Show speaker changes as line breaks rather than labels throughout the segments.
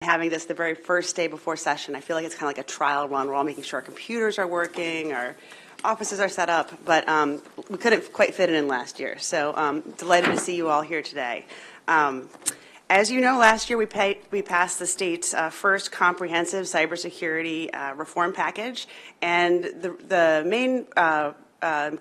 Having this the very first day before session. I feel like it's kind of like a trial run. We're all making sure our computers are working, our offices are set up, but we couldn't quite fit it in last year. So delighted to see you all here today. As you know, last year we passed the state's first comprehensive cybersecurity reform package, and the main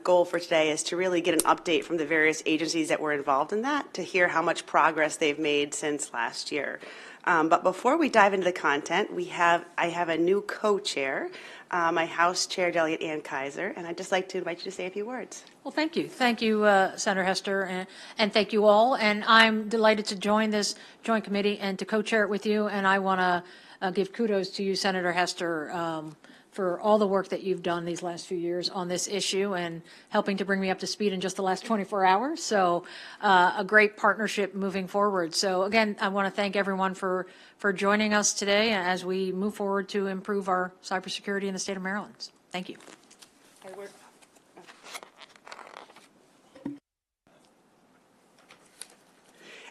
goal for today is to really get an update from the various agencies that were involved in that, to hear how much progress they've made since last year. But before we dive into the content, I have a new co-chair, my House Chair Delegate Ann Kaiser, and I'd just like to invite you to say a few words.
Well, thank you. Thank you, Senator Hester, and thank you all. And I'm delighted to join this joint committee and to co-chair it with you. And I want to give kudos to you, Senator Hester, for all the work that you've done these last few years on this issue and helping to bring me up to speed in just the last 24 hours. So a great partnership moving forward. So again, I want to thank everyone for joining us today as we move forward to improve our cybersecurity in the state of Maryland. Thank you.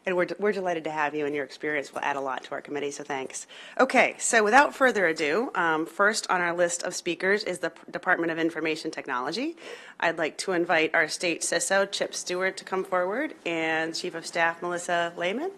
And we're delighted to have you, and your experience will add a lot to our committee, so thanks. Okay, so without further ado, first on our list of speakers is the Department of Information Technology. I'd like to invite our state CISO, Chip Stewart, to come forward, and Chief of Staff, Melissa Lehman.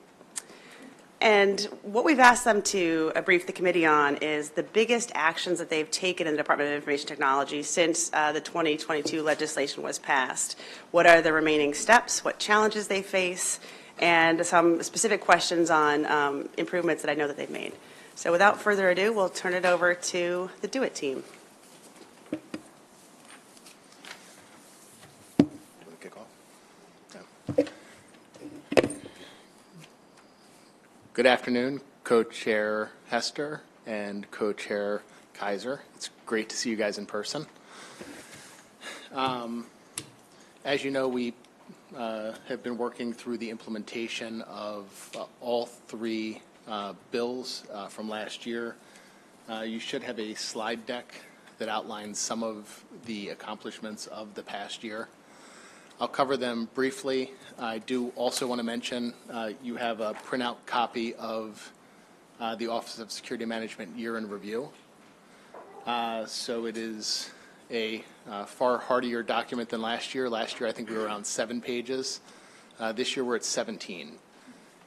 And what we've asked them to brief the committee on is the biggest actions that they've taken in the Department of Information Technology since the 2022 legislation was passed. What are the remaining steps, what challenges they face, and some specific questions on improvements that I know that they've made. So without further ado, we'll turn it over to the Do It team.
Kick off? Yeah. Good afternoon, Co-Chair Hester and Co-Chair Kaiser. It's great to see you guys in person. As you know, we have been working through the implementation of all three bills from last year. You should have a slide deck that outlines some of the accomplishments of the past year. I'll cover them briefly. I do also want to mention you have a printout copy of the Office of Security Management Year in Review. So it is a far heartier document than last year. Last year, I think we were around 7 pages. This year, we're at 17.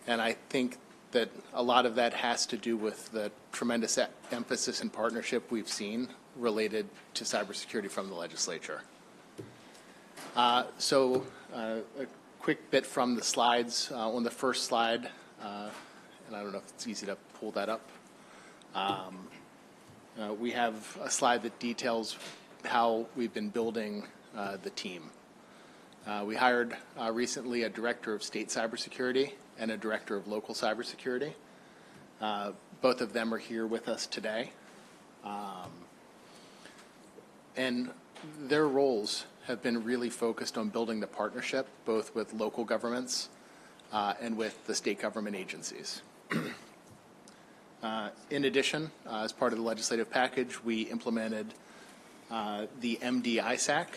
And I think that a lot of that has to do with the tremendous emphasis and partnership we've seen related to cybersecurity from the legislature. So a quick bit from the slides. On the first slide, and I don't know if it's easy to pull that up, we have a slide that details how we've been building the team. We hired recently a director of state cybersecurity and a director of local cybersecurity. Both of them are here with us today. And their roles have been really focused on building the partnership, both with local governments and with the state government agencies. In addition, as part of the legislative package, we implemented the MD-ISAC,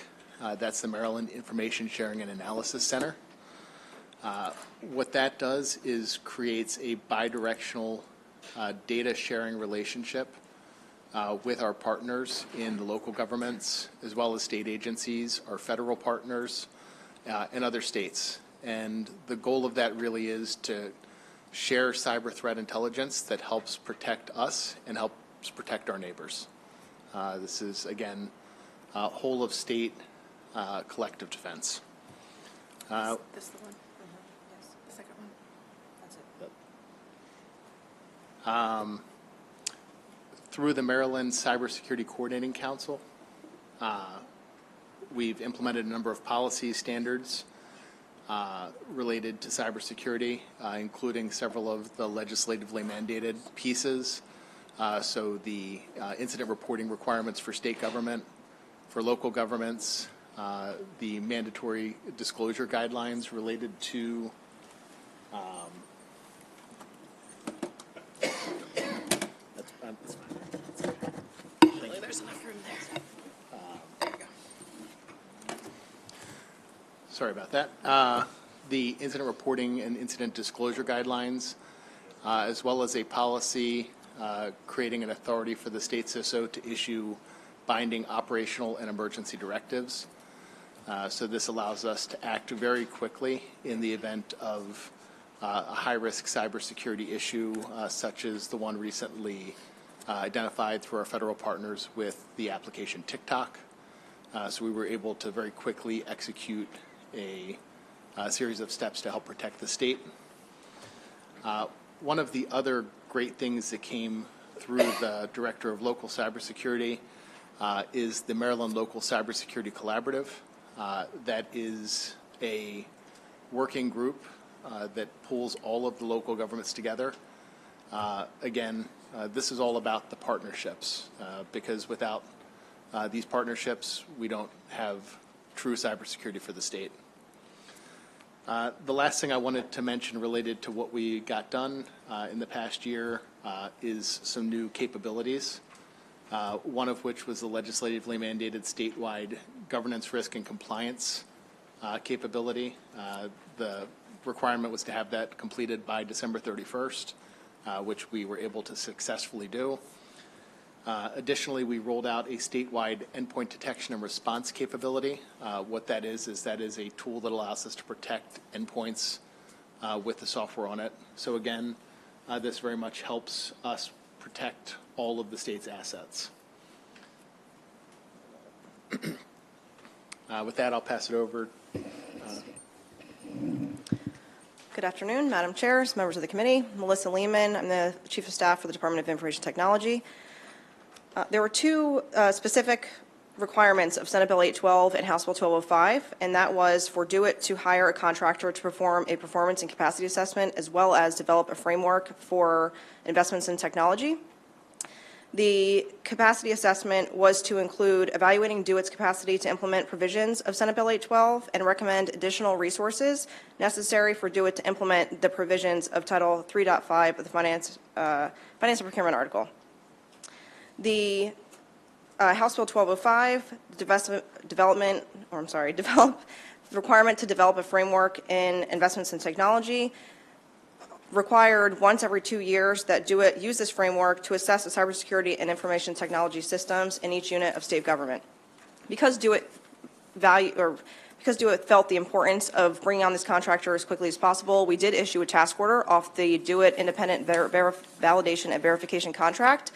that's the Maryland Information Sharing and Analysis Center. What that does is creates a bidirectional data sharing relationship with our partners in the local governments, as well as state agencies, our federal partners, and other states. And the goal of that really is to share cyber threat intelligence that helps protect us and helps protect our neighbors. This is, again, whole of state collective defense.
This the one? Yes, the second one. That's it.
Through the Maryland Cybersecurity Coordinating Council, we've implemented a number of policy standards related to cybersecurity, including several of the legislatively mandated pieces. So the incident reporting requirements for state government, for local governments, the mandatory disclosure guidelines related to
There's enough room there. There you go.
Sorry about that. The incident reporting and incident disclosure guidelines as well as a policy creating an authority for the state CISO to issue binding operational and emergency directives. So this allows us to act very quickly in the event of a high-risk cybersecurity issue, such as the one recently identified through our federal partners with the application TikTok. So we were able to very quickly execute a series of steps to help protect the state. One of the other great things that came through the Director of Local Cybersecurity is the Maryland Local Cybersecurity Collaborative. That is a working group that pulls all of the local governments together. Again, this is all about the partnerships, because without these partnerships, we don't have true cybersecurity for the state. The last thing I wanted to mention related to what we got done in the past year is some new capabilities, one of which was the legislatively mandated statewide governance, risk, and compliance capability. The requirement was to have that completed by December 31st, which we were able to successfully do. Additionally, we rolled out a statewide endpoint detection and response capability. What that is a tool that allows us to protect endpoints with the software on it. So again, this very much helps us protect all of the state's assets. With that, I'll pass it over.
Good afternoon, Madam Chairs, members of the committee. Melissa Lehman, I'm the Chief of Staff for the Department of Information Technology. There were two specific requirements of Senate Bill 812 and House Bill 1205, and that was for DoIT to hire a contractor to perform a performance and capacity assessment, as well as develop a framework for investments in technology. The capacity assessment was to include evaluating DoIT's capacity to implement provisions of Senate Bill 812 and recommend additional resources necessary for DoIT to implement the provisions of Title 3.5 of the Finance and Procurement Article. The House Bill 1205, requirement to develop a framework in investments in technology, required once every 2 years that DoIT use this framework to assess the cybersecurity and information technology systems in each unit of state government. Because DoIT felt the importance of bringing on this contractor as quickly as possible, we did issue a task order off the DoIT independent validation and verification contract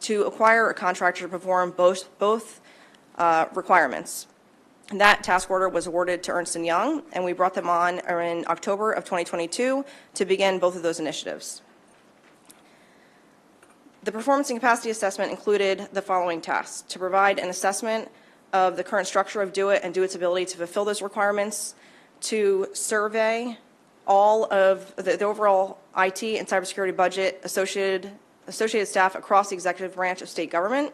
to acquire a contractor to perform both requirements. That task order was awarded to Ernst & Young, and we brought them on in October of 2022 to begin both of those initiatives. The performance and capacity assessment included the following tasks: to provide an assessment of the current structure of DoIT and DoIT's ability to fulfill those requirements, to survey all of the overall IT and cybersecurity budget associated staff across the executive branch of state government,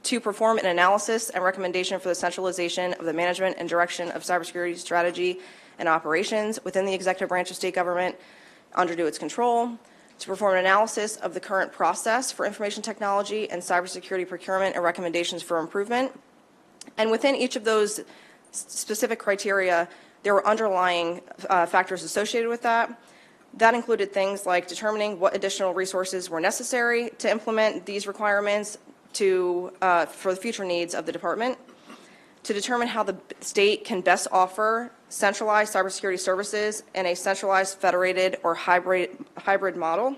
to perform an analysis and recommendation for the centralization of the management and direction of cybersecurity strategy and operations within the executive branch of state government under DoIT's control, to perform an analysis of the current process for information technology and cybersecurity procurement and recommendations for improvement. And within each of those specific criteria, there were underlying factors associated with that. That included things like determining what additional resources were necessary to implement these requirements for the future needs of the department, to determine how the state can best offer centralized cybersecurity services in a centralized, federated, or hybrid model,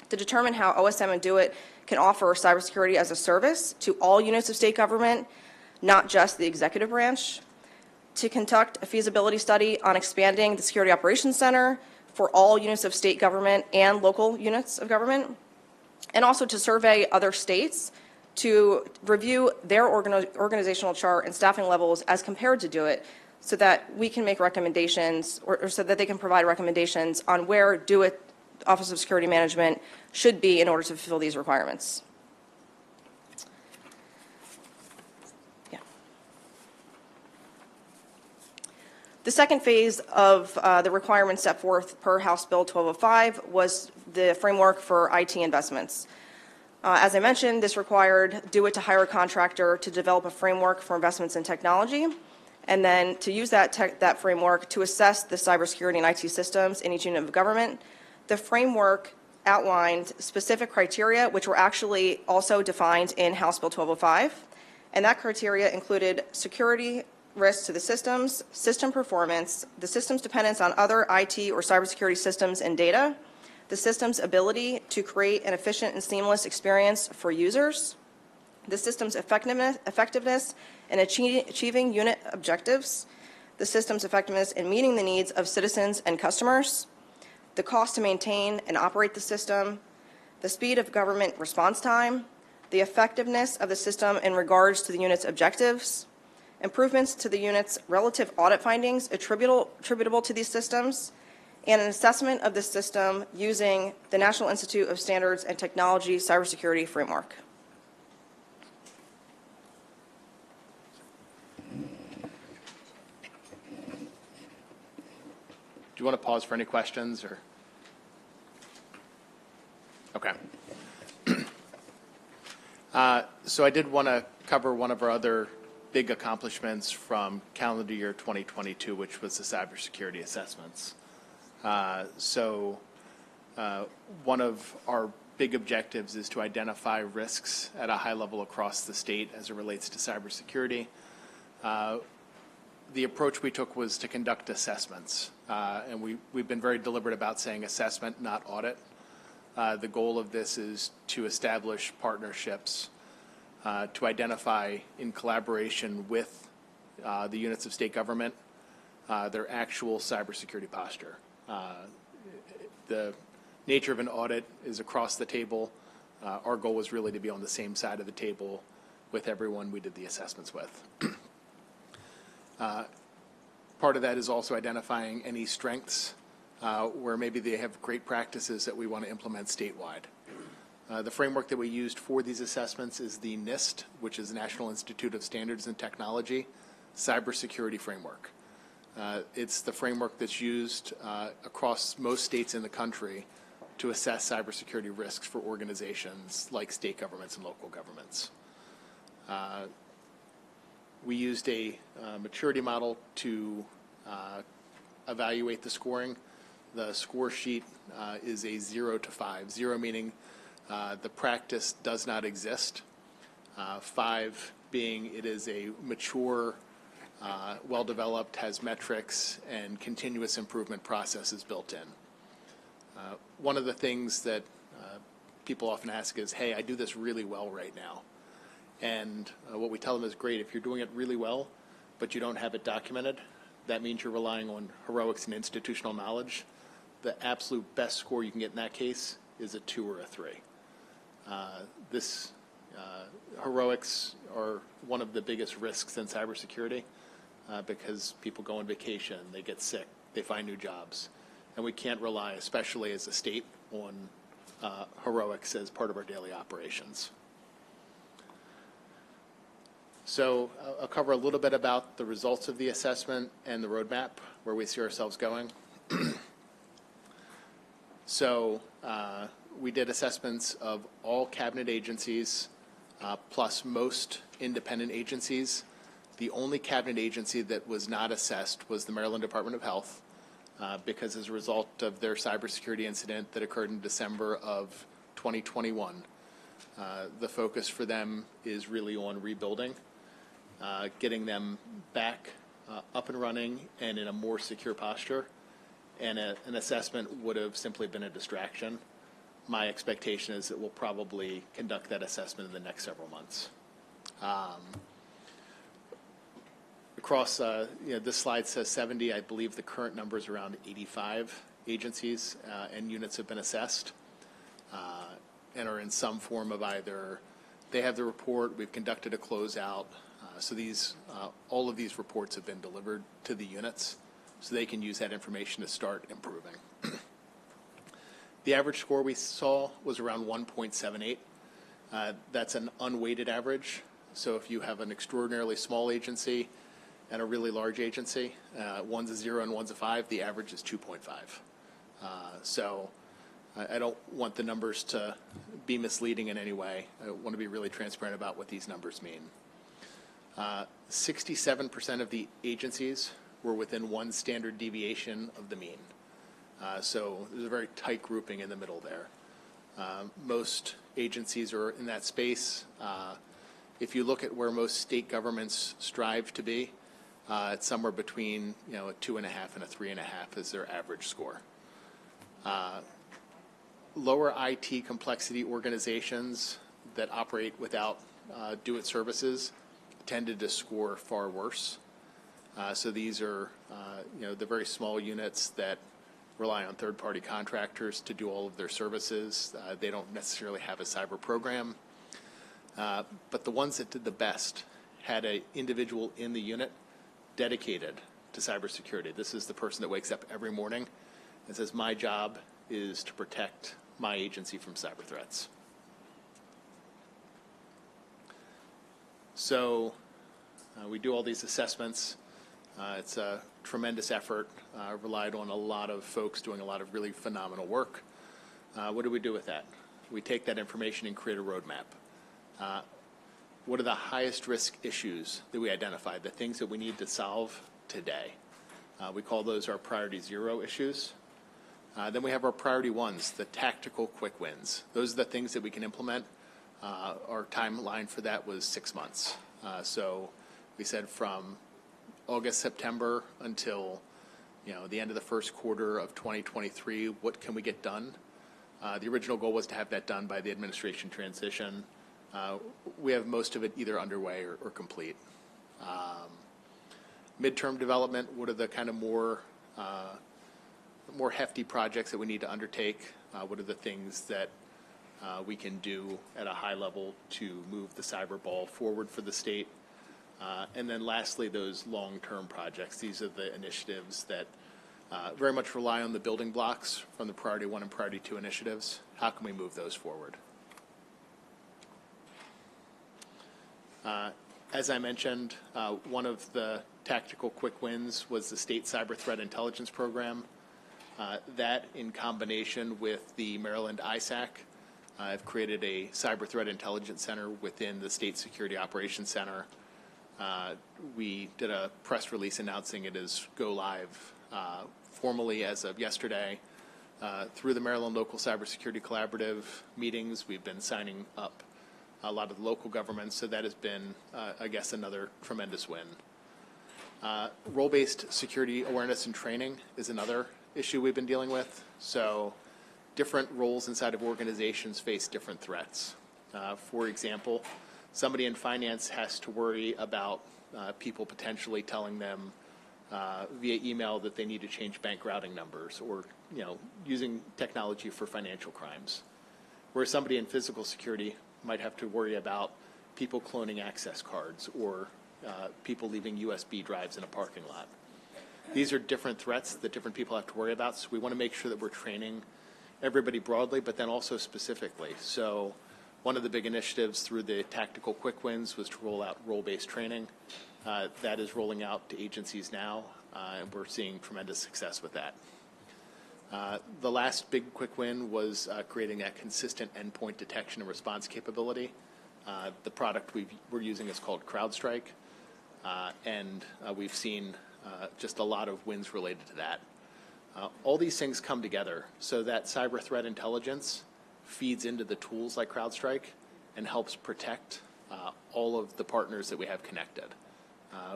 to determine how OSM and DoIT can offer cybersecurity as a service to all units of state government, not just the executive branch, to conduct a feasibility study on expanding the Security Operations Center for all units of state government and local units of government, and also to survey other states to review their organizational chart and staffing levels as compared to DoIT, so that we can make recommendations, or so that they can provide recommendations on where DoIT, Office of Security Management, should be in order to fulfill these requirements. Yeah. The second phase of the requirements set forth per House Bill 1205 was the framework for IT investments. As I mentioned, this required DoIT to hire a contractor to develop a framework for investments in technology, and then to use that framework to assess the cybersecurity and IT systems in each unit of government. The framework outlined specific criteria, which were actually also defined in House Bill 1205. And that criteria included security risks to the systems, system performance, the system's dependence on other IT or cybersecurity systems and data, the system's ability to create an efficient and seamless experience for users, the system's effectiveness in achieving unit objectives, the system's effectiveness in meeting the needs of citizens and customers, the cost to maintain and operate the system, the speed of government response time, the effectiveness of the system in regards to the unit's objectives, improvements to the unit's relative audit findings attributable to these systems, and an assessment of the system using the National Institute of Standards and Technology Cybersecurity Framework.
Do you want to pause for any questions, or? Okay. So I did want to cover one of our other big accomplishments from calendar year 2022, which was the cybersecurity assessments. One of our big objectives is to identify risks at a high level across the state as it relates to cybersecurity. The approach we took was to conduct assessments, and we've been very deliberate about saying assessment, not audit. The goal of this is to establish partnerships to identify, in collaboration with the units of state government, their actual cybersecurity posture. The nature of an audit is across the table. Our goal was really to be on the same side of the table with everyone we did the assessments with. Part of that is also identifying any strengths where maybe they have great practices that we want to implement statewide. The framework that we used for these assessments is the NIST, which is the National Institute of Standards and Technology Cybersecurity Framework. It's the framework that's used across most states in the country to assess cybersecurity risks for organizations like state governments and local governments. We used a maturity model to evaluate the scoring. The score sheet is a 0 to 5. 0 meaning the practice does not exist. 5 being it is a mature, well-developed, has metrics and continuous improvement processes built in. One of the things that people often ask is, hey, I do this really well right now. And what we tell them is, great, if you're doing it really well, but you don't have it documented, that means you're relying on heroics and institutional knowledge. The absolute best score you can get in that case is a 2 or a 3. Heroics are one of the biggest risks in cybersecurity because people go on vacation, they get sick, they find new jobs. And we can't rely, especially as a state, on heroics as part of our daily operations. So I'll cover a little bit about the results of the assessment and the roadmap, where we see ourselves going. So we did assessments of all cabinet agencies, plus most independent agencies. The only cabinet agency that was not assessed was the Maryland Department of Health, because as a result of their cybersecurity incident that occurred in December of 2021, the focus for them is really on rebuilding, getting them back up and running and in a more secure posture. And an assessment would have simply been a distraction. My expectation is that we'll probably conduct that assessment in the next several months. Across, this slide says 70. I believe the current number is around 85 agencies and units have been assessed and are in some form of either they have the report, we've conducted a closeout. So these, all of these reports have been delivered to the units, so they can use that information to start improving. The average score we saw was around 1.78. That's an unweighted average. So if you have an extraordinarily small agency and a really large agency, one's a 0 and one's a 5, the average is 2.5. So I don't want the numbers to be misleading in any way. I want to be really transparent about what these numbers mean. 67% of the agencies were within one standard deviation of the mean. So there's a very tight grouping in the middle there. Most agencies are in that space. If you look at where most state governments strive to be, it's somewhere between a 2.5 and a 3.5 is their average score. Lower IT complexity organizations that operate without do-it services tended to score far worse. So these are the very small units that rely on third-party contractors to do all of their services. They don't necessarily have a cyber program. But the ones that did the best had an individual in the unit dedicated to cybersecurity. This is the person that wakes up every morning and says, my job is to protect my agency from cyber threats. So we do all these assessments. It's a tremendous effort, relied on a lot of folks doing a lot of really phenomenal work. What do we do with that? We take that information and create a roadmap. What are the highest risk issues that we identified, the things that we need to solve today? We call those our priority 0 issues. Then we have our priority 1s, the tactical quick wins. Those are the things that we can implement. Our timeline for that was 6 months. So we said from August, September until the end of the first quarter of 2023, what can we get done? The original goal was to have that done by the administration transition. We have most of it either underway or complete. Midterm development, what are the kind of more hefty projects that we need to undertake? What are the things that we can do at a high level to move the cyber ball forward for the state? And then lastly, those long-term projects. These are the initiatives that very much rely on the building blocks from the priority 1 and priority 2 initiatives. How can we move those forward? As I mentioned, one of the tactical quick wins was the State Cyber Threat Intelligence Program. That, in combination with the Maryland ISAC, have created a Cyber Threat Intelligence Center within the State Security Operations Center. We did a press release announcing it is go live formally as of yesterday. Through the Maryland Local Cybersecurity Collaborative meetings, we've been signing up a lot of local governments, so that has been, I guess, another tremendous win. Role-based security awareness and training is another issue we've been dealing with. So different roles inside of organizations face different threats. For example, somebody in finance has to worry about people potentially telling them via email that they need to change bank routing numbers, or using technology for financial crimes. Where somebody in physical security might have to worry about people cloning access cards, or people leaving USB drives in a parking lot. These are different threats that different people have to worry about, so we want to make sure that we're training everybody broadly, but then also specifically. So one of the big initiatives through the tactical quick wins was to roll out role-based training. That is rolling out to agencies now, and we're seeing tremendous success with that. The last big quick win was creating that consistent endpoint detection and response capability. The product we're using is called CrowdStrike, and we've seen just a lot of wins related to that. All these things come together so that cyber threat intelligence feeds into the tools like CrowdStrike and helps protect all of the partners that we have connected.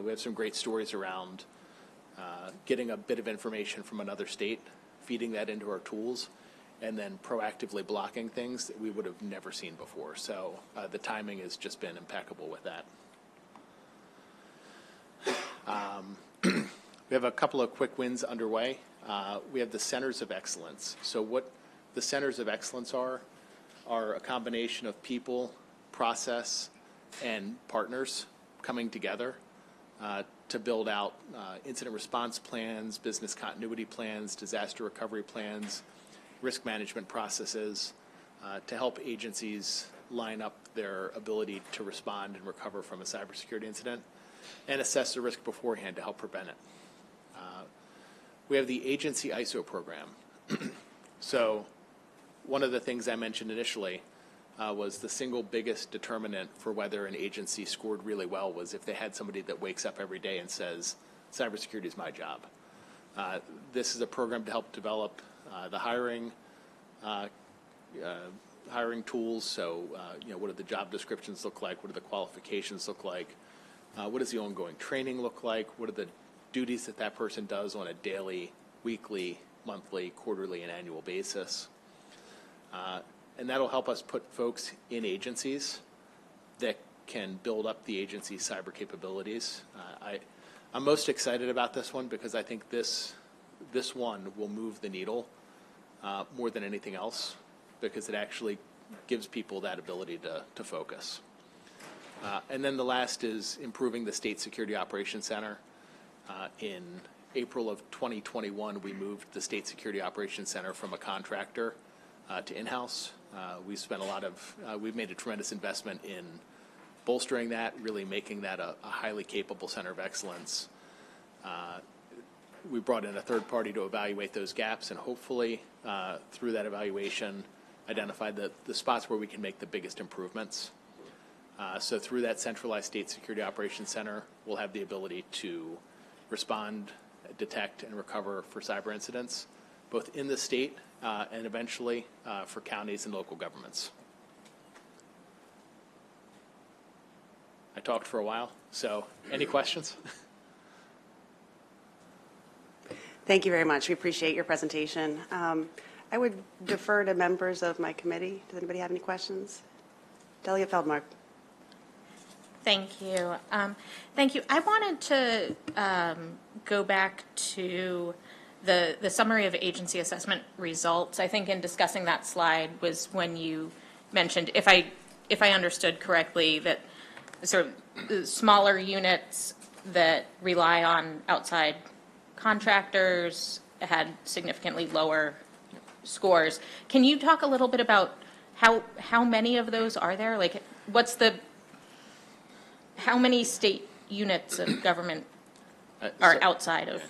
We have some great stories around getting a bit of information from another state, feeding that into our tools, and then proactively blocking things that we would have never seen before. So the timing has just been impeccable with that. We have a couple of quick wins underway. We have the Centers of Excellence. So what the Centers of Excellence are a combination of people, process, and partners coming together to build out incident response plans, business continuity plans, disaster recovery plans, risk management processes to help agencies line up their ability to respond and recover from a cybersecurity incident and assess the risk beforehand to help prevent it. We have the agency ISO program. So one of the things I mentioned initially was the single biggest determinant for whether an agency scored really well was if they had somebody that wakes up every day and says, cybersecurity is my job. This is a program to help develop the hiring, hiring tools. So, what do the job descriptions look like? What do the qualifications look like? What does the ongoing training look like? What are the duties that that person does on a daily, weekly, monthly, quarterly, and annual basis? And that'll help us put folks in agencies that can build up the agency's cyber capabilities. I'm most excited about this one because I think this one will move the needle more than anything else, because it actually gives people that ability to focus. And then the last is improving the State Security Operations Center. In April of 2021, we moved the State Security Operations Center from a contractor to in-house. We've made a tremendous investment in bolstering that, really making that a highly capable center of excellence. We brought in a third party to evaluate those gaps, and hopefully through that evaluation identify the spots where we can make the biggest improvements. So through that centralized State Security Operations Center, we'll have the ability to respond, detect, and recover for cyber incidents, both in the state and eventually for counties and local governments. I talked for a while, so any questions?
Thank you very much. We appreciate your presentation. I would defer to members of my committee. Does anybody have any questions? Delegate Feldmark.
Thank you. Thank you. I wanted to go back to the summary of agency assessment results. I think in discussing that slide was when you mentioned, if I understood correctly, that sort of smaller units that rely on outside contractors had significantly lower scores. Can you talk a little bit about how many of those are there? Like, how many state units of government are outside of?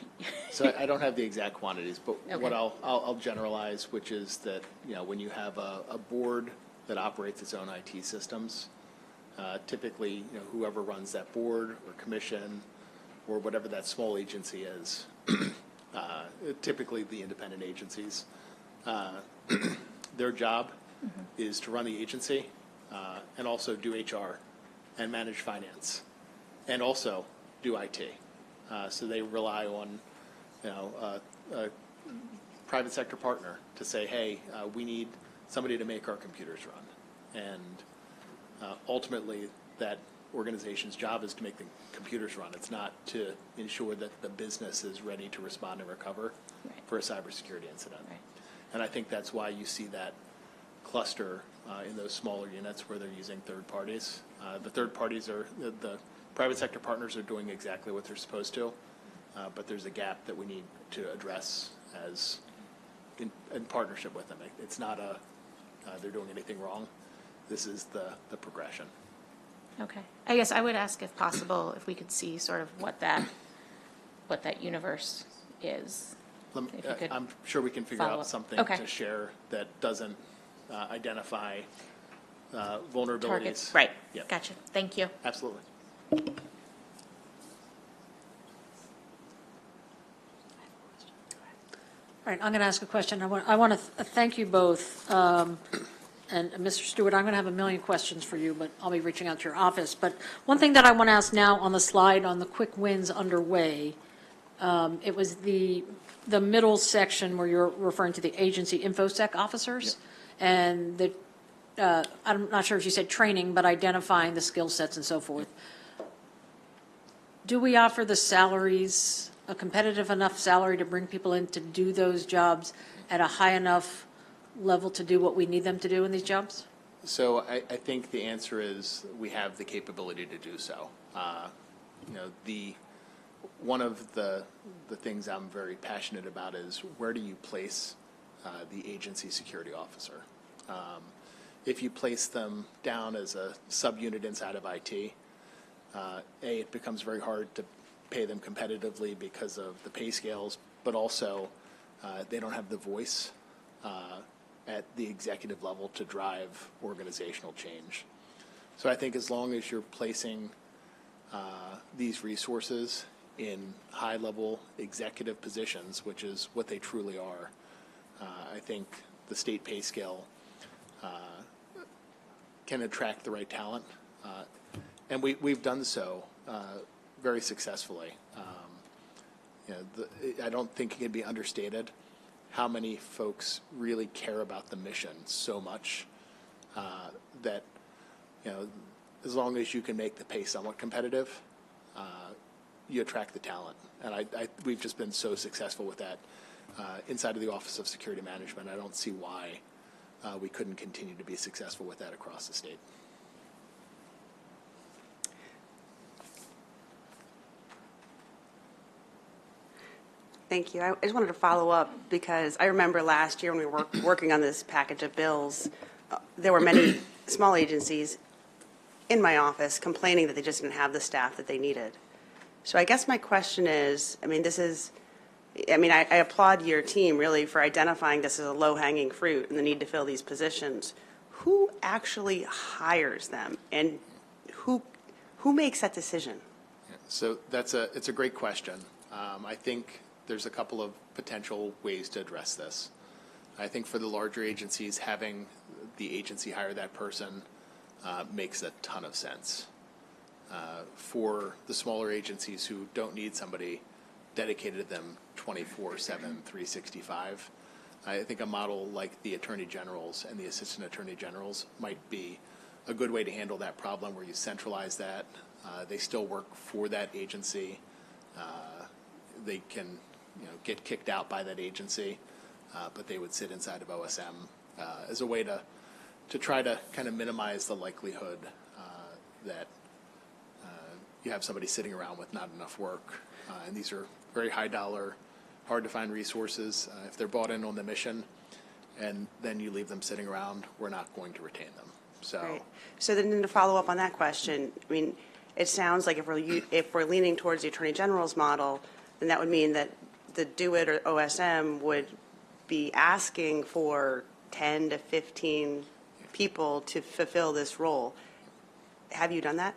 So I don't have the exact quantities, but
Okay.
what I'll generalize, which is that when you have a board that operates its own IT systems, typically whoever runs that board or commission or whatever that small agency is, typically the independent agencies, their job is to run the agency and also do HR and manage finance and also do IT. So they rely on a private sector partner to say, hey, we need somebody to make our computers run. And ultimately, that organization's job is to make the computers run. It's not to ensure that the business is ready to respond and recover for a cybersecurity incident.
Right.
And I think that's why you see that cluster in those smaller units where they're using third parties. The third parties the private sector partners are doing exactly what they're supposed to, but there's a gap that we need to address as in partnership with them. It's not they're doing anything wrong. This is the progression.
Okay. I guess I would ask, if possible, if we could see sort of what that universe is. If you could
I'm sure we can figure
follow
out
up.
something
Okay.
to share that doesn't identify vulnerabilities.
Targets. Right.
Yeah.
Gotcha. Thank you.
Absolutely.
All right, I'm going to ask a question. I want to thank you both. And Mr. Stewart, I'm going to have a million questions for you, but I'll be reaching out to your office. But one thing that I want to ask now on the slide on the quick wins underway, it was the middle section where you're referring to the agency InfoSec officers.
Yep.
And I'm not sure if you said training, but identifying the skill sets and so forth. Do we offer the salaries, a competitive enough salary to bring people in to do those jobs at a high enough level to do what we need them to do in these jobs?
So I think the answer is we have the capability to do so. One of the things I'm very passionate about is where do you place the agency security officer? If you place them down as a subunit inside of IT, it becomes very hard to pay them competitively because of the pay scales, but also they don't have the voice at the executive level to drive organizational change. So I think as long as you're placing these resources in high-level executive positions, which is what they truly are, I think the state pay scale can attract the right talent. And we've done so very successfully. I don't think it can be understated how many folks really care about the mission so much that, as long as you can make the pay somewhat competitive, you attract the talent. And we've just been so successful with that inside of the Office of Security Management. I don't see why we couldn't continue to be successful with that across the state.
Thank you. I just wanted to follow up because I remember last year when we were working on this package of bills, there were many small agencies in my office complaining that they just didn't have the staff that they needed. So I guess my question is, I applaud your team really for identifying this as a low-hanging fruit and the need to fill these positions. Who actually hires them, and who makes that decision?
So it's a great question. I think there's a couple of potential ways to address this. I think for the larger agencies, having the agency hire that person makes a ton of sense. For the smaller agencies who don't need somebody dedicated to them 24/7, 365, I think a model like the Attorney General's and the Assistant Attorney General's might be a good way to handle that problem, where you centralize that. They still work for that agency. They can get kicked out by that agency, but they would sit inside of OSM as a way to try to kind of minimize the likelihood that you have somebody sitting around with not enough work. And these are very high dollar, hard to find resources. If they're bought in on the mission and then you leave them sitting around, we're not going to retain them. So,
Right. So then to follow up on that question, it sounds like if we're leaning towards the Attorney General's model, then that would mean that the DO-IT or OSM would be asking for 10 to 15 people to fulfill this role. Have you done that?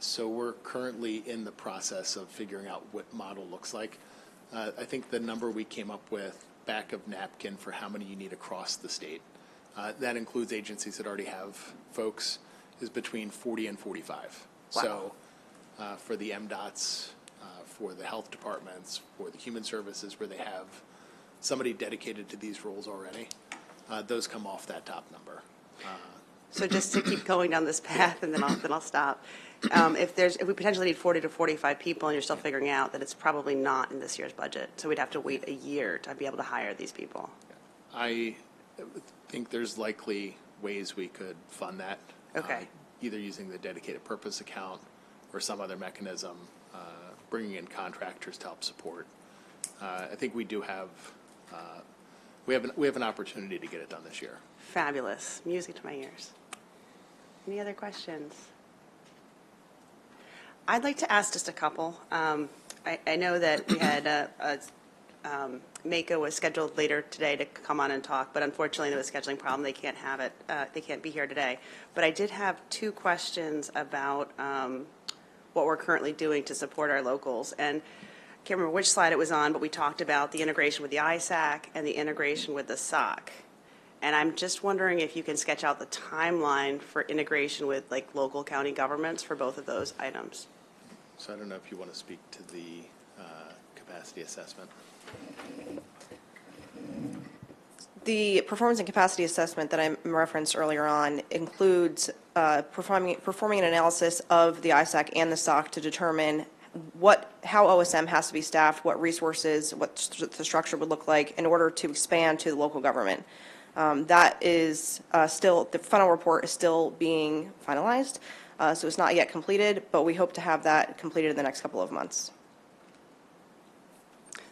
So we're currently in the process of figuring out what model looks like. I think the number we came up with back of napkin for how many you need across the state, that includes agencies that already have folks, is between 40 and 45.
Wow.
So for the MDOTs, for the health departments, for the human services where they have somebody dedicated to these roles already, those come off that top number.
So just to keep going down this path, and then I'll stop. If we potentially need 40 to 45 people, and you're still figuring out that it's probably not in this year's budget, so we'd have to wait a year to be able to hire these people.
I think there's likely ways we could fund that.
Okay.
Either using the dedicated purpose account or some other mechanism, bringing in contractors to help support. I think we do have we have an opportunity to get it done this year.
Fabulous. Music to my ears. Any other questions? I'd like to ask just a couple. I know that we had Mako was scheduled later today to come on and talk, but unfortunately there was a scheduling problem. They can't have it. They can't be here today. But I did have two questions about what we're currently doing to support our locals. And I can't remember which slide it was on, but we talked about the integration with the ISAC and the integration with the SOC. And I'm just wondering if you can sketch out the timeline for integration with local county governments for both of those items.
So I don't know if you want to speak to the capacity assessment.
The performance and capacity assessment that I referenced earlier on includes performing an analysis of the ISAC and the SOC to determine how OSM has to be staffed, what resources, what the structure would look like in order to expand to the local government. That is still, the final report is still being finalized, so it's not yet completed, but we hope to have that completed in the next couple of months.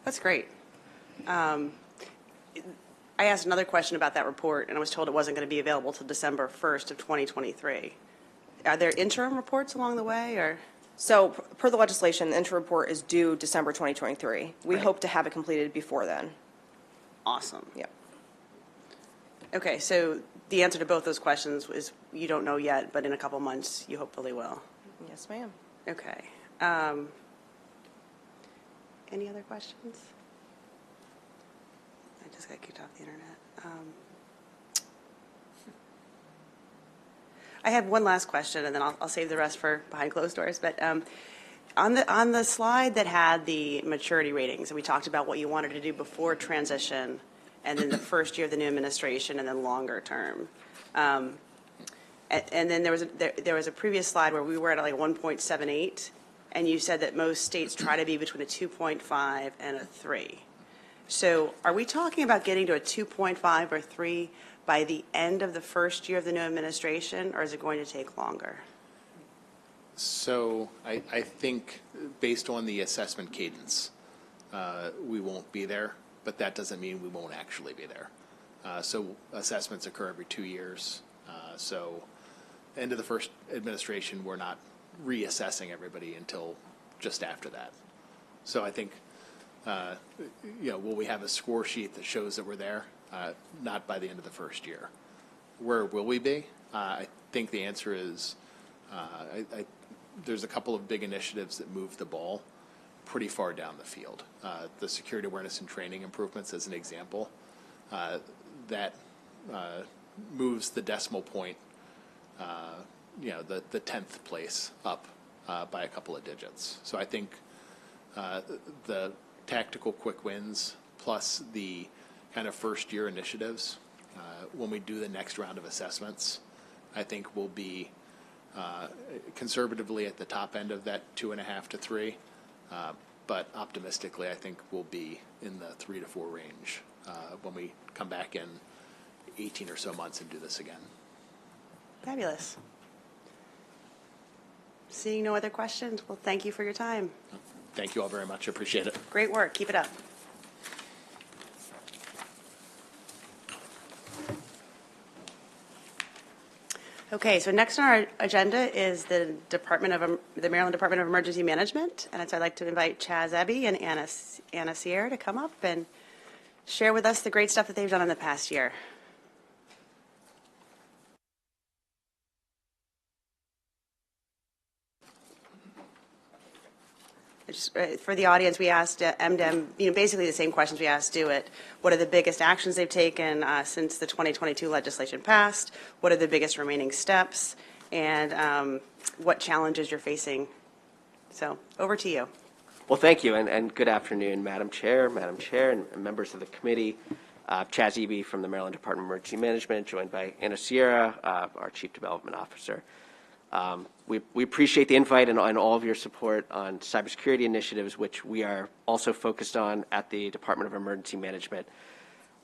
That's great. I asked another question about that report, and I was told it wasn't going to be available till December 1st of 2023. Are there interim reports along the way, or?
So per the legislation, the interim report is due December 2023. We
Right.
hope to have it completed before then.
Awesome.
Yeah.
Okay, so the answer to both those questions is you don't know yet, but in a couple months you hopefully will.
Yes, ma'am.
Okay. Any other questions? I just got kicked off the internet. I have one last question, and then I'll save the rest for behind closed doors. But on the slide that had the maturity ratings, and we talked about what you wanted to do before transition, and then the first year of the new administration, and then longer term. And then there was a previous slide where we were at like 1.78, and you said that most states try to be between a 2.5 and a 3. So are we talking about getting to a 2.5 or 3 by the end of the first year of the new administration, or is it going to take longer?
So I think based on the assessment cadence, we won't be there, but that doesn't mean we won't actually be there. So assessments occur every 2 years. So end of the first administration, we're not reassessing everybody until just after that. So I think, will we have a score sheet that shows that we're there? Not by the end of the first year. Where will we be? I think the answer is there's a couple of big initiatives that move the ball pretty far down the field. The security awareness and training improvements, as an example, that moves the decimal point, the 10th place up by a couple of digits. So I think the tactical quick wins plus the kind of first year initiatives, when we do the next round of assessments, I think we'll be conservatively at the top end of that 2.5 to 3, but optimistically, I think we'll be in the 3 to 4 range when we come back in 18 or so months and do this again.
Fabulous. Seeing no other questions, well, thank you for your time.
Thank you all very much. I appreciate it.
Great work. Keep it up. Okay, so next on our agenda is the Maryland Department of Emergency Management, and so I'd like to invite Chaz Eby and Anna Sierra to come up and share with us the great stuff that they've done in the past year. Just, for the audience, we asked MDEM, basically the same questions we asked DoIT. What are the biggest actions they've taken since the 2022 legislation passed? What are the biggest remaining steps? And what challenges you're facing? So over to you.
Well, thank you, and good afternoon, Madam Chair, and members of the committee. Chaz Eby from the Maryland Department of Emergency Management, joined by Anna Sierra, our Chief Development Officer. We appreciate the invite and all of your support on cybersecurity initiatives, which we are also focused on at the Department of Emergency Management.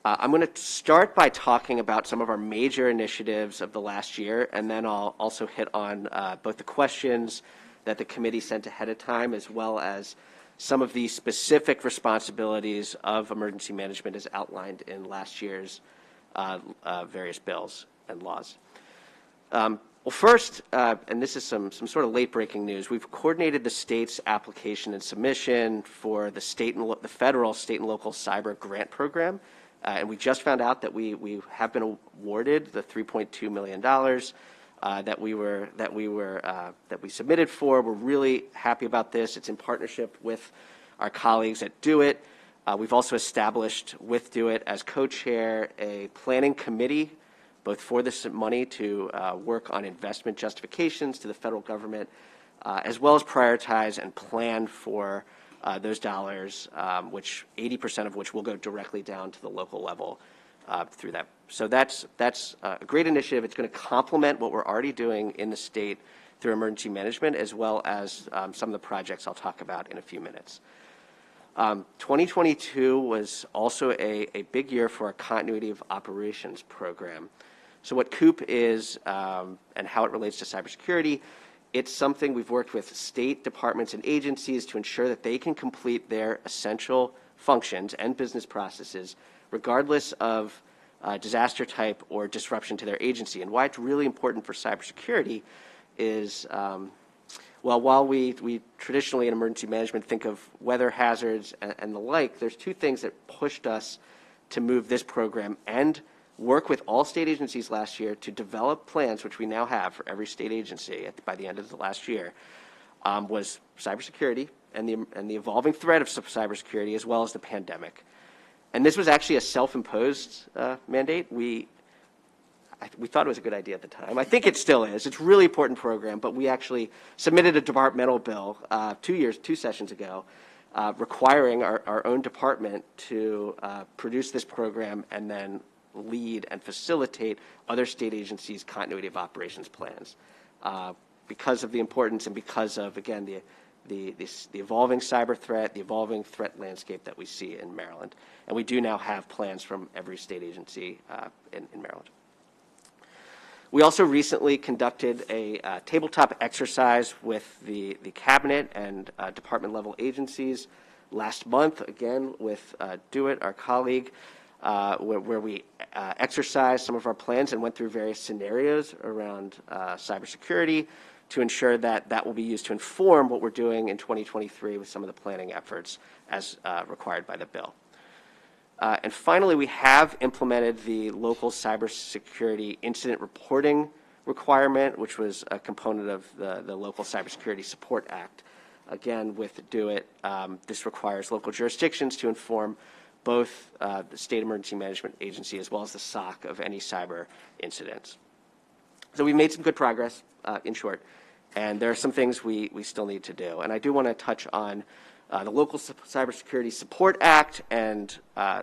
I'm going to start by talking about some of our major initiatives of the last year, and then I'll also hit on both the questions that the committee sent ahead of time, as well as some of the specific responsibilities of emergency management as outlined in last year's various bills and laws. Well, first, and this is some sort of late-breaking news, we've coordinated the state's application and submission for the federal, state, and local cyber grant program, and we just found out that we have been awarded the $3.2 million that we submitted for. We're really happy about this. It's in partnership with our colleagues at DoIT. We've also established with DoIT as co-chair a planning committee, both for this money to work on investment justifications to the federal government, as well as prioritize and plan for those dollars, which 80% of which will go directly down to the local level through that. So that's a great initiative. It's going to complement what we're already doing in the state through emergency management, as well as some of the projects I'll talk about in a few minutes. 2022 was also a big year for our continuity of operations program. So what COOP is and how it relates to cybersecurity, it's something we've worked with state departments and agencies to ensure that they can complete their essential functions and business processes regardless of disaster type or disruption to their agency. And why it's really important for cybersecurity is, well, while we traditionally in emergency management think of weather hazards and the like, there's two things that pushed us to move this program and work with all state agencies last year to develop plans, which we now have for every state agency by the end of the last year, was cybersecurity and the evolving threat of cybersecurity, as well as the pandemic. And this was actually a self-imposed mandate. we thought it was a good idea at the time. I think it still is. It's a really important program, but we actually submitted a departmental bill 2 sessions ago requiring our own department to produce this program and then lead and facilitate other state agencies' continuity of operations plans because of the importance and because of, again, the evolving cyber threat, the evolving threat landscape that we see in Maryland. And we do now have plans from every state agency in Maryland. We also recently conducted a tabletop exercise with the cabinet and department level agencies last month, again with DeWitt, our colleague, where we exercised some of our plans and went through various scenarios around cybersecurity to ensure that that will be used to inform what we're doing in 2023 with some of the planning efforts as required by the bill. And finally, we have implemented the local cybersecurity incident reporting requirement, which was a component of the Local Cybersecurity Support Act. Again, with DeWitt, this requires local jurisdictions to inform both the State Emergency Management Agency as well as the SOC of any cyber incidents. So we've made some good progress, in short, and there are some things we still need to do. And I do want to touch on the Local Cybersecurity Support Act and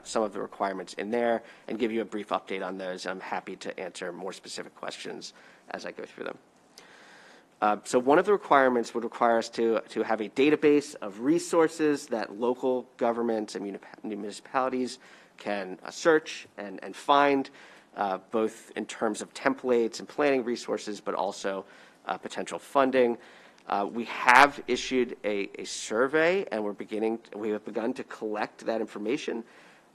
some of the requirements in there and give you a brief update on those. I'm happy to answer more specific questions as I go through them. So one of the requirements would require us to have a database of resources that local governments and municipalities can search and find, both in terms of templates and planning resources, but also potential funding. We have issued a survey, and we have begun to collect that information.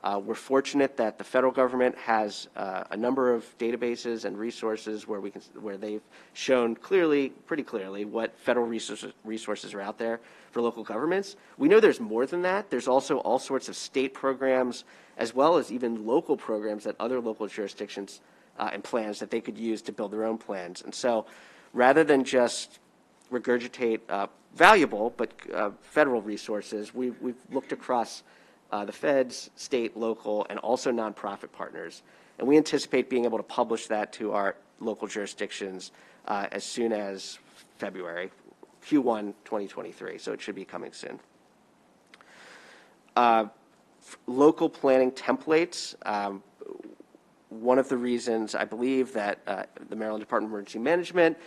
We're fortunate that the federal government has a number of databases and resources where they've shown pretty clearly, what federal resources are out there for local governments. We know there's more than that. There's also all sorts of state programs, as well as even local programs that other local jurisdictions and plans that they could use to build their own plans. And so, rather than just regurgitate valuable but federal resources, we've looked across the feds, state, local, and also nonprofit partners. And we anticipate being able to publish that to our local jurisdictions as soon as February, Q1 2023, so it should be coming soon. Local planning templates. One of the reasons I believe that the Maryland Department of Emergency Management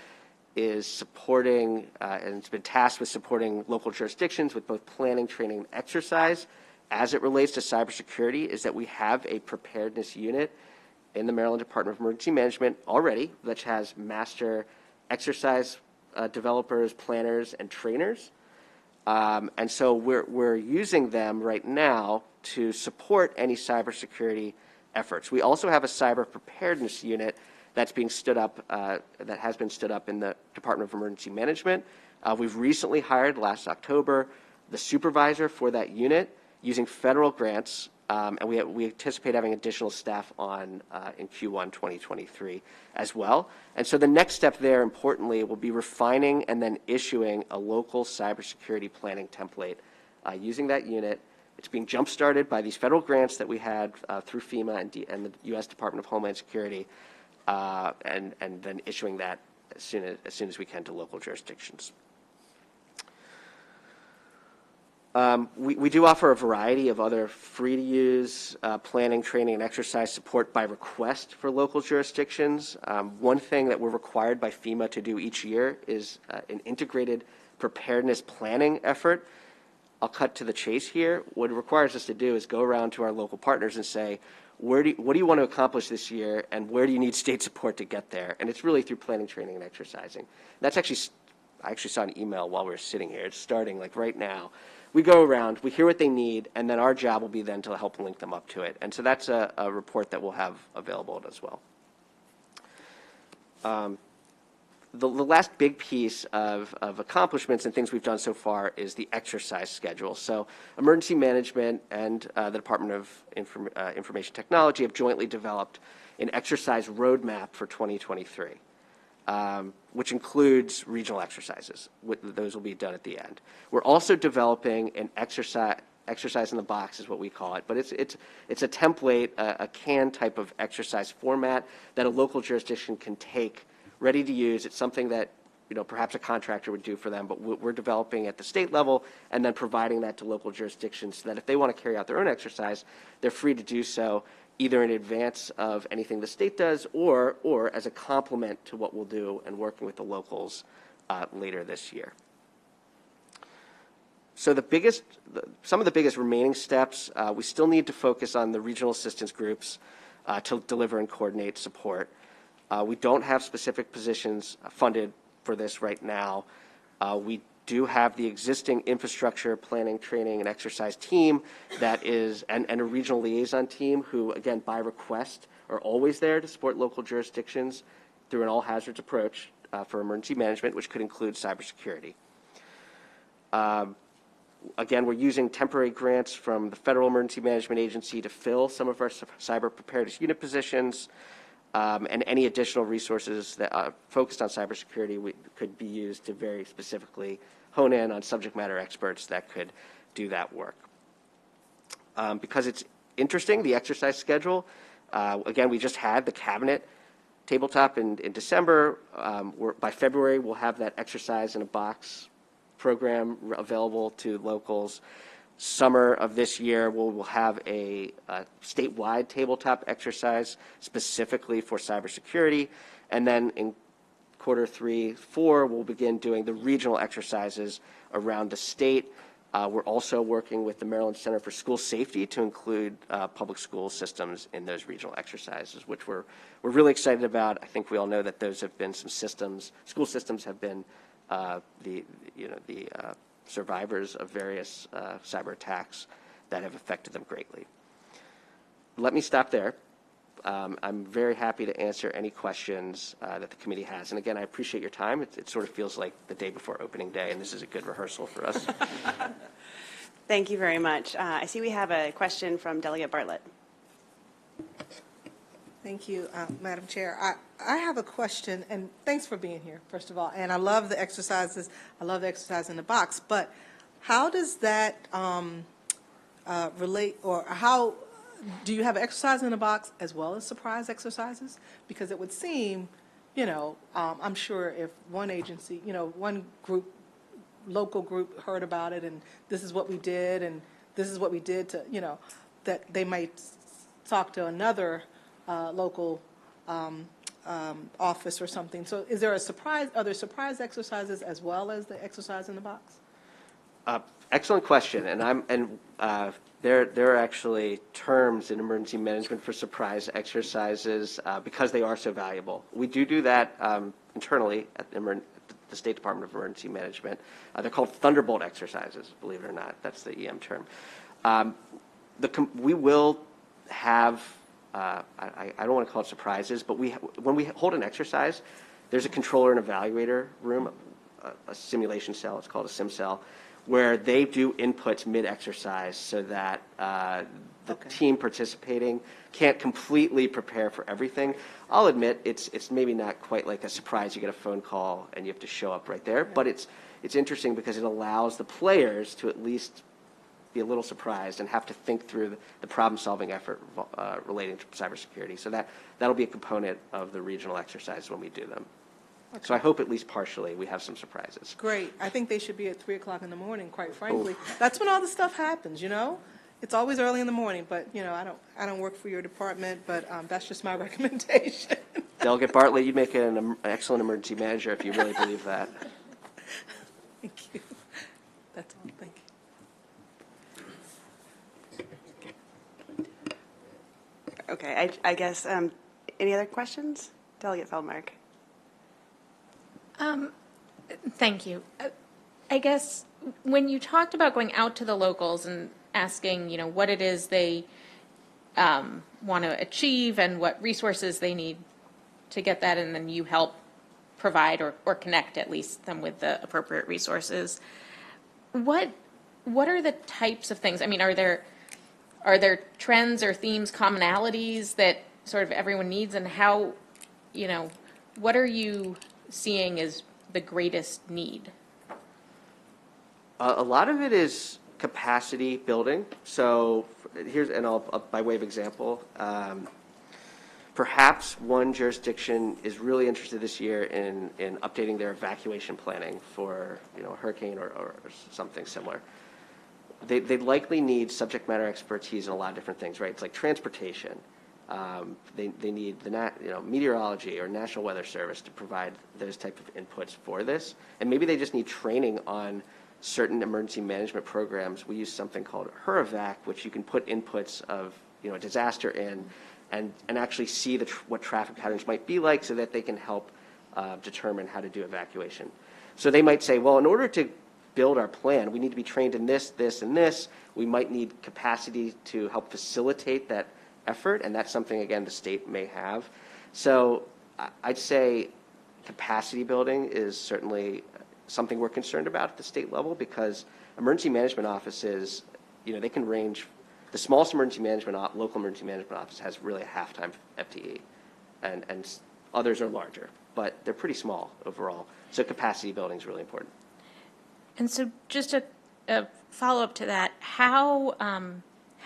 is supporting and it's been tasked with supporting local jurisdictions with both planning, training, and exercise as it relates to cybersecurity is that we have a preparedness unit in the Maryland Department of Emergency Management already, which has master exercise developers, planners, and trainers. And so we're using them right now to support any cybersecurity efforts. We also have a cyber preparedness unit that's being stood up, that has been stood up in the Department of Emergency Management. We've recently hired, last October, the supervisor for that unit using federal grants, and we anticipate having additional staff on in Q1 2023 as well. And so the next step there, importantly, will be refining and then issuing a local cybersecurity planning template using that unit. It's being jump-started by these federal grants that we had through FEMA and the U.S. Department of Homeland Security, and then issuing that as soon as we can to local jurisdictions. We do offer a variety of other free-to-use planning, training, and exercise support by request for local jurisdictions. One thing that we're required by FEMA to do each year is an integrated preparedness planning effort. I'll cut to the chase here. What it requires us to do is go around to our local partners and say, what do you want to accomplish this year, and where do you need state support to get there? And it's really through planning, training, and exercising. That's I actually saw an email while we were sitting here. It's starting like right now. We go around, we hear what they need, and then our job will be then to help link them up to it. And so that's a report that we'll have available as well. The last big piece of accomplishments and things we've done so far is the exercise schedule. So emergency management and the Department of Information Technology have jointly developed an exercise roadmap for 2023, which includes regional exercises. Those will be done at the end. We're also developing an exercise in the box is what we call it, but it's a template, a can type of exercise format that a local jurisdiction can take, ready to use. It's something that perhaps a contractor would do for them, but we're developing at the state level and then providing that to local jurisdictions so that if they want to carry out their own exercise, they're free to do so either in advance of anything the state does or as a complement to what we'll do and working with the locals later this year. So some of the biggest remaining steps, we still need to focus on the regional assistance groups to deliver and coordinate support. We don't have specific positions funded for this right now. We do have the existing infrastructure, planning, training, and exercise team that is, and a regional liaison team who, again, by request, are always there to support local jurisdictions through an all hazards approach for emergency management, which could include cybersecurity. Again, we're using temporary grants from the Federal Emergency Management Agency to fill some of our cyber preparedness unit positions. And any additional resources that are focused on cybersecurity could be used to very specifically hone in on subject matter experts that could do that work. Because it's interesting, the exercise schedule, again, we just had the cabinet tabletop in December. By February, we'll have that exercise in a box program available to locals. Summer of this year, we'll have a statewide tabletop exercise specifically for cybersecurity. And then in quarter 3, 4, we'll begin doing the regional exercises around the state. We're also working with the Maryland Center for School Safety to include public school systems in those regional exercises, which we're really excited about. I think we all know that those have been some systems, school systems have been the survivors of various cyber attacks that have affected them greatly. Let me stop there. I'm very happy to answer any questions that the committee has. And again, I appreciate your time. It sort of feels like the day before opening day, and this is a good rehearsal for us.
Thank you very much. I see we have a question from Delegate Bartlett.
Thank you, Madam Chair. I have a question, and thanks for being here, first of all. And I love the exercises. I love the exercise in the box. But how does that relate, or how do you have exercise in the box as well as surprise exercises? Because it would seem, I'm sure if one agency, one group, local group heard about it, and this is what we did, and this is what we did to, that they might talk to another local office or something. So is there are there surprise exercises as well as the exercise in the box?
Excellent question, and there are actually terms in emergency management for surprise exercises because they are so valuable. We do that internally at the State Department of Emergency Management. They're called Thunderbolt exercises, believe it or not. That's the EM term. We will have, I don't want to call it surprises, but when we hold an exercise, there's a controller and evaluator room, a simulation cell, it's called a sim cell, where they do inputs mid-exercise so that the team participating can't completely prepare for everything. I'll admit it's maybe not quite like a surprise. You get a phone call and you have to show up right there, but it's interesting because it allows the players to at least be a little surprised and have to think through the problem-solving effort relating to cybersecurity. So that'll be a component of the regional exercise when we do them. Okay. So I hope at least partially we have some surprises.
Great. I think they should be at 3 o'clock in the morning, quite frankly. Oof. That's when all the stuff happens, It's always early in the morning, but, I don't work for your department, but that's just my recommendation.
Delegate Bartlett, you'd make an excellent emergency manager if you really believe that.
Thank you. That's all. Thank you.
Okay, I guess, any other questions? Delegate Feldmark.
Thank you. I guess when you talked about going out to the locals and asking, what it is they want to achieve and what resources they need to get that, and then you help provide or connect at least them with the appropriate resources. What are the types of things? I mean, are there trends or themes, commonalities that sort of everyone needs, and how, what are you seeing as the greatest need?
A lot of it is capacity building. So here's, and I'll by way of example, perhaps one jurisdiction is really interested this year in updating their evacuation planning for, you know, a hurricane or something similar. They'd likely need subject matter expertise in a lot of different things, right? It's like transportation. They need the meteorology or National Weather Service to provide those type of inputs for this. And maybe they just need training on certain emergency management programs. We use something called HurEvac, which you can put inputs of, you know, a disaster in and actually see what traffic patterns might be like so that they can help determine how to do evacuation. So they might say, well, in order to build our plan, we need to be trained in this, this, and this. We might need capacity to help facilitate that effort, and that's something, again, the state may have. So I'd say capacity building is certainly something we're concerned about at the state level, because emergency management offices, you know, they can range. The smallest local emergency management office has really a half-time FTE, and others are larger, but they're pretty small overall. So capacity building is really important.
And so just a follow-up to that, how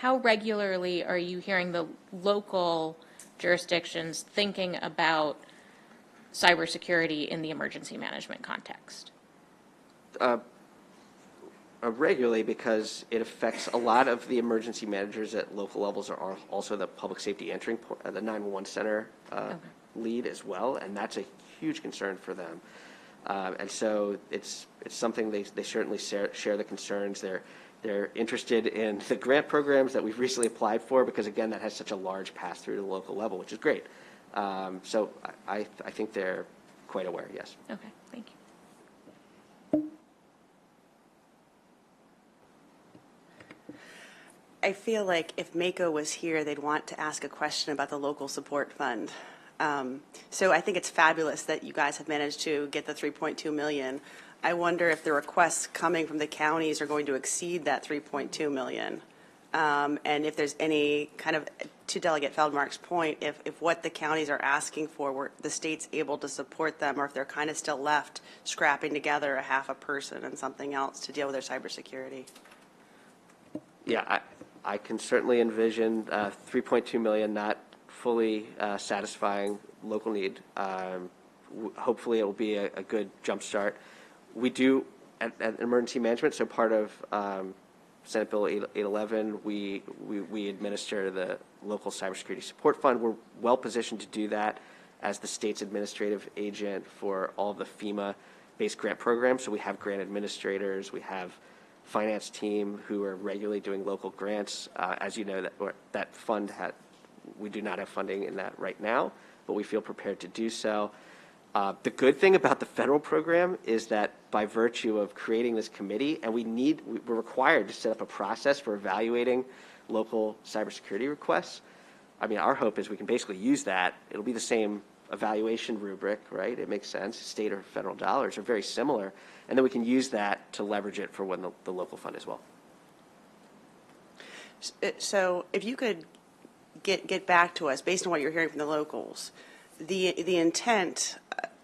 regularly are you hearing the local jurisdictions thinking about cybersecurity in the emergency management context?
Regularly, because it affects a lot of the emergency managers at local levels are also the public safety answering point, the 911 center lead as well, and that's a huge concern for them. And so it's something they certainly share the concerns. They're interested in the grant programs that we've recently applied for, because again, that has such a large pass through to the local level, which is great. So I think they're quite aware. Yes.
Okay. Thank you.
I feel like if Mako was here, they'd want to ask a question about the local support fund. So I think it's fabulous that you guys have managed to get the $3.2 million. I wonder if the requests coming from the counties are going to exceed that $3.2 million. And if there's any kind of, to Delegate Feldmark's point, if what the counties are asking for, were the state's able to support them, or if they're kind of still left scrapping together a half a person and something else to deal with their cybersecurity.
Yeah, I can certainly envision $3.2 million not fully satisfying local need. Hopefully it will be a good jump start. We do, at emergency management, so part of Senate Bill 811, we administer the local cybersecurity support fund. We're well positioned to do that as the state's administrative agent for all of the FEMA-based grant programs. So we have grant administrators, we have finance team who are regularly doing local grants. As you know, that fund we do not have funding in that right now, but we feel prepared to do so. The good thing about the federal program is that by virtue of creating this committee, and we're required to set up a process for evaluating local cybersecurity requests. I mean, our hope is we can basically use that. It'll be the same evaluation rubric, right? It makes sense. State or federal dollars are very similar. And then we can use that to leverage it for when the local fund as well.
So if you could get back to us, based on what you're hearing from the locals, the intent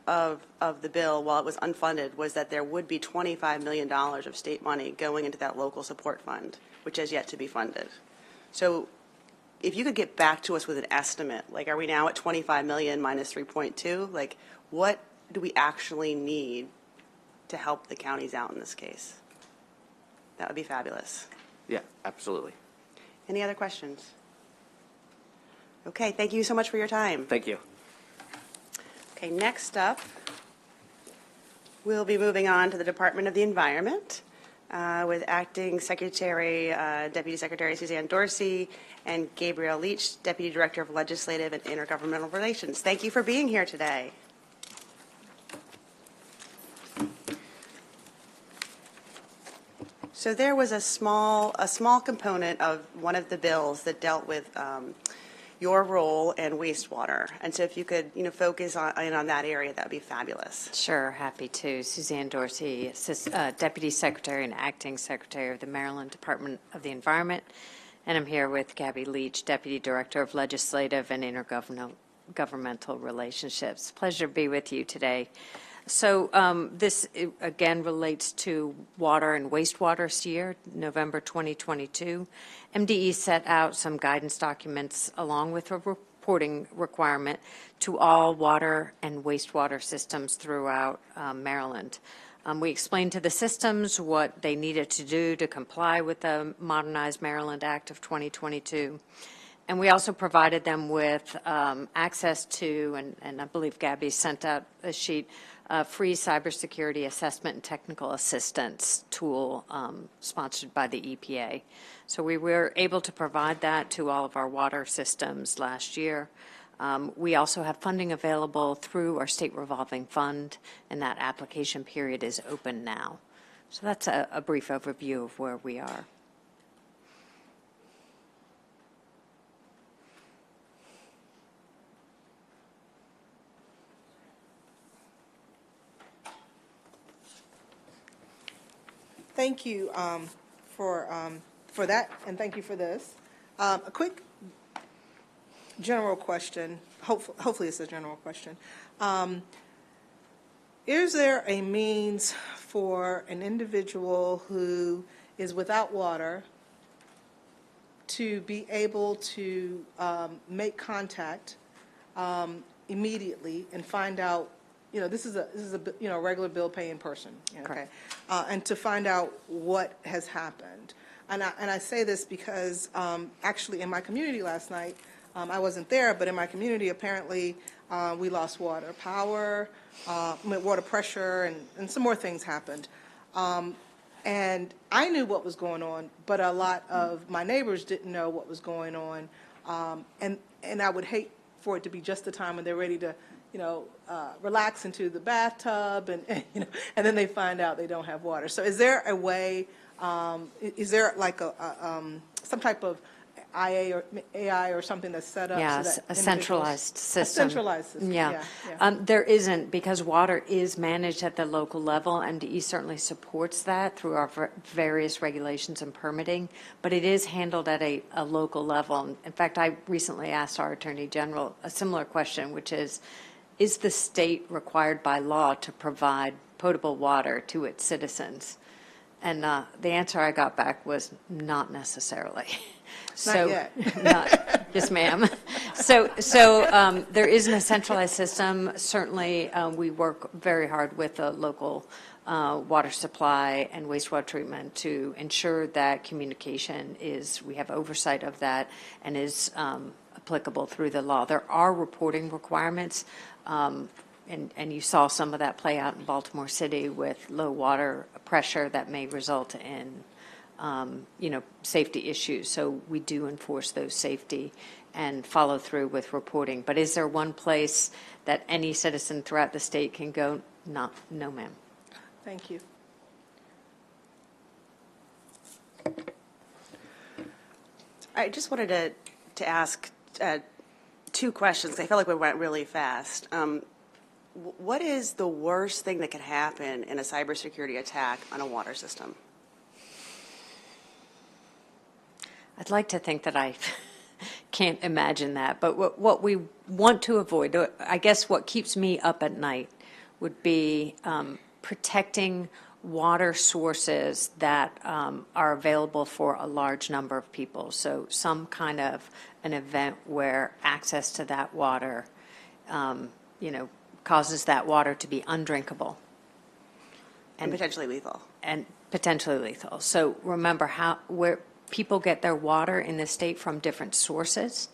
of the bill, while it was unfunded, was that there would be $25 million of state money going into that local support fund, which has yet to be funded. So if you could get back to us with an estimate, like, are we now at 25 million minus 3.2? Like, what do we actually need to help the counties out in this case? That would be fabulous.
Yeah, absolutely.
Any other questions? Okay, thank you so much for your time.
Thank you.
Okay, next up, we'll be moving on to the Department of the Environment with Acting Secretary, Deputy Secretary Suzanne Dorsey, and Gabrielle Leach, Deputy Director of Legislative and Intergovernmental Relations. Thank you for being here today. So there was a small component of one of the bills that dealt with your role in wastewater, and so if you could, focus on that area, that would be fabulous.
Sure, happy to. Suzanne Dorsey, Deputy Secretary and Acting Secretary of the Maryland Department of the Environment, and I'm here with Gabby Leach, Deputy Director of Legislative and Intergovernmental Relationships. Pleasure to be with you today. So this, again, relates to water and wastewater SEER, November 2022. MDE set out some guidance documents along with a reporting requirement to all water and wastewater systems throughout Maryland. We explained to the systems what they needed to do to comply with the Modernized Maryland Act of 2022. And we also provided them with access to, and I believe Gabby sent out a sheet, free cybersecurity assessment and technical assistance tool sponsored by the EPA. So we were able to provide that to all of our water systems last year. We also have funding available through our state revolving fund, and that application period is open now. So that's a brief overview of where we are.
Thank you for that, and thank you for this. A quick general question, hopefully it's a general question. Is there a means for an individual who is without water to be able to make contact immediately and find out, this is a regular bill paying person, okay, and to find out what has happened? And I say this because actually in my community last night, I wasn't there, but in my community apparently we lost water, power, water pressure, and some more things happened. And I knew what was going on, but a lot of my neighbors didn't know what was going on. And I would hate for it to be just the time when they're ready to, relax into the bathtub, and then they find out they don't have water. So is there a way? Is there like some type of IA or AI or something that's set up?
Yeah,
so that
a centralized system.
A centralized system.
Yeah.
Yeah.
There isn't, because water is managed at the local level. MDE certainly supports that through our various regulations and permitting, but it is handled at a local level. In fact, I recently asked our Attorney General a similar question, which is the state required by law to provide potable water to its citizens? And the answer I got back was not necessarily.
Not yet.
Yes, ma'am. So there isn't a centralized system. Certainly, we work very hard with the local water supply and wastewater treatment to ensure that communication we have oversight of that and is applicable through the law. There are reporting requirements. And you saw some of that play out in Baltimore City with low water pressure that may result in, safety issues. So we do enforce those safety and follow through with reporting. But is there one place that any citizen throughout the state can go? No, ma'am.
Thank you.
I just wanted to ask two questions. I felt like we went really fast. What is the worst thing that could happen in a cybersecurity attack on a water system?
I'd like to think that I can't imagine that, but what we want to avoid, I guess what keeps me up at night would be protecting water sources that are available for a large number of people. So some kind of an event where access to that water, causes that water to be undrinkable.
And potentially lethal.
And potentially lethal. So remember where people get their water in the state from different sources.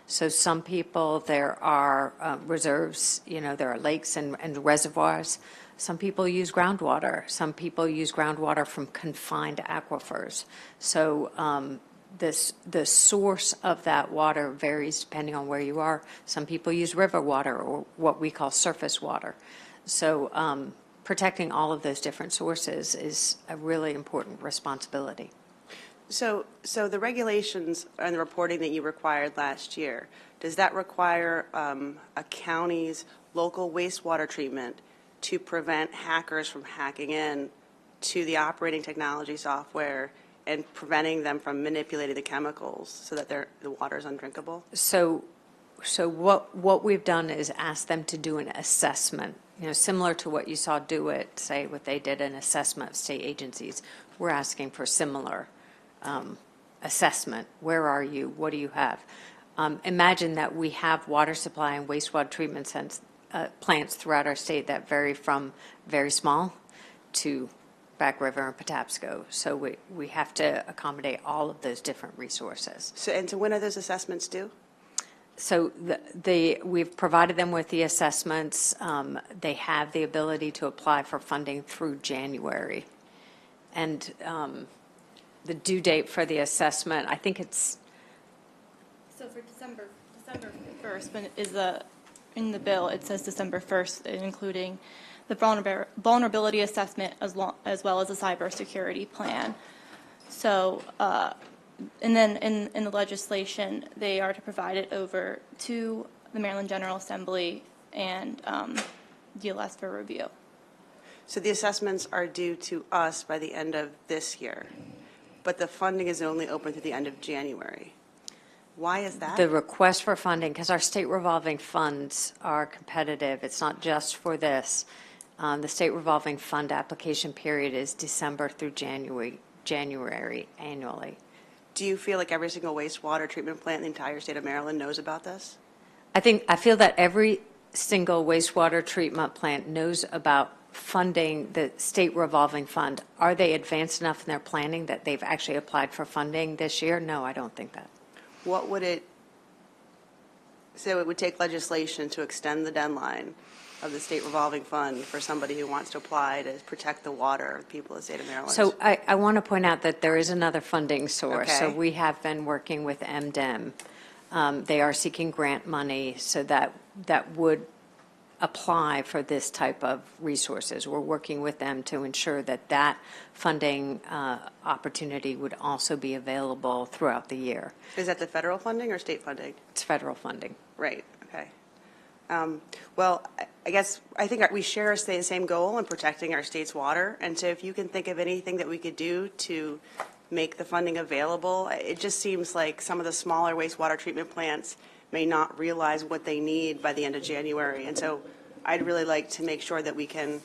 So some people, there are reserves, there are lakes and reservoirs. Some people use groundwater. Some people use groundwater from confined aquifers. So the source of that water varies depending on where you are. Some people use river water or what we call surface water. So protecting all of those different sources is a really important responsibility.
So the regulations and the reporting that you required last year, does that require a county's local wastewater treatment to prevent hackers from hacking in to the operating technology software and preventing them from manipulating the chemicals so that the water is undrinkable?
So what we've done is ask them to do an assessment similar to what you saw Do It, say what they did an assessment of state agencies. We're asking for similar assessment. Where are you? What do you have? Imagine that we have water supply and wastewater treatment plants throughout our state that vary from very small to Back River and Patapsco. So we have to accommodate all of those different resources.
So when are those assessments due?
So we've provided them with the assessments. They have the ability to apply for funding through January. And the due date for the assessment, I think it's...
So for December 1st, when is in the bill, it says December 1st, including the vulnerability assessment as well as the cybersecurity plan. So, and then in the legislation, they are to provide it over to the Maryland General Assembly and DLS for review.
So the assessments are due to us by the end of this year, but the funding is only open through the end of January. Why is that?
The request for funding, because our state revolving funds are competitive. It's not just for this. The state revolving fund application period is December through January annually.
Do you feel like every single wastewater treatment plant in the entire state of Maryland knows about this?
I feel that every single wastewater treatment plant knows about funding the state revolving fund. Are they advanced enough in their planning that they've actually applied for funding this year? No, I don't think that.
What would it, so it would take legislation to extend the deadline of the state revolving fund for somebody who wants to apply to protect the water of people in the state of Maryland?
So I want to point out that there is another funding source.
Okay.
So we have been working with MDEM. They are seeking grant money, so that would apply for this type of resources. We're working with them to ensure that funding opportunity would also be available throughout the year.
Is that the federal funding or state funding?
It's federal funding.
Right, okay. Well, I think we share the same goal in protecting our state's water, and so if you can think of anything that we could do to make the funding available, it just seems like some of the smaller wastewater treatment plants may not realize what they need by the end of January, and so I'd really like to make sure that we can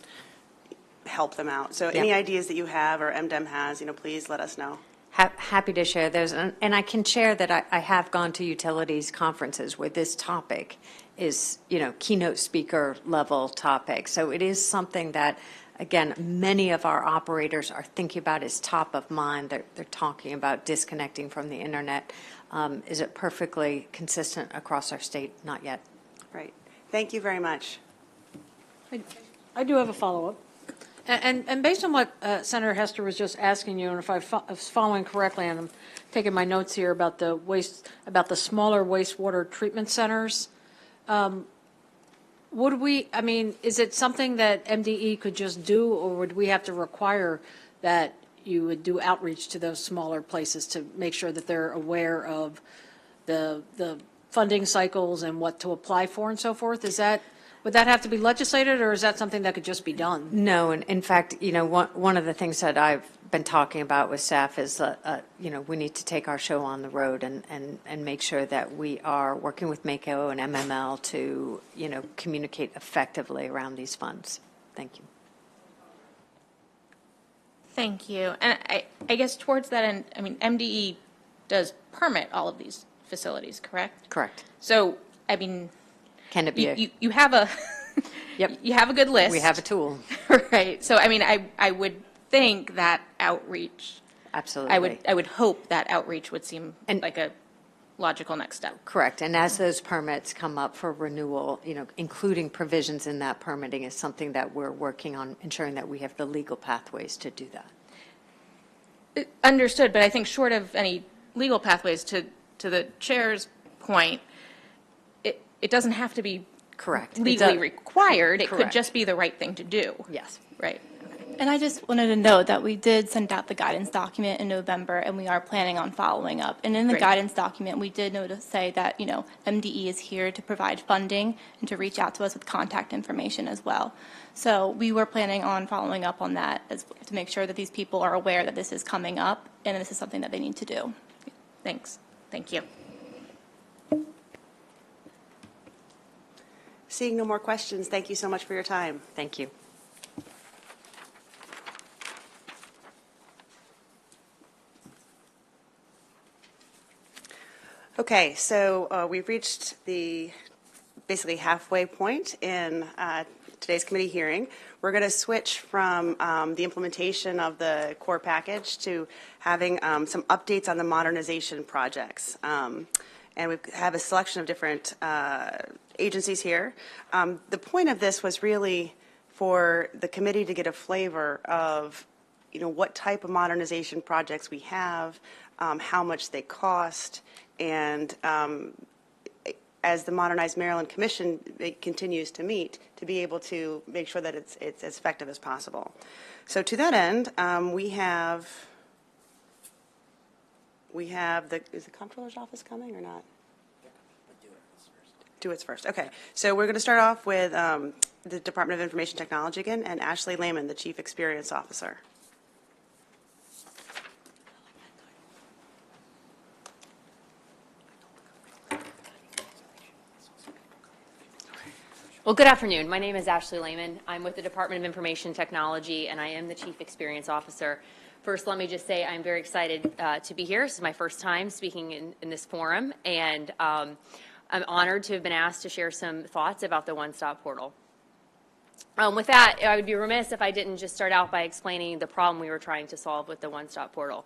help them out. So any ideas that you have or MDEM has, please let us know.
Happy to share those. And I can share that I have gone to utilities conferences where this topic is, keynote speaker level topic. So it is something that, again, many of our operators are thinking about as top of mind. They're talking about disconnecting from the internet. Is it perfectly consistent across our state? Not yet.
Right. Thank you very much.
I do have a follow-up. And based on what Senator Hester was just asking you, and if I was following correctly, and I'm taking my notes here about the smaller wastewater treatment centers, is it something that MDE could just do, or would we have to require that you would do outreach to those smaller places to make sure that they're aware of the funding cycles and what to apply for and so forth? Would that have to be legislated, or is that something that could just be done?
No, and in fact, one of the things that I've been talking about with staff is, we need to take our show on the road and make sure that we are working with MACO and MML to, communicate effectively around these funds. Thank you.
Thank you. And I guess towards that end, MDE does permit all of these facilities, correct?
Correct.
So,
Can it be
you have a
Yep.
you have a good list.
we have a tool.
Right. So I would think that outreach.
Absolutely.
I would hope that outreach would seem
And-
like a logical next step.
Correct. And as those permits come up for renewal, including provisions in that permitting is something that we're working on, ensuring that we have the legal pathways to do that.
Understood, but I think short of any legal pathways, to the chair's point, it doesn't have to be
Correct.
legally required. It could
Correct.
just be the right thing to do.
Yes.
Right.
And I just wanted to note that we did send out the guidance document in November, and we are planning on following up. And in the
Great.
guidance document, we did say that, MDE is here to provide funding and to reach out to us with contact information as well. So we were planning on following up on that to make sure that these people are aware that this is coming up and this is something that they need to do.
Thanks. Thank you.
Seeing no more questions, thank you so much for your time.
Thank you.
Okay, so we've reached the basically halfway point in today's committee hearing. We're going to switch from the implementation of the core package to having some updates on the modernization projects. And we have a selection of different agencies here. The point of this was really for the committee to get a flavor of, what type of modernization projects we have, how much they cost, and as the Modernized Maryland Commission continues to meet, to be able to make sure that it's as effective as possible. So to that end, we have is the comptroller's office coming or not? Do its first. Okay. So we're going to start off with the Department of Information Technology again, and Ashley Lehman, the Chief Experience Officer.
Well, good afternoon. My name is Ashley Lehman. I'm with the Department of Information Technology, and I am the Chief Experience Officer. First, let me just say I'm very excited to be here. This is my first time speaking in this forum, and I'm honored to have been asked to share some thoughts about the One Stop Portal. With that, I would be remiss if I didn't just start out by explaining the problem we were trying to solve with the One Stop Portal.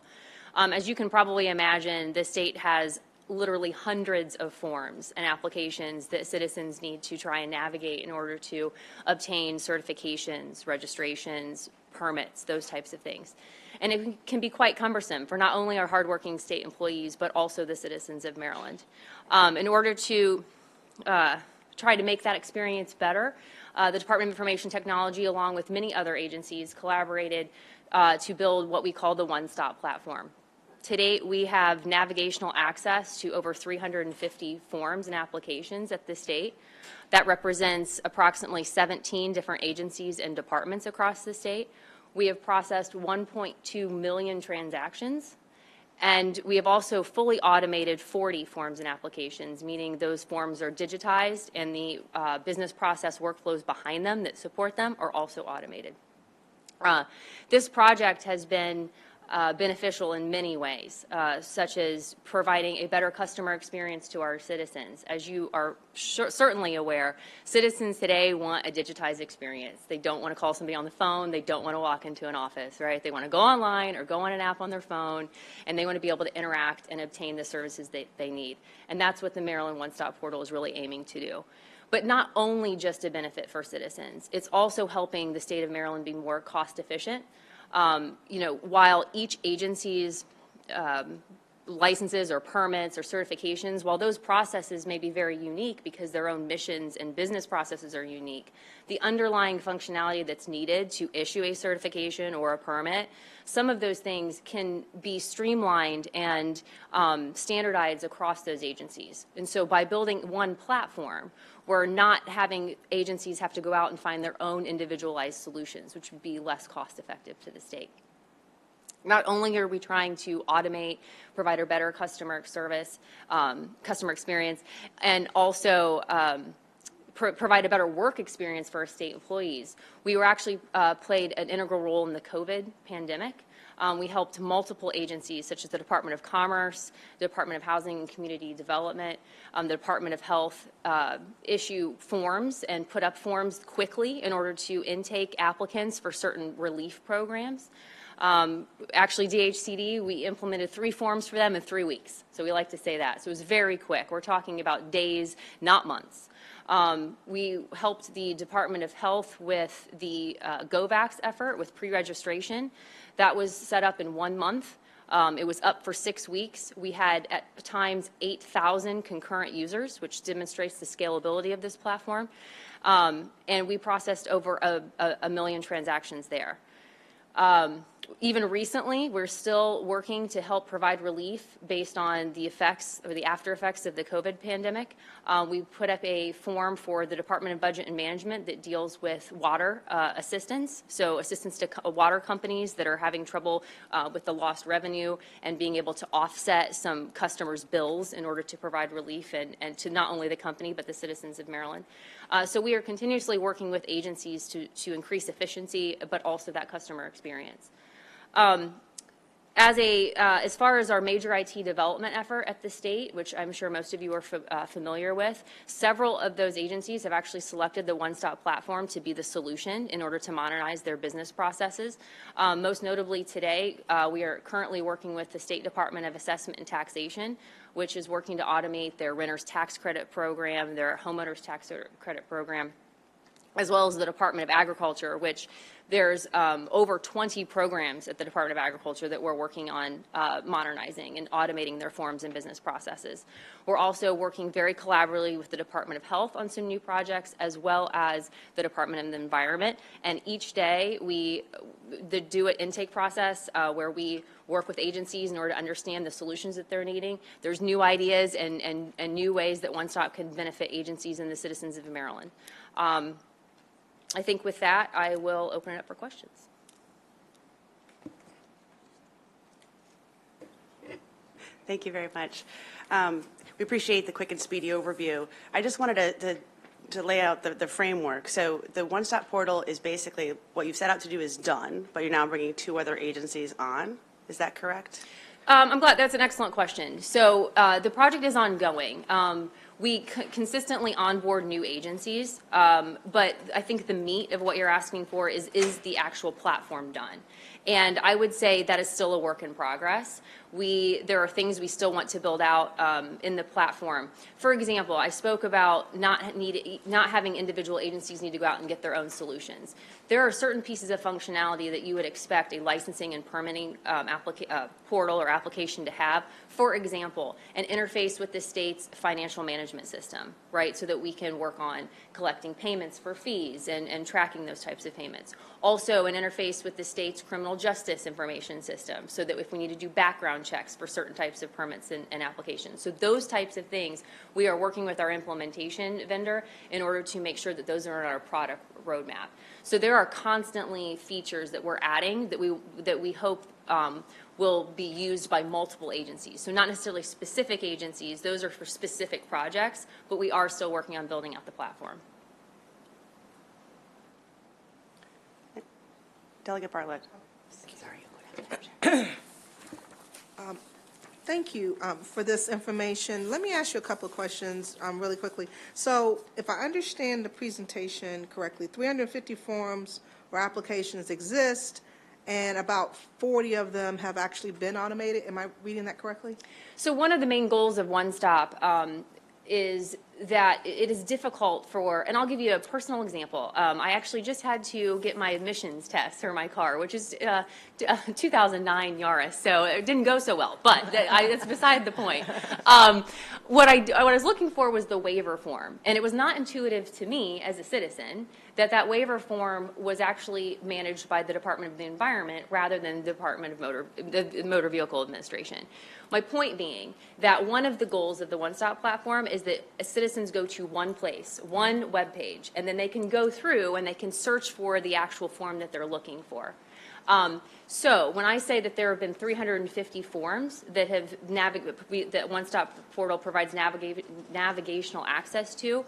As you can probably imagine, the state has literally hundreds of forms and applications that citizens need to try and navigate in order to obtain certifications, registrations, permits, those types of things. And it can be quite cumbersome for not only our hardworking state employees, but also the citizens of Maryland. In order to try to make that experience better, the Department of Information Technology, along with many other agencies, collaborated to build what we call the One Stop platform. To date, we have navigational access to over 350 forms and applications at the state. That represents approximately 17 different agencies and departments across the state. We have processed 1.2 million transactions, and we have also fully automated 40 forms and applications, meaning those forms are digitized and the business process workflows behind them that support them are also automated. This project has been beneficial in many ways, such as providing a better customer experience to our citizens. As you are certainly aware, citizens today want a digitized experience. They don't want to call somebody on the phone. They don't want to walk into an office, right? They want to go online or go on an app on their phone, and they want to be able to interact and obtain the services they need. And that's what the Maryland One Stop Portal is really aiming to do. But not only just a benefit for citizens, it's also helping the state of Maryland be more cost efficient. While each agency's licenses or permits or certifications, while those processes may be very unique because their own missions and business processes are unique, the underlying functionality that's needed to issue a certification or a permit, some of those things can be streamlined and standardized across those agencies. And so by building one platform, we're not having agencies have to go out and find their own individualized solutions, which would be less cost effective to the state. Not only are we trying to automate, provide a better customer service, customer experience, and also provide a better work experience for our state employees. We were actually played an integral role in the COVID pandemic. We helped multiple agencies such as the Department of Commerce, the Department of Housing and Community Development, the Department of Health issue forms and put up forms quickly in order to intake applicants for certain relief programs. Actually, DHCD, we implemented 3 forms for them in 3 weeks. So we like to say that. So it was very quick. We're talking about days, not months. We helped the Department of Health with the GoVax effort with pre-registration. That was set up in 1 month. It was up for 6 weeks. We had at times 8,000 concurrent users, which demonstrates the scalability of this platform. And we processed over a million transactions there. Even recently, we're still working to help provide relief based on the effects or the after effects of the COVID pandemic. We put up a form for the Department of Budget and Management that deals with water assistance, so assistance to water companies that are having trouble with the lost revenue and being able to offset some customers' bills in order to provide relief and to not only the company but the citizens of Maryland. So we are continuously working with agencies to increase efficiency, but also that customer experience. As far as our major IT development effort at the state, which I'm sure most of you are familiar with, several of those agencies have actually selected the one-stop platform to be the solution in order to modernize their business processes. Most notably today, we are currently working with the State Department of Assessment and Taxation, which is working to automate their renter's tax credit program, their homeowner's tax credit program, as well as the Department of Agriculture, which there's over 20 programs at the Department of Agriculture that we're working on modernizing and automating their forms and business processes. We're also working very collaboratively with the Department of Health on some new projects, as well as the Department of the Environment. And each day, the do-it intake process, where we work with agencies in order to understand the solutions that they're needing. There's new ideas and new ways that One Stop can benefit agencies and the citizens of Maryland. I think with that, I will open it up for questions.
Thank you very much. We appreciate the quick and speedy overview. I just wanted to lay out the framework. So the one-stop portal is basically what you've set out to do is done, but you're now bringing 2 other agencies on. Is that correct?
I'm glad. That's an excellent question. So the project is ongoing. We consistently onboard new agencies, but I think the meat of what you're asking for is the actual platform done? And I would say that is still a work in progress. There are things we still want to build out in the platform. For example, I spoke about not having individual agencies need to go out and get their own solutions. There are certain pieces of functionality that you would expect a licensing and permitting portal or application to have. For example, an interface with the state's financial management system, right, so that we can work on collecting payments for fees and tracking those types of payments. Also, an interface with the state's criminal justice information system, so that if we need to do background checks for certain types of permits and applications. So those types of things, we are working with our implementation vendor in order to make sure that those are in our product roadmap. So there are constantly features that we're adding that we hope will be used by multiple agencies. So not necessarily specific agencies, those are for specific projects, but we are still working on building out the platform.
Delegate Bartlett.
Thank you for this information. Let me ask you a couple of questions really quickly. So if I understand the presentation correctly, 350 forms or applications exist, and about 40 of them have actually been automated. Am I reading that correctly?
So one of the main goals of One Stop is that it is difficult for, and I'll give you a personal example. I actually just had to get my emissions test for my car, which is a 2009 Yaris, so it didn't go so well, but that's beside the point. What I was looking for was the waiver form, and it was not intuitive to me as a citizen that waiver form was actually managed by the Department of the Environment rather than the Department of Motor Vehicle Administration. My point being that one of the goals of the One Stop platform is that citizens go to one place, one web page, and then they can go through and they can search for the actual form that they're looking for. So when I say that there have been 350 forms that that One Stop portal provides navigational access to,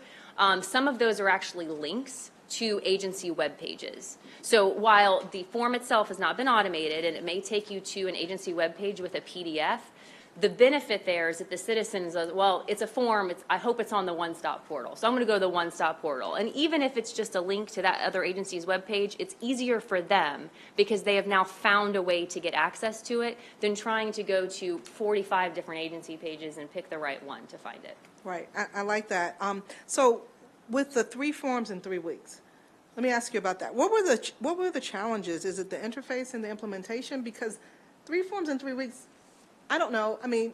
some of those are actually links to agency web pages. So while the form itself has not been automated and it may take you to an agency web page with a PDF, the benefit there is that the citizens, well, it's a form, I hope it's on the One Stop portal. So I'm going to go to the One Stop portal. And even if it's just a link to that other agency's webpage, it's easier for them because they have now found a way to get access to it than trying to go to 45 different agency pages and pick the right one to find it.
Right. I like that. So with the 3 forms in 3 weeks, let me ask you about that. What were the challenges? Is it the interface and the implementation? Because 3 forms in 3 weeks, I don't know. I mean,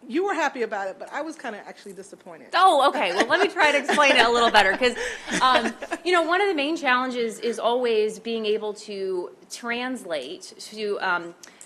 you were happy about it, but I was kind of actually disappointed.
Oh, okay. Well, let me try to explain it a little better because, one of the main challenges is always being able to translate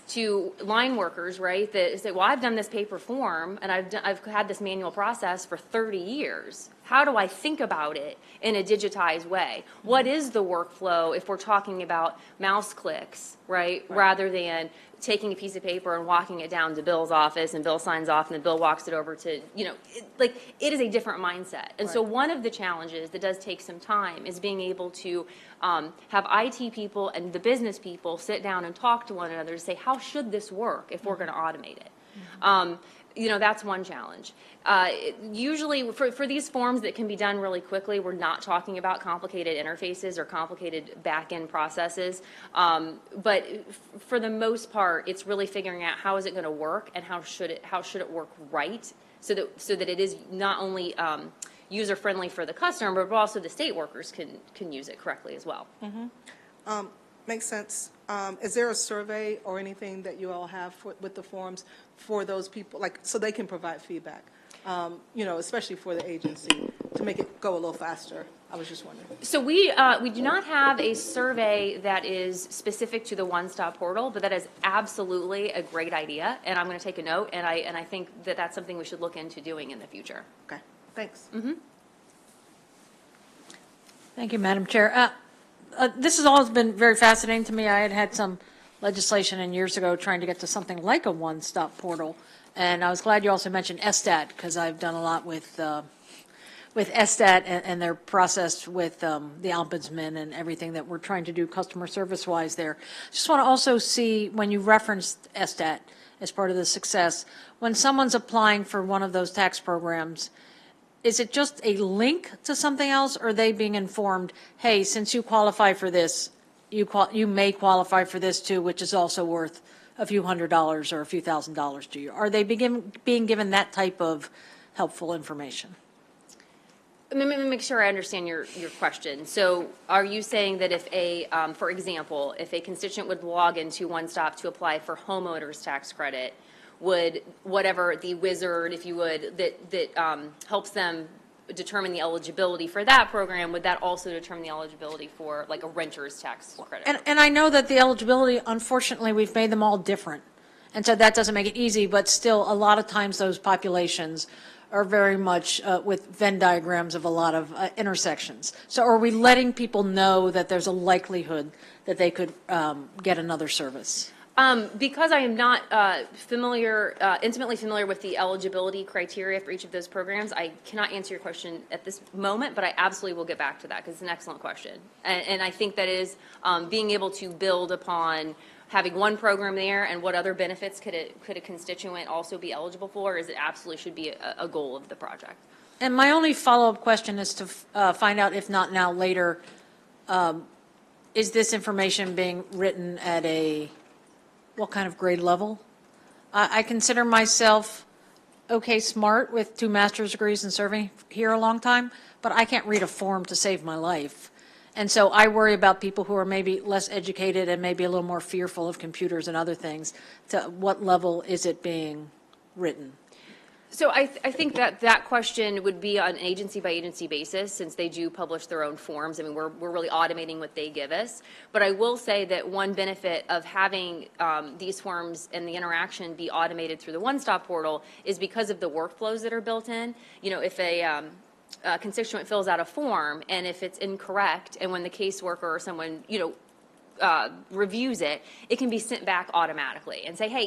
to line workers, right? That say, well, I've done this paper form and I've had this manual process for 30 years. How do I think about it in a digitized way? What is the workflow if we're talking about mouse clicks, right? Rather than taking a piece of paper and walking it down to Bill's office and Bill signs off and then Bill walks it over to, it is a different mindset. And so one of the challenges that does take some time is being able to have IT people and the business people sit down and talk to one another to say, how should this work if we're going to automate it? That's one challenge. Usually for these forms that can be done really quickly, we're not talking about complicated interfaces or complicated back-end processes. But for the most part, it's really figuring out how is it going to work and how should it work right so that it is not only user-friendly for the customer, but also the state workers can use it correctly as well.
Makes sense. Is there a survey or anything that you all have with the forms for those people, so they can provide feedback, especially for the agency, to make it go a little faster? I was just wondering. So
we do not have a survey that is specific to the one-stop portal, but that is absolutely a great idea, and I'm going to take a note, and I think that that's something we should look into doing in the future.
Okay, thanks.
Thank you, Madam Chair. This has always been very fascinating to me. I had some legislation in years ago trying to get to something like a one-stop portal, and I was glad you also mentioned SSTAT because I've done a lot with SSTAT and their process with the ombudsman and everything that we're trying to do customer service-wise there. Just want to also see, when you referenced SSTAT as part of the success, when someone's applying for one of those tax programs, is it just a link to something else, or are they being informed, hey, since you qualify for this, you may qualify for this too, which is also worth a few $100s or a few $1,000s to you? Are they being given that type of helpful information?
Let me make sure I understand your question. So are you saying that if for example, if a constituent would log into One Stop to apply for homeowners tax credit, would whatever the wizard, if you would, that helps them determine the eligibility for that program, would that also determine the eligibility for like a renter's tax credit?
And I know that the eligibility, unfortunately, we've made them all different. And so that doesn't make it easy, but still a lot of times those populations are very much with Venn diagrams of a lot of intersections. So are we letting people know that there's a likelihood that they could get another service?
Because I am not intimately familiar with the eligibility criteria for each of those programs, I cannot answer your question at this moment, but I absolutely will get back to that because it's an excellent question. And I think that is being able to build upon having one program there and what other benefits could a constituent also be eligible for, is it absolutely should be a goal of the project.
And my only follow-up question is to find out, if not now, later, is this information being written at what kind of grade level? I consider myself okay smart with 2 master's degrees in serving here a long time, but I can't read a form to save my life. And so I worry about people who are maybe less educated and maybe a little more fearful of computers and other things. To what level is it being written?
So I think that question would be on an agency-by-agency basis, since they do publish their own forms. I mean, we're really automating what they give us. But I will say that one benefit of having these forms and the interaction be automated through the one-stop portal is because of the workflows that are built in. If a constituent fills out a form, and if it's incorrect, and when the caseworker or someone, reviews it, it can be sent back automatically and say, hey,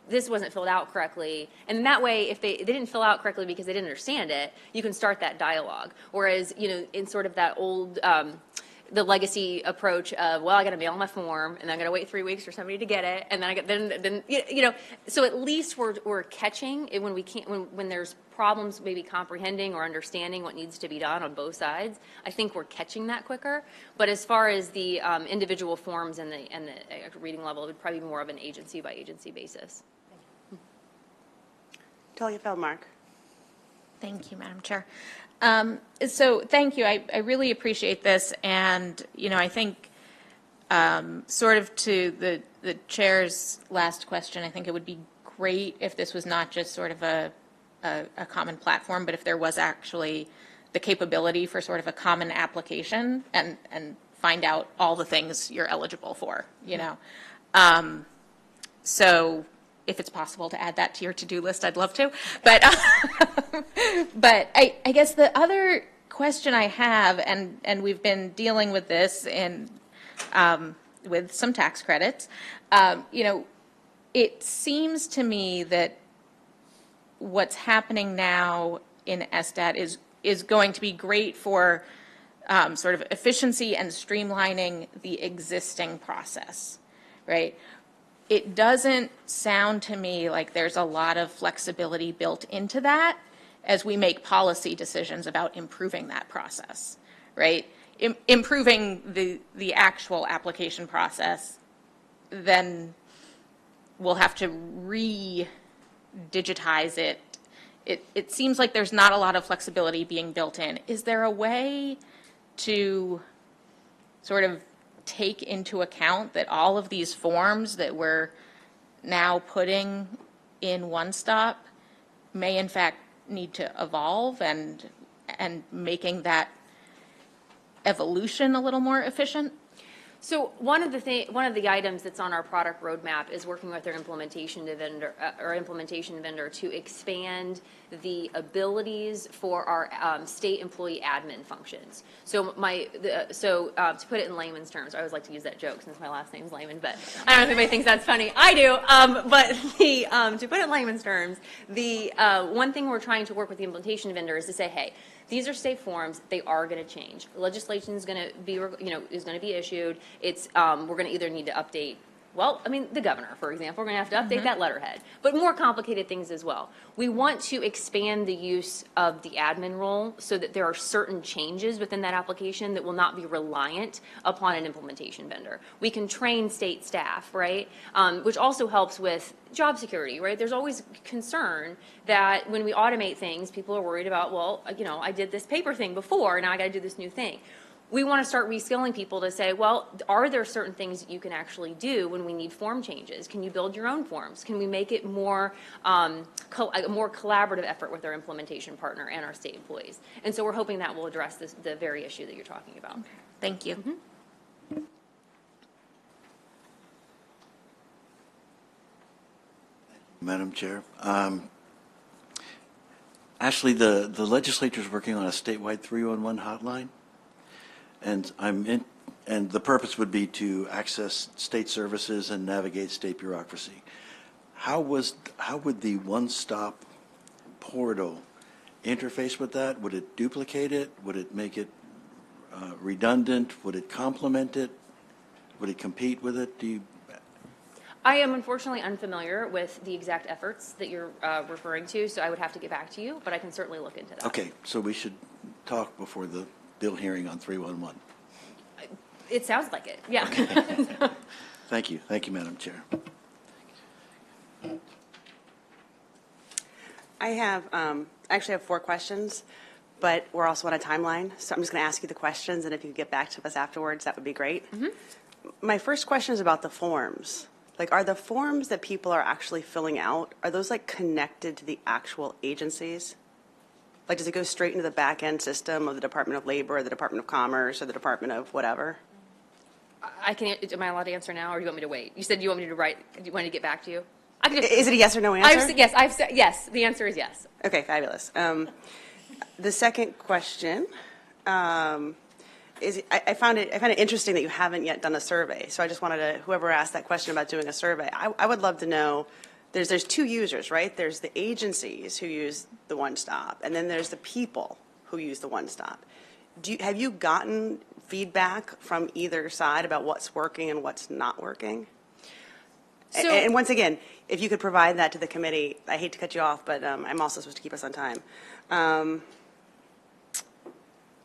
this wasn't filled out correctly. And that way, if they didn't fill out correctly because they didn't understand it, you can start that dialogue. Whereas, in sort of that old, the legacy approach of, well, I got to mail my form, and I got to wait 3 weeks for somebody to get it, and then so at least we're catching it when there's problems, maybe comprehending or understanding what needs to be done on both sides. I think we're catching that quicker. But as far as the individual forms and the reading level, it would probably be more of an agency by agency basis.
Talia Feldmark.
Thank you, Madam Chair. So thank you. I really appreciate this. And, I think sort of to the chair's last question, I think it would be great if this was not just sort of a common platform, but if there was actually the capability for sort of a common application and find out all the things you're eligible for, you know. So if it's possible to add that to your to-do list, I'd love to. But, but I guess the other question I have, and we've been dealing with this in, with some tax credits, you know, it seems to me that what's happening now in SDAT is going to be great for sort of efficiency and streamlining the existing process, right? It doesn't sound to me like there's a lot of flexibility built into that as we make policy decisions about improving that process, right? Improving the actual application process, then we'll have to re-digitize it. It seems like there's not a lot of flexibility being built in. Is there a way to sort of take into account that all of these forms that we're now putting in One Stop may in fact need to evolve and making that evolution a little more efficient?
So one of the items that's on our product roadmap is working with our implementation vendor to expand the abilities for our state employee admin functions. So to put it in layman's terms, I always like to use that joke since my last name's Layman, but I don't know if anybody thinks that's funny. I do. But to put it in layman's terms, the one thing we're trying to work with the implementation vendor is to say, hey, these are state forms. They are going to change. Legislation is going to be, is going to be issued. It's we're going to either need to update. Well, I mean, the governor, for example, we're going to have to update that letterhead, but more complicated things as well. We want to expand the use of the admin role so that there are certain changes within that application that will not be reliant upon an implementation vendor. We can train state staff, right, which also helps with job security, right? There's always concern that when we automate things, people are worried about, well, I did this paper thing before, now I got to do this new thing. We want to start reskilling people to say, well, are there certain things that you can actually do when we need form changes? Can you build your own forms? Can we make it more a more collaborative effort with our implementation partner and our state employees? And so we're hoping that will address the very issue that you're talking about.
Okay. Thank you.
Mm-hmm.
Madam Chair. Ashley, the legislature is working on a statewide 311 hotline, and and the purpose would be to access state services and navigate state bureaucracy. How would the one-stop portal interface with that? Would it duplicate it? Would it make it redundant? Would it complement it? Would it compete with it?
I am unfortunately unfamiliar with the exact efforts that you're referring to, so I would have to get back to you, but I can certainly look into that.
Okay, so we should talk before the bill hearing on 311.
It sounds like it, yeah.
Okay. Thank you, Madam Chair.
I have, actually have 4 questions, but we're also on a timeline, so I'm just going to ask you the questions, and if you could get back to us afterwards, that would be great. Mm-hmm. My first question is about the forms. Like, are the forms that people are actually filling out, are those like connected to the actual agencies? Like, does it go straight into the back-end system of the Department of Labor or the Department of Commerce or the Department of whatever?
Am I allowed to answer now, or do you want me to wait? You said you want me to write, do you want me to get back to you?
Is it a yes or no answer?
Yes, the answer is yes.
Okay, fabulous. The second question is, I found it interesting that you haven't yet done a survey. So I just wanted to, whoever asked that question about doing a survey, I would love to know, there's 2 users, right? There's the agencies who use the One Stop, and then there's the people who use the One Stop. Have you gotten feedback from either side about what's working and what's not working?
So,
and once again, if you could provide that to the committee, I hate to cut you off, but I'm also supposed to keep us on time.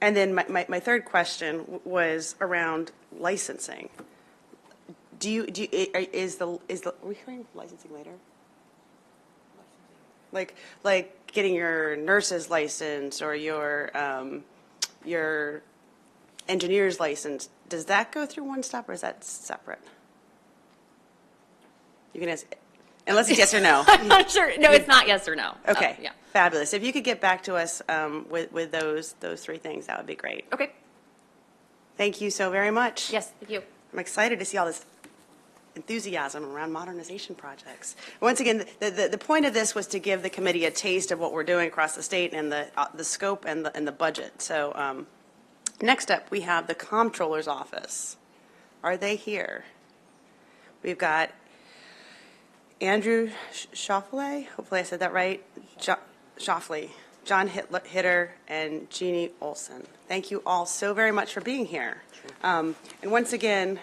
And then my third question was around licensing. Are we hearing licensing later? Like getting your nurse's license or your engineer's license, does that go through One Stop or is that separate? You can ask, Unless it's yes or no.
I'm not sure. No, it's not yes or no.
Okay,
Yeah.
fabulous. If you could get back to us with those three things, that would be great.
Okay.
Thank you so very much.
Yes, thank you.
I'm excited to see all this enthusiasm around modernization projects. Once again, the point of this was to give the committee a taste of what we're doing across the state and the scope and the budget. So next up, we have the Comptroller's Office. Are they here? We've got Andrew Schauffele, hopefully I said that right, Schauffele, John Hitter, and Jeannie Olson. Thank you all so very much for being here. And once again,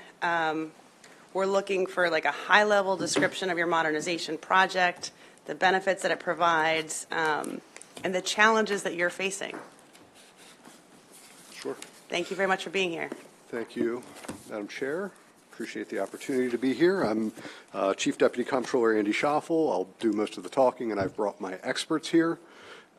we're looking for like a high-level description of your modernization project, the benefits that it provides, and the challenges that you're facing.
Sure.
Thank you very much for being here.
Thank you, Madam Chair. Appreciate the opportunity to be here. I'm Chief Deputy Comptroller Andy Schauffele. I'll do most of the talking, and I've brought my experts here.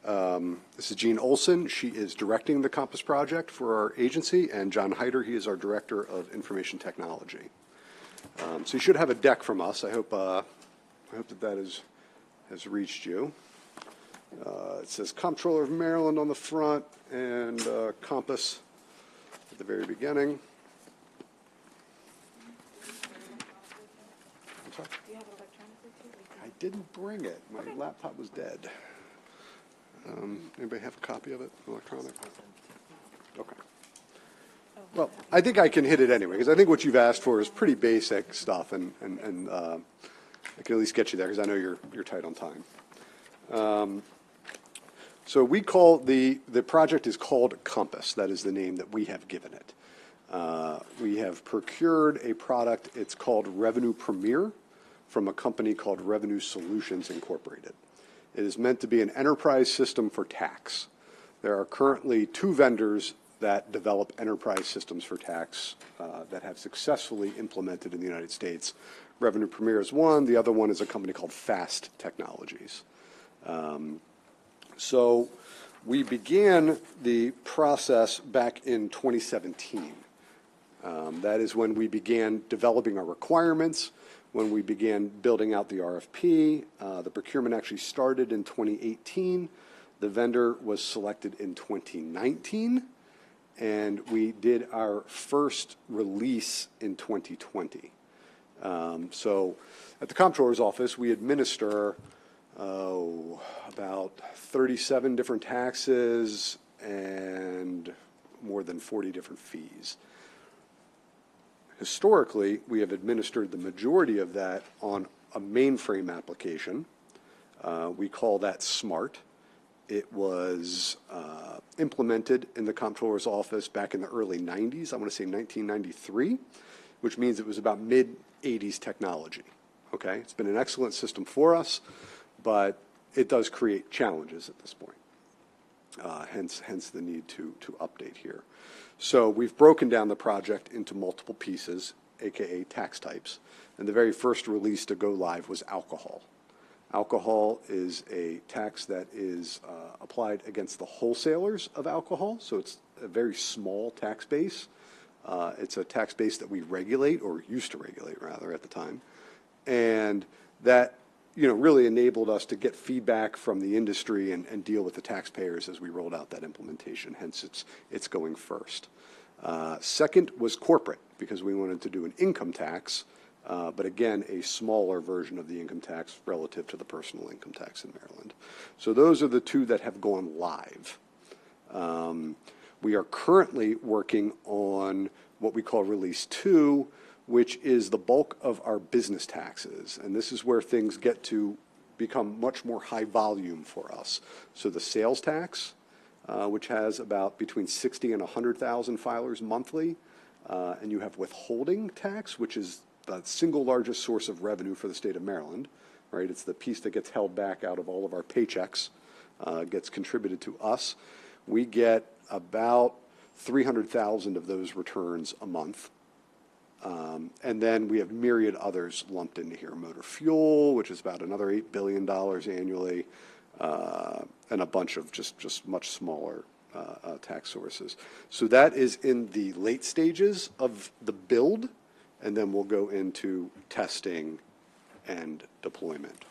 This is Jean Olson. She is directing the Compass project for our agency, and John Hyder, he is our Director of Information Technology. So you should have a deck from us. I hope that has reached you. It says Comptroller of Maryland on the front and Compass at the very beginning. I'm sorry? I didn't bring it. My laptop was dead. Anybody have a copy of it, electronic? Okay. Well, I think I can hit it anyway, because I think what you've asked for is pretty basic stuff, and I can at least get you there, because I know you're tight on time. So we call the project is called Compass. That is the name that we have given it. We have procured a product. It's called Revenue Premier from a company called Revenue Solutions Incorporated. It is meant to be an enterprise system for tax. There are currently 2 vendors that develop enterprise systems for tax that have successfully implemented in the United States. Revenue Premier is one. The other one is a company called Fast Technologies. So we began the process back in 2017. That is when we began developing our requirements, when we began building out the RFP. The procurement actually started in 2018. The vendor was selected in 2019, and we did our first release in 2020. So at the Comptroller's Office, we administer about 37 different taxes and more than 40 different fees. Historically, we have administered the majority of that on a mainframe application. We call that SMART. It was implemented in the Comptroller's Office back in the early 90s, I want to say 1993, which means it was about mid-80s technology. Okay? It's been an excellent system for us, but it does create challenges at this point, hence the need to update here. So we've broken down the project into multiple pieces, AKA tax types, and the very first release to go live was alcohol. Alcohol is a tax that is applied against the wholesalers of alcohol, so it's a very small tax base. It's a tax base that we regulate, or used to regulate rather at the time, and that really enabled us to get feedback from the industry and deal with the taxpayers as we rolled out that implementation. Hence, it's going first. Second was corporate, because we wanted to do an income tax, but again, a smaller version of the income tax relative to the personal income tax in Maryland. So those are the 2 that have gone live. We are currently working on what we call Release 2, which is the bulk of our business taxes. And this is where things get to become much more high volume for us. So the sales tax, which has about between 60 and 100,000 filers monthly, and you have withholding tax, which is the single largest source of revenue for the state of Maryland, right? It's the piece that gets held back out of all of our paychecks, gets contributed to us. We get about 300,000 of those returns a month. And then we have myriad others lumped into here. Motor fuel, which is about another $8 billion annually, and a bunch of just much smaller tax sources. So that is in the late stages of the build, and then we'll go into testing and deployment.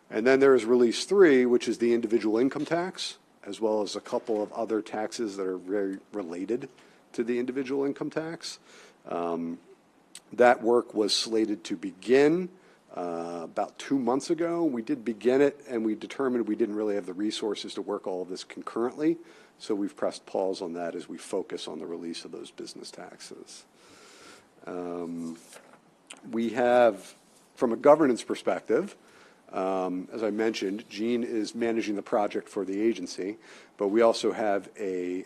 And then there is Release 3, which is the individual income tax, as well as a couple of other taxes that are very related to the individual income tax. That work was slated to begin about 2 months ago. We did begin it, and we determined we didn't really have the resources to work all of this concurrently, so we've pressed pause on that as we focus on the release of those business taxes. We have, from a governance perspective, as I mentioned, Jean is managing the project for the agency, but we also have a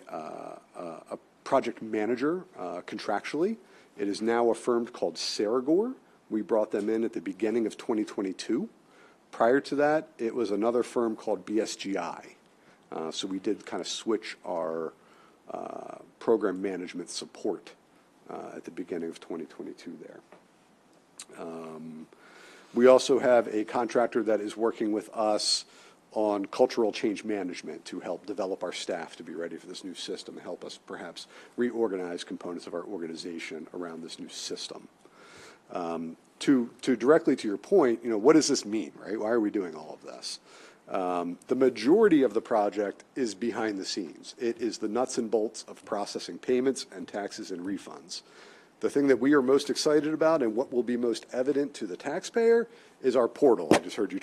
project manager contractually. It is now a firm called Saragor. We brought them in at the beginning of 2022. Prior to that, it was another firm called BSGI. So we did kind of switch our program management support at the beginning of 2022 there. We also have a contractor that is working with us on cultural change management to help develop our staff to be ready for this new system, help us perhaps reorganize components of our organization around this new system. To directly to your point, what does this mean, right? Why are we doing all of this? The majority of the project is behind the scenes. It is the nuts and bolts of processing payments and taxes and refunds. The thing that we are most excited about and what will be most evident to the taxpayer is our portal. I just heard you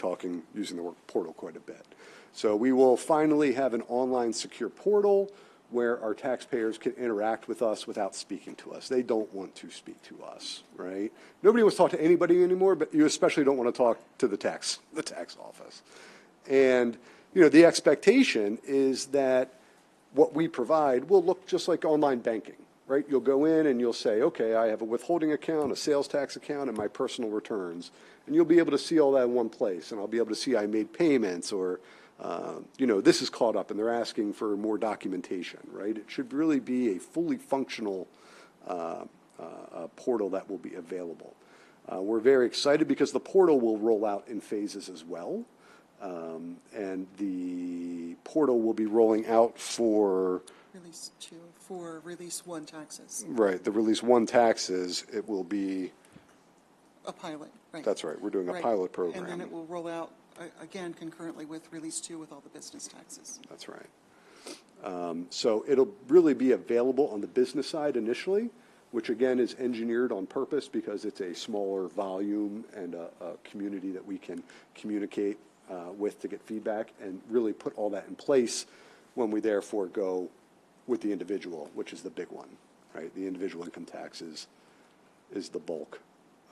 using the word portal quite a bit. So we will finally have an online secure portal where our taxpayers can interact with us without speaking to us. They don't want to speak to us, right? Nobody wants to talk to anybody anymore, but you especially don't want to talk to the tax office. And, the expectation is that what we provide will look just like online banking, right? You'll go in and you'll say, okay, I have a withholding account, a sales tax account, and my personal returns. And you'll be able to see all that in one place. And I'll be able to see I made payments or, this is caught up and they're asking for more documentation, right? It should really be a fully functional portal that will be available. We're very excited because the portal will roll out in phases as well. And the portal will be rolling out for
Release 2 for Release 1 taxes.
Right, the Release 1 taxes, it will be,
A pilot, right.
that's right, we're doing a
Right.
pilot program.
And then it will roll out, again, concurrently with Release 2 with all the business taxes.
That's right. So it'll really be available on the business side initially, which again is engineered on purpose because it's a smaller volume and a community that we can communicate with to get feedback and really put all that in place when we therefore go with the individual, which is the big one, right? The individual income tax is the bulk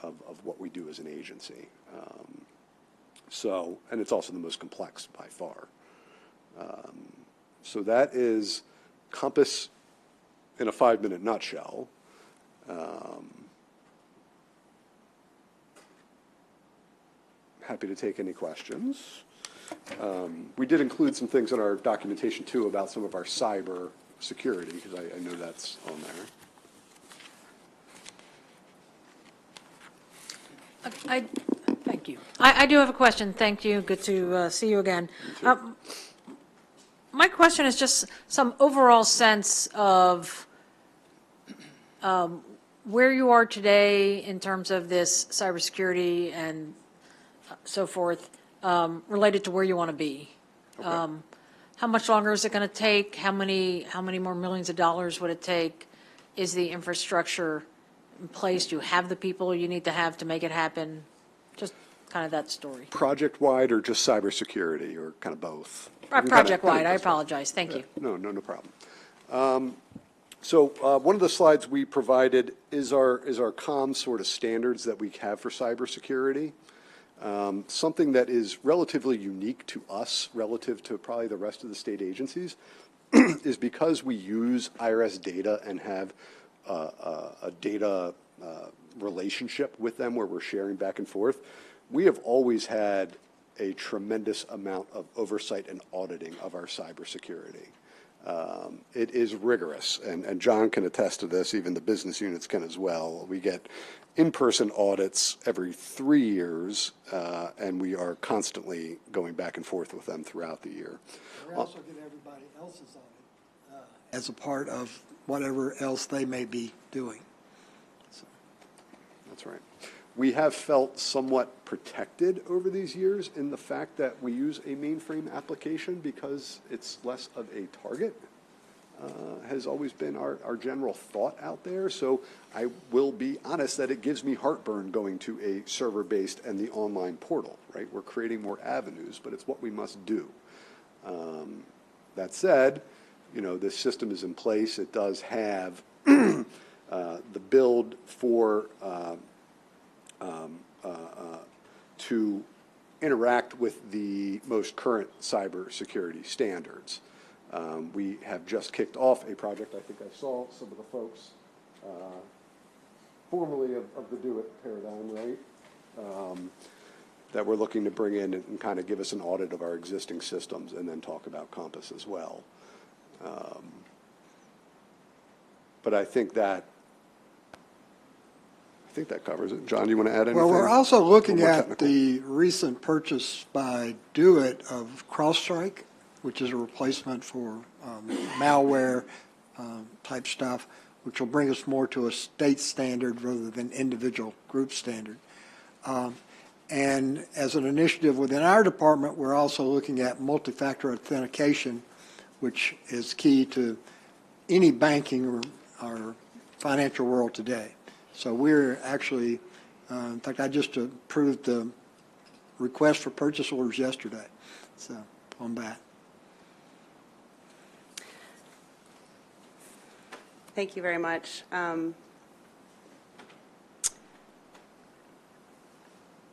of what we do as an agency. And it's also the most complex by far. So that is Compass in a 5-minute nutshell. Happy to take any questions. We did include some things in our documentation too about some of our cyber security because I know that's on there.
Thank you. I do have a question. Thank you. Good to see you again. My question is just some overall sense of where you are today in terms of this cybersecurity and so forth, related to where you want to be.
Okay.
How much longer is it going to take? How many more millions of dollars would it take? Is the infrastructure in place? Do you have the people you need to have to make it happen? Just kind of that story.
Project-wide or just cybersecurity or kind of both?
Project-wide. I apologize. Thank you.
No problem. So one of the slides we provided is our COM sort of standards that we have for cybersecurity. Something that is relatively unique to us relative to probably the rest of the state agencies is because we use IRS data and have a data relationship with them where we're sharing back and forth. We have always had a tremendous amount of oversight and auditing of our cybersecurity. It is rigorous, and John can attest to this, even the business units can as well. We get in-person audits every 3 years, and we are constantly going back and forth with them throughout the year.
We also get everybody else's audit as a part of whatever else they may be doing. So.
That's right. We have felt somewhat protected over these years in the fact that we use a mainframe application because it's less of a target, has always been our general thought out there. So I will be honest that it gives me heartburn going to a server-based and the online portal, right? We're creating more avenues, but it's what we must do. That said, you know, this system is in place. It does have the build for to interact with the most current cybersecurity standards. We have just kicked off a project. I think I saw some of the folks formerly of the Do It paradigm, right? That we're looking to bring in and kind of give us an audit of our existing systems and then talk about Compass as well. But I think that covers it. John, do you want to add anything?
Well, we're also looking
more
at
technical?
the recent purchase by Do It of CrowdStrike, which is a replacement for malware type stuff, which will bring us more to a state standard rather than individual group standard. And as an initiative within our department, we're also looking at multi-factor authentication, which is key to any banking or financial world today. So we're actually, in fact, I just approved the request for purchase orders yesterday. So on that.
Thank you very much. I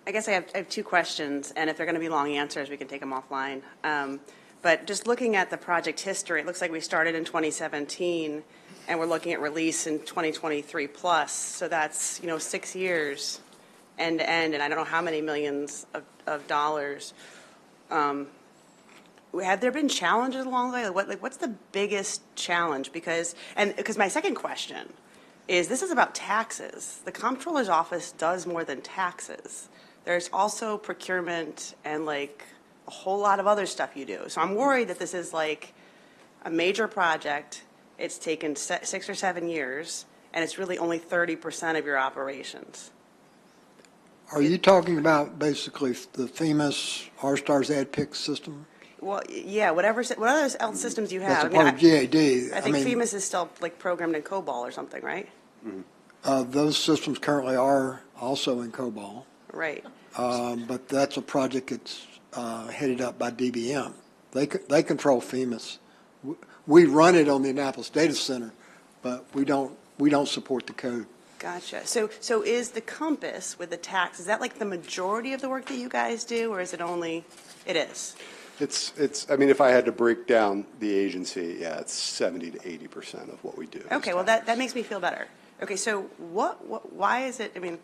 guess I have two questions, and if they're going to be long answers, we can take them offline. But just looking at the project history, it looks like we started in 2017, and we're looking at release in 2023 plus. So that's, 6 years end to end, and I don't know how many millions of dollars. Have there been challenges along the way? What's the biggest challenge? Because my second question is, this is about taxes. The comptroller's office does more than taxes. There's also procurement and a whole lot of other stuff you do. So I'm worried that this is a major project. It's taken 6 or 7 years, and it's really only 30% of your operations.
Are you talking about basically the famous R-Stars AdPIC system?
Well, yeah, what other else systems you have?
That's a part of GAD.
I think FEMAS is still programmed in COBOL or something, right?
Those systems currently are also in COBOL.
Right.
But that's a project that's headed up by DBM. They control FEMAS. We run it on the Annapolis Data Center, but we don't support the code.
Gotcha. So is the Compass with the tax, is that the majority of the work that you guys do, or is it only? It is.
It's. I mean, if I had to break down the agency, yeah, it's 70 to 80% of what we do.
Okay, well that makes me feel better. Okay, so why is it? I mean,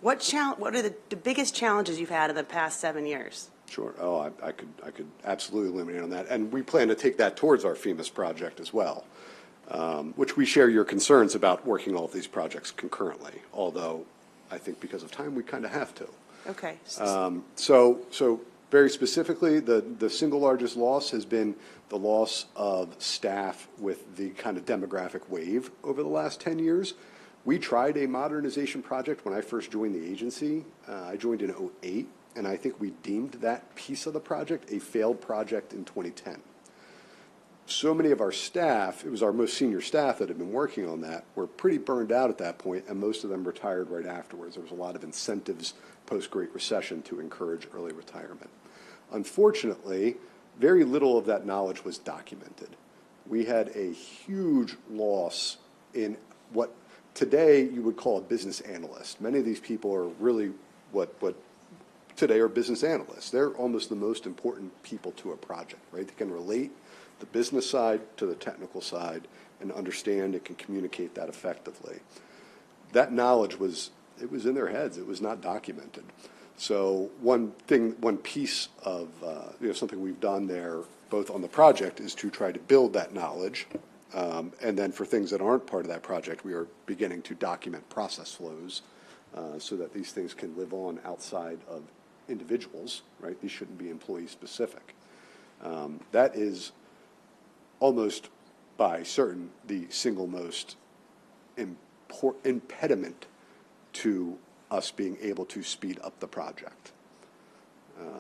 what are the biggest challenges you've had in the past 7 years?
Sure. Oh, I could absolutely eliminate on that, and we plan to take that towards our FEMAS project as well, which we share your concerns about working all of these projects concurrently. Although, I think because of time, we kind of have to.
Okay.
So very specifically, the single largest loss has been the loss of staff with the kind of demographic wave over the last 10 years. We tried a modernization project when I first joined the agency. I joined in 2008, and I think we deemed that piece of the project a failed project in 2010. So many of our staff, it was our most senior staff that had been working on that, were pretty burned out at that point, and most of them retired right afterwards. There was a lot of incentives post-Great Recession to encourage early retirement. Unfortunately, very little of that knowledge was documented. We had a huge loss in what today you would call a business analyst. Many of these people are really what today are business analysts. They're almost the most important people to a project, right? They can relate the business side to the technical side and understand and can communicate that effectively. That knowledge was in their heads. It was not documented. So one piece of something we've done there, both on the project, is to try to build that knowledge. And then for things that aren't part of that project, we are beginning to document process flows so that these things can live on outside of individuals, right? These shouldn't be employee specific. That is almost by certain the single most impediment to us being able to speed up the project.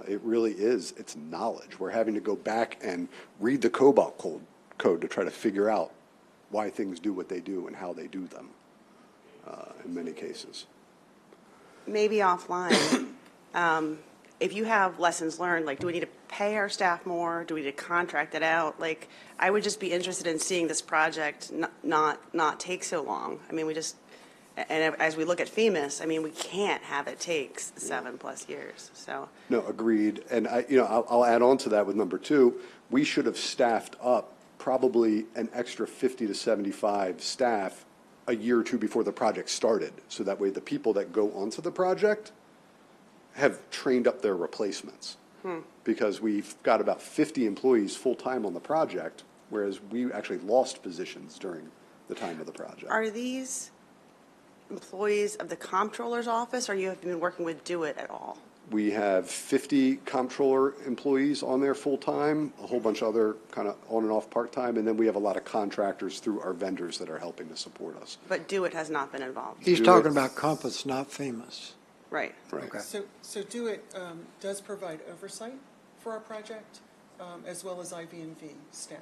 It really is, it's knowledge. We're having to go back and read the COBOL code to try to figure out why things do what they do and how they do them, in many cases.
Maybe offline, if you have lessons learned, like, do we need to pay our staff more? Do we need to contract it out? Like, I would just be interested in seeing this project not take so long. I mean, and as we look at FEMAS, I mean, we can't have it take 7+ years, so.
No, agreed. And I'll add on to that with number 2. We should have staffed up probably an extra 50 to 75 staff a year or 2 before the project started. So that way the people that go onto the project have trained up their replacements. Because we've got about 50 employees full-time on the project, whereas we actually lost positions during the time of the project.
Are these employees of the comptroller's office, or you have been working with Do It at all?
We have 50 comptroller employees on there full-time, a whole bunch of other kind of on and off part-time, and then we have a lot of contractors through our vendors that are helping to support us.
But Do It has not been involved?
He's talking about Compass, not FEMAS.
Right.
Right.
Okay.
So Do It does provide oversight for our project, as well as IV&V staff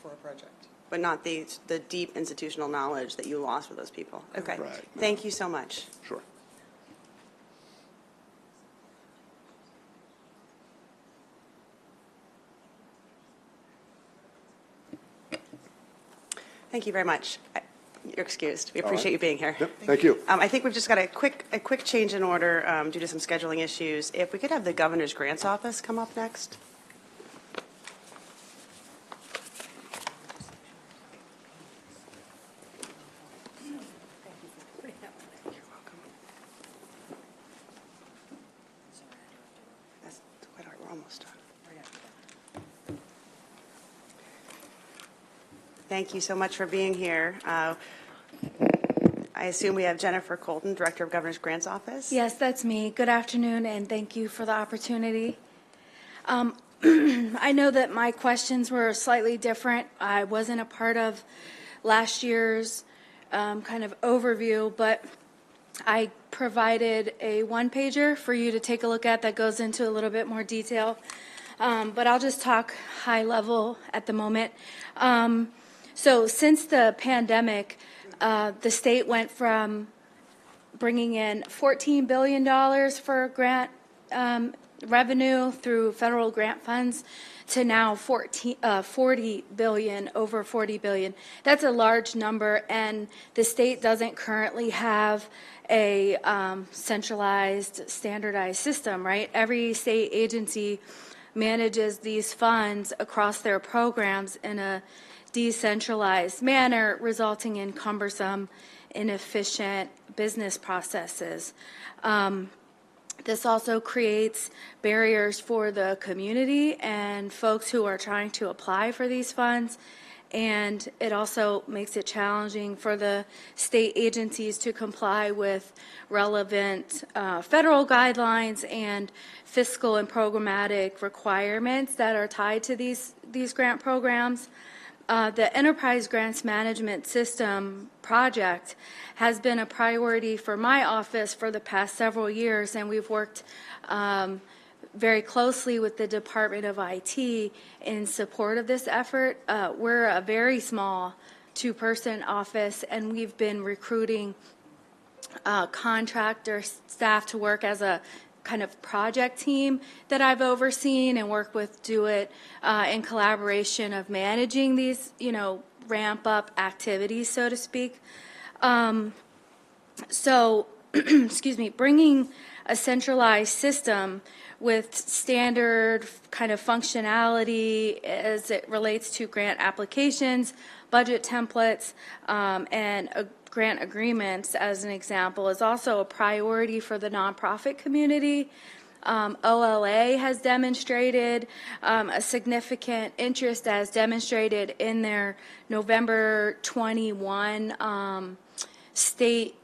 for our project.
But not the deep institutional knowledge that you lost with those people? Okay.
Right.
Thank you so much.
Sure.
Thank you very much. You're excused. We
All
appreciate
right.
you being here.
Yep. Thank you.
I think we've just got a quick change in order due to some scheduling issues. If we could have the Governor's Grants Office come up next. That's quite all right. We're almost done. Thank you so much for being here. I assume we have Jennifer Colton, Director of Governor's Grants Office.
Yes, that's me. Good afternoon, and thank you for the opportunity. I know that my questions were slightly different. I wasn't a part of last year's kind of overview, but I provided a one-pager for you to take a look at that goes into a little bit more detail. But I'll just talk high level at the moment. So since the pandemic, the state went from bringing in $14 billion for grant revenue through federal grant funds to now $40 billion, over $40 billion. That's a large number, and the state doesn't currently have a centralized, standardized system, right? Every state agency manages these funds across their programs in a decentralized manner, resulting in cumbersome, inefficient business processes. This also creates barriers for the community and folks who are trying to apply for these funds, and it also makes it challenging for the state agencies to comply with relevant federal guidelines and fiscal and programmatic requirements that are tied to these grant programs. The Enterprise Grants Management System project has been a priority for my office for the past several years, and we've worked very closely with the Department of IT in support of this effort. We're a very small 2-person office, and we've been recruiting contractor staff to work as a kind of project team that I've overseen and work with Do It in collaboration of managing these, ramp up activities, so to speak. Excuse me, bringing a centralized system with standard kind of functionality as it relates to grant applications, budget templates, and grant agreements, as an example, is also a priority for the nonprofit community. OLA has demonstrated a significant interest, as demonstrated in their November 21 state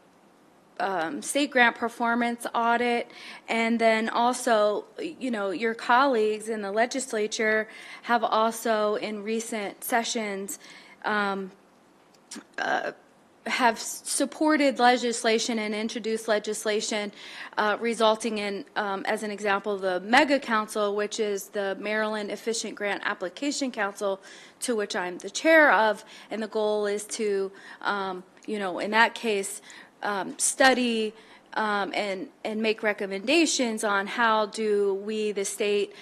grant performance audit. And then also, your colleagues in the legislature have also in recent sessions have supported legislation and introduced legislation resulting in, as an example, the Mega Council, which is the Maryland Efficient Grant Application Council, to which I'm the chair of, and the goal is to, in that case, study and make recommendations on how do we, the state,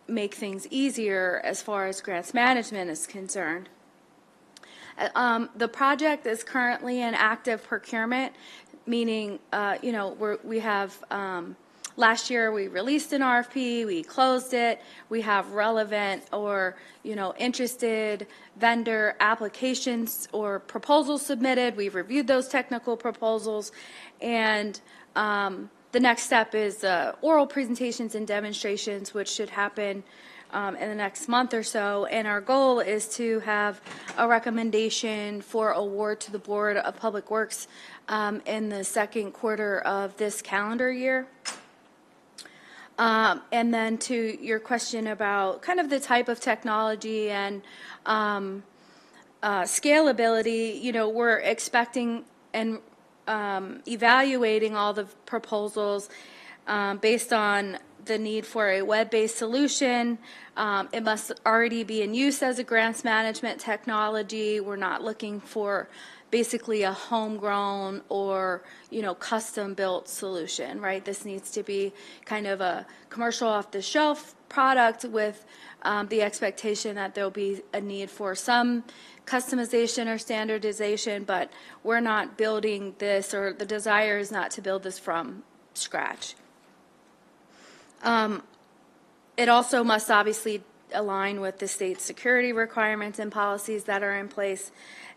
make things easier as far as grants management is concerned. The project is currently in active procurement, meaning, we have, last year we released an RFP, we closed it, we have relevant or, interested vendor applications or proposals submitted, we've reviewed those technical proposals, and the next step is oral presentations and demonstrations, which should happen in the next month or so, and our goal is to have a recommendation for award to the Board of Public Works in the second quarter of this calendar year. And then to your question about kind of the type of technology and scalability, we're expecting and evaluating all the proposals based on the need for a web-based solution. It must already be in use as a grants management technology. We're not looking for basically a homegrown or, custom-built solution, right? This needs to be kind of a commercial off-the-shelf product with the expectation that there'll be a need for some customization or standardization, but we're not building this, or the desire is not to build this from scratch. It also must obviously align with the state's security requirements and policies that are in place,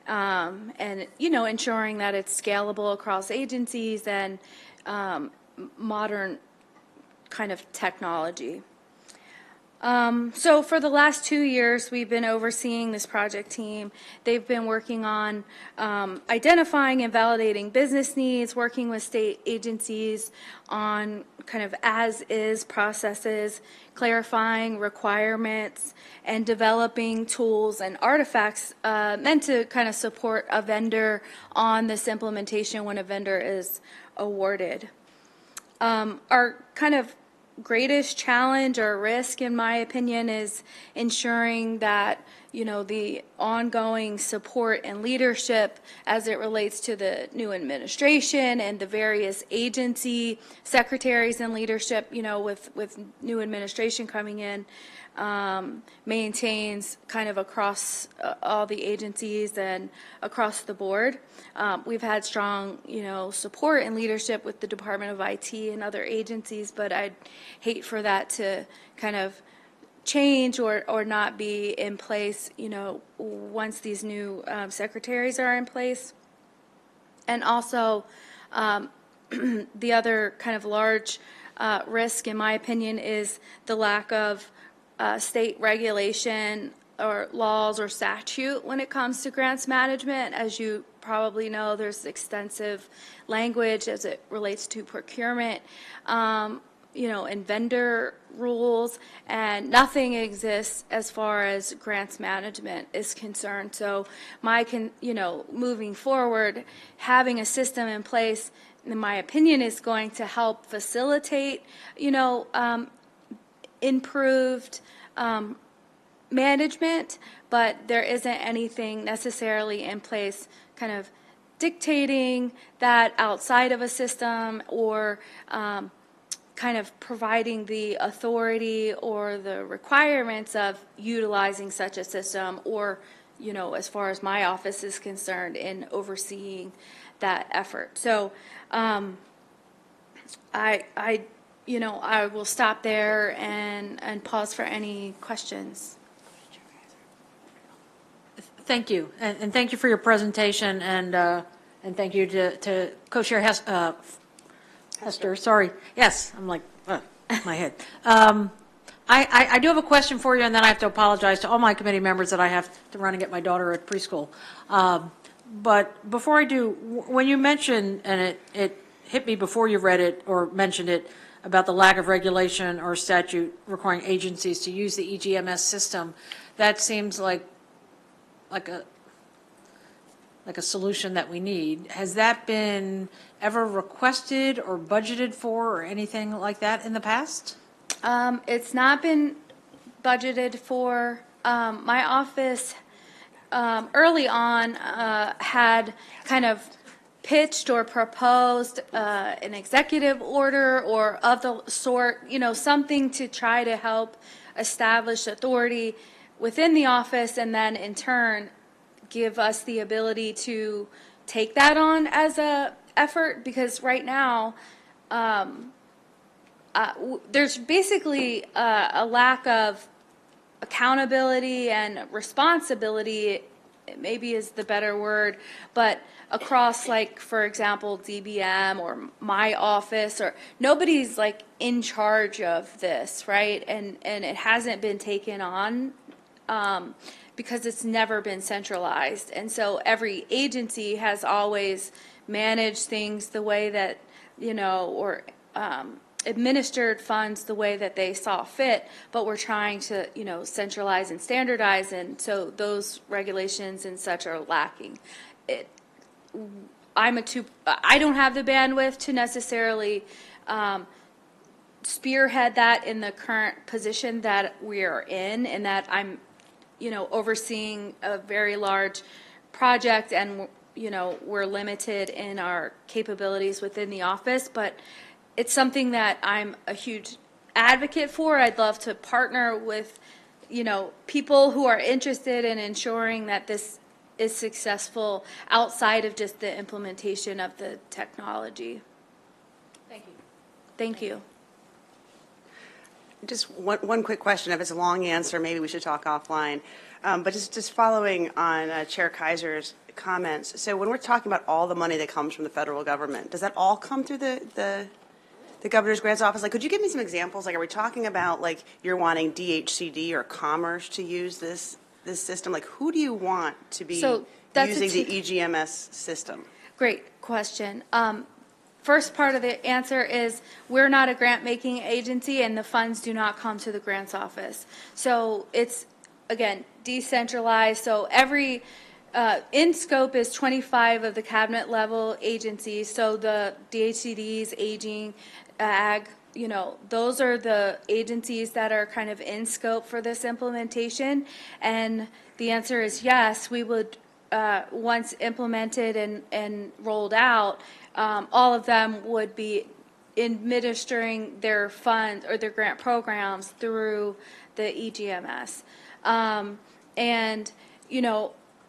and ensuring that it's scalable across agencies and modern kind of technology. So for the last 2 years, we've been overseeing this project team. They've been working on identifying and validating business needs, working with state agencies on kind of as-is processes, clarifying requirements, and developing tools and artifacts meant to kind of support a vendor on this implementation when a vendor is awarded. Our kind of greatest challenge or risk, in my opinion, is ensuring that the ongoing support and leadership as it relates to the new administration and the various agency secretaries and leadership, with new administration coming in, maintains kind of across all the agencies and across the board. We've had strong, support and leadership with the Department of IT and other agencies, but I'd hate for that to kind of change or not be in place, once these new secretaries are in place. And also, the other kind of large risk, in my opinion, is the lack of state regulation or laws or statute when it comes to grants management. As you probably know, there's extensive language as it relates to procurement, and vendor rules, and nothing exists as far as grants management is concerned. So moving forward, having a system in place, in my opinion, is going to help facilitate, improved management, but there isn't anything necessarily in place kind of dictating that outside of a system, or kind of providing the authority or the requirements of utilizing such a system, or, as far as my office is concerned, in overseeing that effort. So I will stop there and pause for any questions.
Thank you, and thank you for your presentation, and thank you to Co-Chair Hester. Sorry, yes, I'm like, my head. I do have a question for you, and then I have to apologize to all my committee members that I have to run and get my daughter at preschool. But before I do, when you mentioned, and it hit me before you read it or mentioned it, about the lack of regulation or statute requiring agencies to use the EGMS system, that seems like like a solution that we need. Has that been ever requested or budgeted for or anything like that in the past?
It's not been budgeted for. My office early on had kind of pitched or proposed an executive order or of the sort, something to try to help establish authority within the office, and then in turn give us the ability to take that on as a effort, because right now there's basically a lack of accountability and responsibility, maybe is the better word, but across, like, for example, DBM or my office, or nobody's like in charge of this, right? And it hasn't been taken on because it's never been centralized. And so every agency has always managed things the way that, or administered funds the way that they saw fit, but we're trying to, centralize and standardize, and so those regulations and such are lacking. I don't have the bandwidth to necessarily spearhead that in the current position that we're in, and that I'm, overseeing a very large project, and, we're limited in our capabilities within the office, but it's something that I'm a huge advocate for. I'd love to partner with, people who are interested in ensuring that this is successful outside of just the implementation of the technology.
Thank you.
Thank you.
Just one quick question. If it's a long answer, maybe we should talk offline. But just following on Chair Kaiser's comments. So when we're talking about all the money that comes from the federal government, does that all come through the governor's grants office? Like, could you give me some examples? Like, are we talking about, like, you're wanting DHCD or Commerce to use this system? Like, who do you want to be using the EGMS system?
Great question. First part of the answer is we're not a grant-making agency, and the funds do not come to the grants office. So it's, again, decentralized. So every in scope is 25 of the cabinet level agencies. So the DHCDs, aging, ag, those are the agencies that are kind of in scope for this implementation. And the answer is yes, we would, once implemented and rolled out, all of them would be administering their funds or their grant programs through the EGMS. And,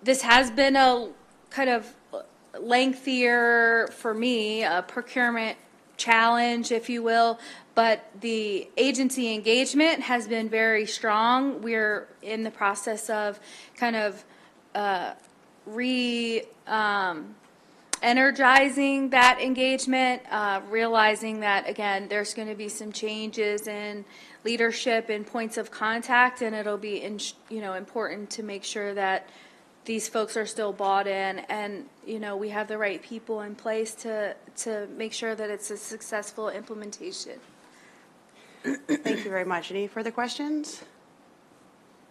this has been a kind of lengthier, for me, a procurement challenge, if you will, but the agency engagement has been very strong. We're in the process of kind of energizing that engagement, realizing that, again, there's going to be some changes in leadership and points of contact, and it'll be important to make sure that these folks are still bought in, and we have the right people in place to make sure that it's a successful implementation.
Thank you very much. Any further questions?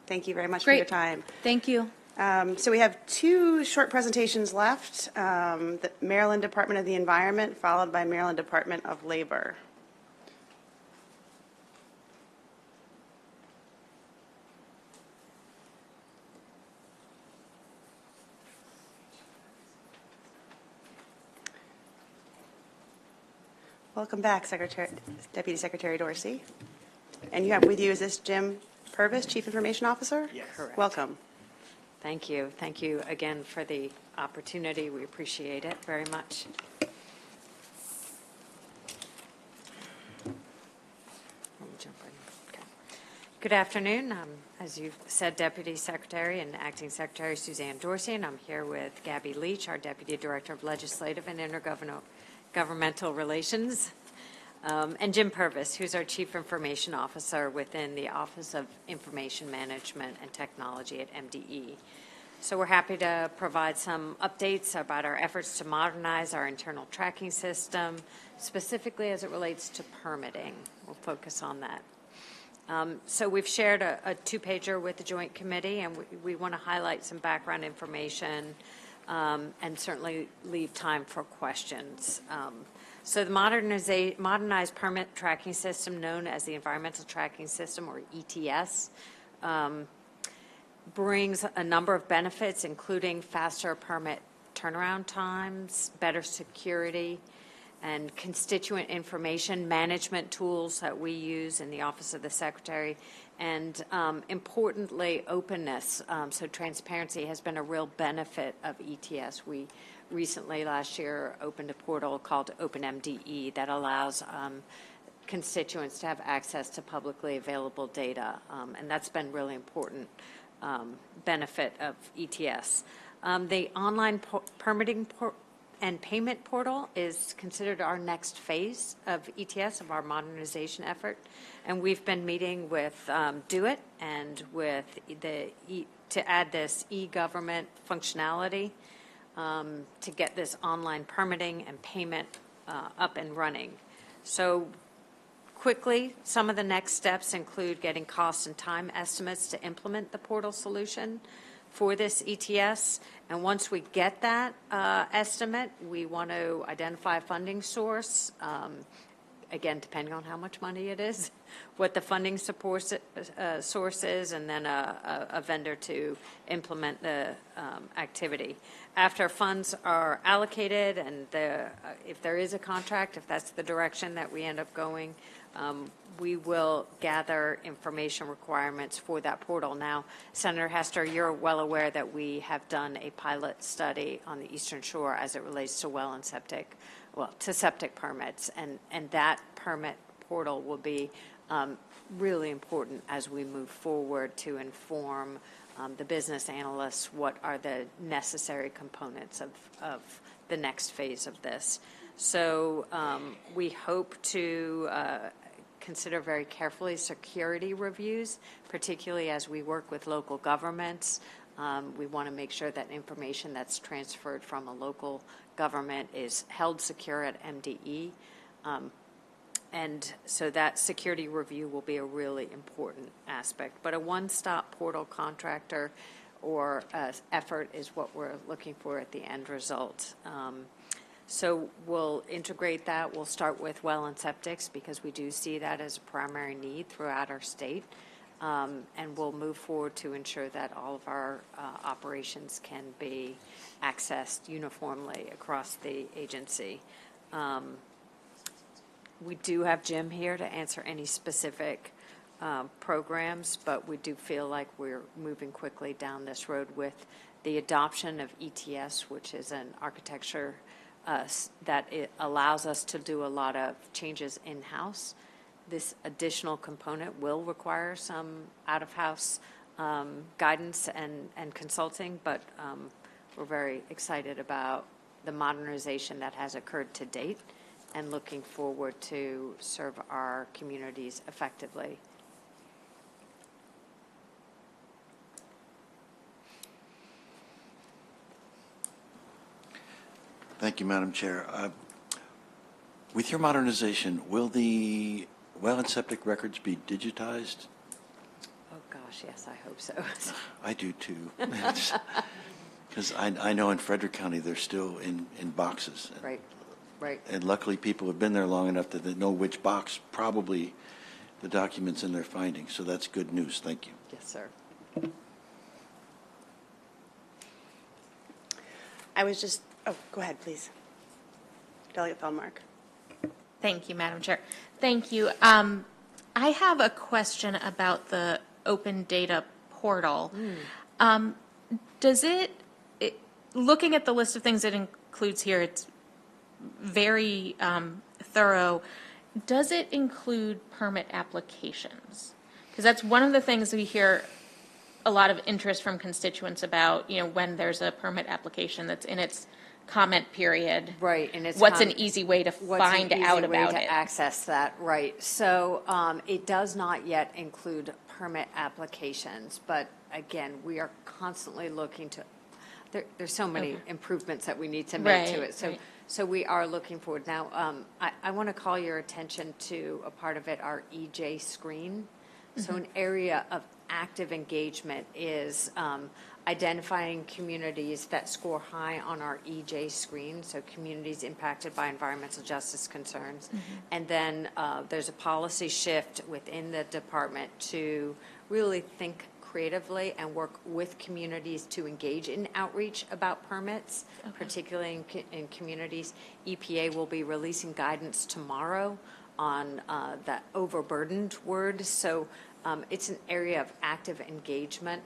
Thank you very much for
Great.
your time.
Thank you.
So we have two short presentations left. The Maryland Department of the Environment, followed by Maryland Department of Labor. Welcome back, Deputy Secretary Dorsey. And you have with you, is this Jim Purvis, Chief Information Officer?
Yes. Correct. Welcome. Thank you. Thank you again for the opportunity. We appreciate it very much. Okay. Good afternoon. As you said, Deputy Secretary and Acting Secretary Suzanne Dorsey, and I'm here with Gabby Leach, our Deputy Director of Legislative and Intergovernmental Relations, and Jim Purvis, who's our Chief Information Officer within the Office of Information Management and Technology at MDE. So we're happy to provide some updates about our efforts to modernize our internal tracking system, specifically as it relates to permitting. We'll focus on that. So we've shared a two-pager with the Joint Committee, and we want to highlight some background information and certainly leave time for questions. So the modernized permit tracking system, known as the Environmental Tracking System, or ETS, brings a number of benefits, including faster permit turnaround times, better security, and constituent information management tools that we use in the Office of the Secretary, and importantly, openness. So transparency has been a real benefit of ETS. We recently, last year, opened a portal called OpenMDE that allows constituents to have access to publicly available data, and that's been really important benefit of ETS. The online permitting and payment portal is considered our next phase of ETS, of our modernization effort. And we've been meeting with DoIT and with to add this e-government functionality to get this online permitting and payment up and running. So quickly, some of the next steps include getting cost and time estimates to implement the portal solution for this ETS. And once we get that estimate, we want to identify a funding source, again, depending on how much money it is, what the funding support source is, and then a vendor to implement the activity. After funds are allocated and if there is a contract, if that's the direction that we end up going, we will gather information requirements for that portal. Now, Senator Hester, you're well aware that we have done a pilot study on the Eastern Shore as it relates to well and septic, to septic permits, and that permit portal will be really important as we move forward to inform the business analysts what are the necessary components of the next phase of this. So we hope to consider very carefully security reviews, particularly as we work with local governments. We want to make sure that information that's transferred from a local government is held secure at MDE. And so that security review will be a really important aspect. But a one-stop portal contractor or effort is what we're looking for at the end result. So we'll integrate that. We'll start with well and septics because we do see that as a primary need throughout our state. And we'll move forward to ensure that all of our operations can be accessed uniformly across the agency. We do have Jim here to answer any specific programs, but we do feel like we're moving quickly down this road with the adoption of ETS, which is an architecture that it allows us to do a lot of changes in-house. This additional component will require some out-of-house guidance and consulting, but we're very excited about the modernization that has occurred to date and looking forward to serve our communities effectively.
Thank you, Madam Chair. With your modernization, will the well and septic records be digitized?
Oh, gosh, yes, I hope so.
I do, too. Because I know in Frederick County, they're still in boxes.
Right, right.
And luckily, people have been there long enough that they know which box probably the documents in their findings. So that's good news. Thank you.
Yes, sir.
I was just, oh, go ahead, please. Delegate Feldmark.
Thank you, Madam Chair. Thank you. I have a question about the open data portal. Does it, looking at the list of things it includes here, it's very thorough. Does it include permit applications? Because that's one of the things we hear a lot of interest from constituents about, when there's a permit application that's in its comment period.
Right, and it's
what's an easy way to find out about it?
Access that, right. So it does not yet include permit applications, but again, we are constantly looking to, there's so many improvements that we need to make to it. So we are looking forward. Now, I want to call your attention to a part of it, our EJ screen. So an area of active engagement is identifying communities that score high on our EJ screen, so communities impacted by environmental justice concerns. And then there's a policy shift within the department to really think creatively and work with communities to engage in outreach about permits, particularly in communities. EPA will be releasing guidance tomorrow on that overburdened word. So it's an area of active engagement.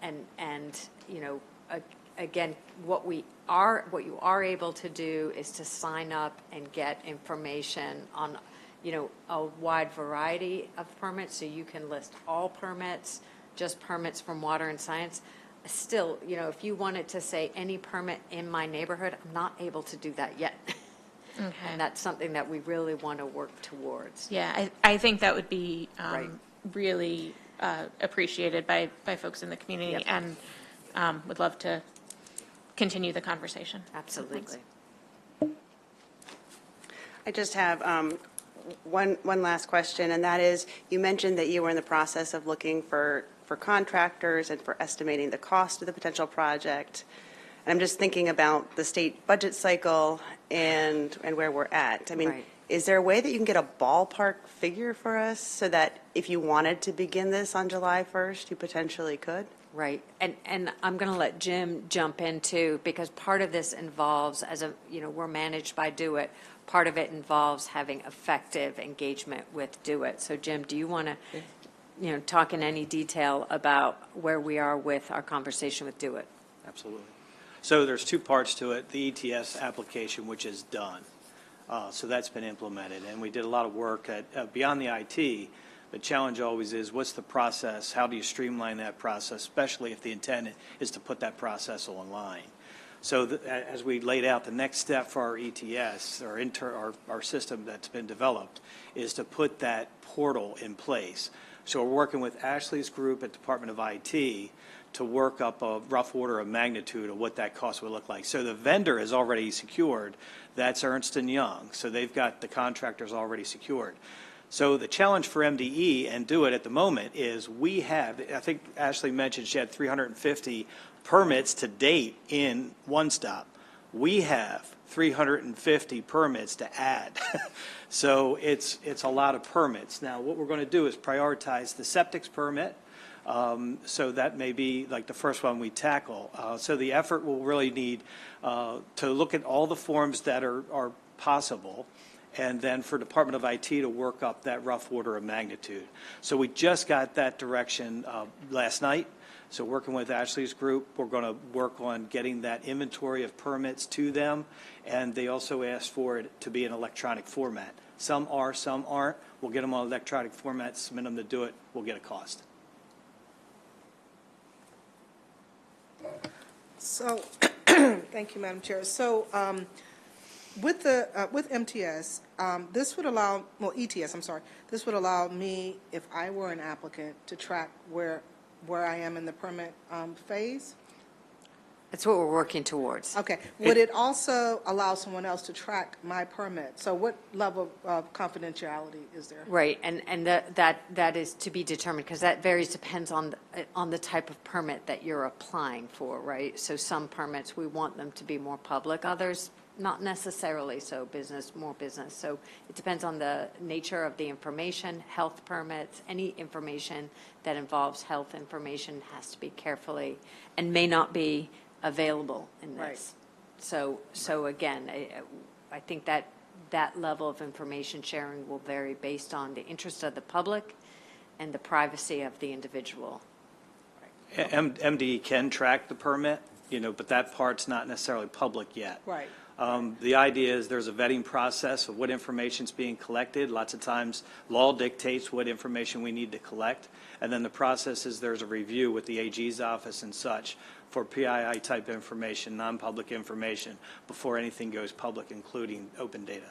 And you know, again, what you are able to do is to sign up and get information on, you know, a wide variety of permits. So you can list all permits, just permits from water and science. Still, you know, if you wanted to say any permit in my neighborhood, I'm not able to do that yet.
Okay.
And that's something that we really want to work towards.
Yeah, I think that would be
Right.
really appreciated by folks in the community,
Yep.
and would love to continue the conversation.
Absolutely.
I just have one last question, and that is, you mentioned that you were in the process of looking for contractors and for estimating the cost of the potential project. And I'm just thinking about the state budget cycle and where we're at. I mean,
Right.
is there a way that you can get a ballpark figure for us so that if you wanted to begin this on July 1st, you potentially could?
Right, and I'm going to let Jim jump in too, because part of this involves, we're managed by Do It. Part of it involves having effective engagement with Do It. So Jim, do you want to, talk in any detail about where we are with our conversation with Do It?
Absolutely. So there's two parts to it. The ETS application, which is done. So that's been implemented, and we did a lot of work at beyond the IT. The challenge always is, what's the process? How do you streamline that process, especially if the intent is to put that process online? So as we laid out, the next step for our ETS, our system that's been developed, is to put that portal in place. So we're working with Ashley's group at Department of IT to work up a rough order of magnitude of what that cost would look like. So the vendor is already secured. That's Ernst & Young. So they've got the contractors already secured. So the challenge for MDE and Do It at the moment is we have, I think Ashley mentioned she had 350 permits to date in One Stop. We have 350 permits to add. So it's a lot of permits. Now what we're going to do is prioritize the septics permit. So that may be like the first one we tackle. So the effort will really need to look at all the forms that are possible, and then for Department of IT to work up that rough order of magnitude. So we just got that direction last night. So working with Ashley's group, we're going to work on getting that inventory of permits to them, and they also asked for it to be in electronic format. Some are, some aren't. We'll get them on electronic format, submit them to Do It, we'll get a cost.
So, thank you, Madam Chair. So, with MTS, this would allow, ETS, I'm sorry, this would allow me, if I were an applicant, to track where I am in the permit phase?
That's what we're working towards.
Okay. Would it also allow someone else to track my permit? So what level of confidentiality is there?
Right, and that is to be determined, because that depends on the type of permit that you're applying for, right? So some permits, we want them to be more public, others not necessarily so, more business. So it depends on the nature of the information. Health permits, any information that involves health information has to be carefully, and may not be available in this. Right. So again, I think that level of information sharing will vary based on the interest of the public and the privacy of the individual.
Right. MDE can track the permit, but that part's not necessarily public yet.
Right.
The idea is there's a vetting process of what information is being collected. Lots of times law dictates what information we need to collect. And then the process is there's a review with the AG's office and such for PII type information, non-public information, before anything goes public, including open data.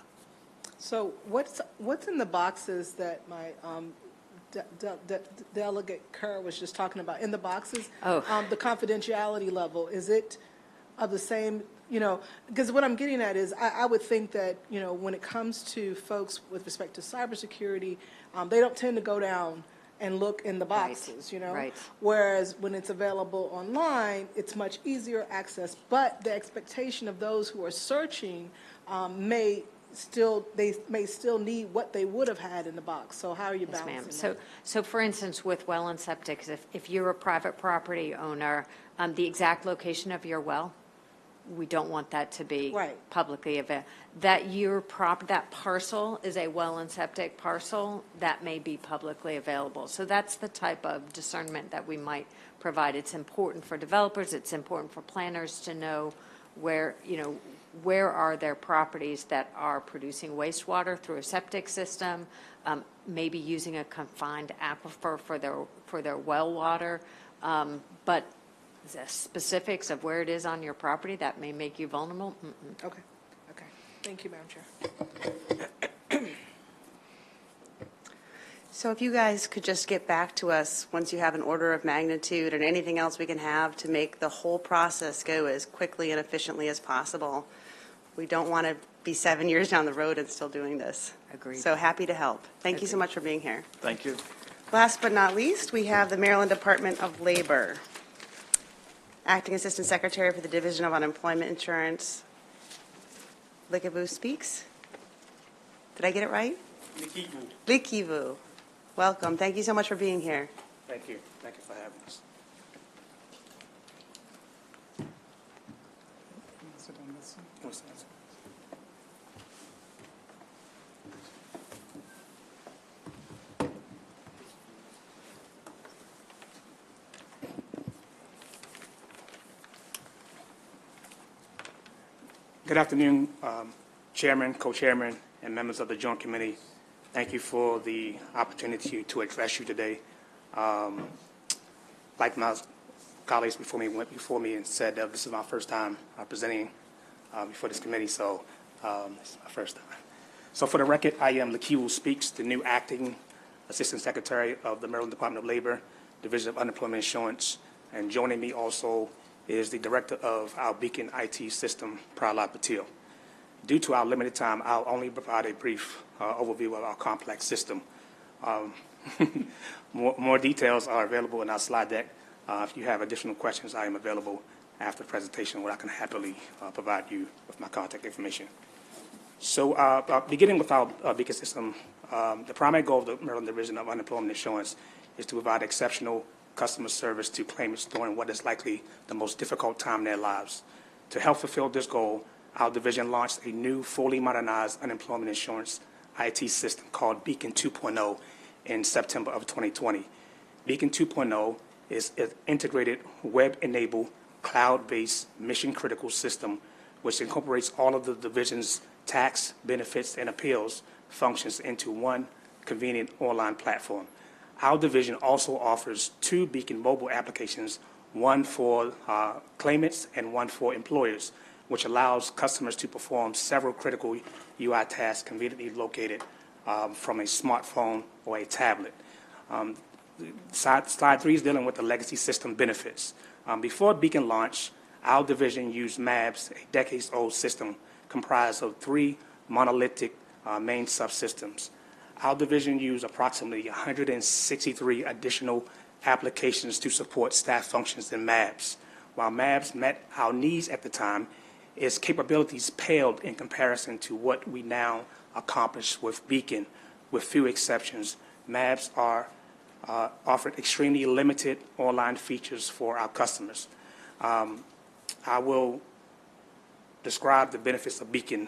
So what's in the boxes that my Delegate Kerr was just talking about? In the boxes, the confidentiality level, is it of the same, because what I'm getting at is I would think that, when it comes to folks with respect to cybersecurity, they don't tend to go down and look in the boxes, you know?
right.
Whereas when it's available online, it's much easier access, but the expectation of those who are searching may still need what they would have had in the box. So how are you
Yes,
balancing
ma'am.
that?
So for instance, with well and septic, if you're a private property owner, the exact location of your well, we don't want that to be
Right.
publicly available. That parcel is a well and septic parcel, that may be publicly available. So that's the type of discernment that we might provide. It's important for developers, it's important for planners to know where are there properties that are producing wastewater through a septic system, maybe using a confined aquifer for their well water, but the specifics of where it is on your property that may make you vulnerable.
Okay. Thank you, Madam Chair.
So if you guys could just get back to us once you have an order of magnitude and anything else we can have to make the whole process go as quickly and efficiently as possible. We don't want to be 7 years down the road and still doing this.
Agreed.
So happy to help. Thank you so much for being here.
Thank you.
Last but not least, we have the Maryland Department of Labor. Acting Assistant Secretary for the Division of Unemployment Insurance, Likivu speaks. Did I get it right? Likivu. Welcome. Thank you so much for being here.
Thank you. Thank you for having us. Good afternoon, Chairman, Co-Chairman, and members of the Joint Committee. Thank you for the opportunity to address you today. Like my colleagues before me went before me and said that this is my first time presenting before this committee, so this is my first time. So for the record, I am Lakiwu Speaks, the new Acting Assistant Secretary of the Maryland Department of Labor, Division of Unemployment Insurance, and joining me also is the Director of our Beacon IT system, Prahlad Patil. Due to our limited time, I'll only provide a brief overview of our complex system. More details are available in our slide deck. If you have additional questions, I am available after the presentation where I can happily provide you with my contact information. So beginning with our Beacon system, the primary goal of the Maryland Division of Unemployment Insurance is to provide exceptional customer service to claimants during what is likely the most difficult time in their lives. To help fulfill this goal, our division launched a new, fully modernized unemployment insurance IT system called Beacon 2.0 in September of 2020. Beacon 2.0 is an integrated, web-enabled, cloud-based, mission-critical system which incorporates all of the division's tax, benefits, and appeals functions into one convenient online platform. Our division also offers 2 Beacon mobile applications, one for claimants and one for employers, which allows customers to perform several critical UI tasks conveniently located from a smartphone or a tablet. Slide 3 is dealing with the legacy system benefits. Before Beacon launch, our division used MABS, a decades-old system comprised of 3 monolithic main subsystems. Our division used approximately 163 additional applications to support staff functions in MABS. While MABS met our needs at the time, its capabilities paled in comparison to what we now accomplish with Beacon. With few exceptions, MABS are offered extremely limited online features for our customers. I will describe the benefits of Beacon.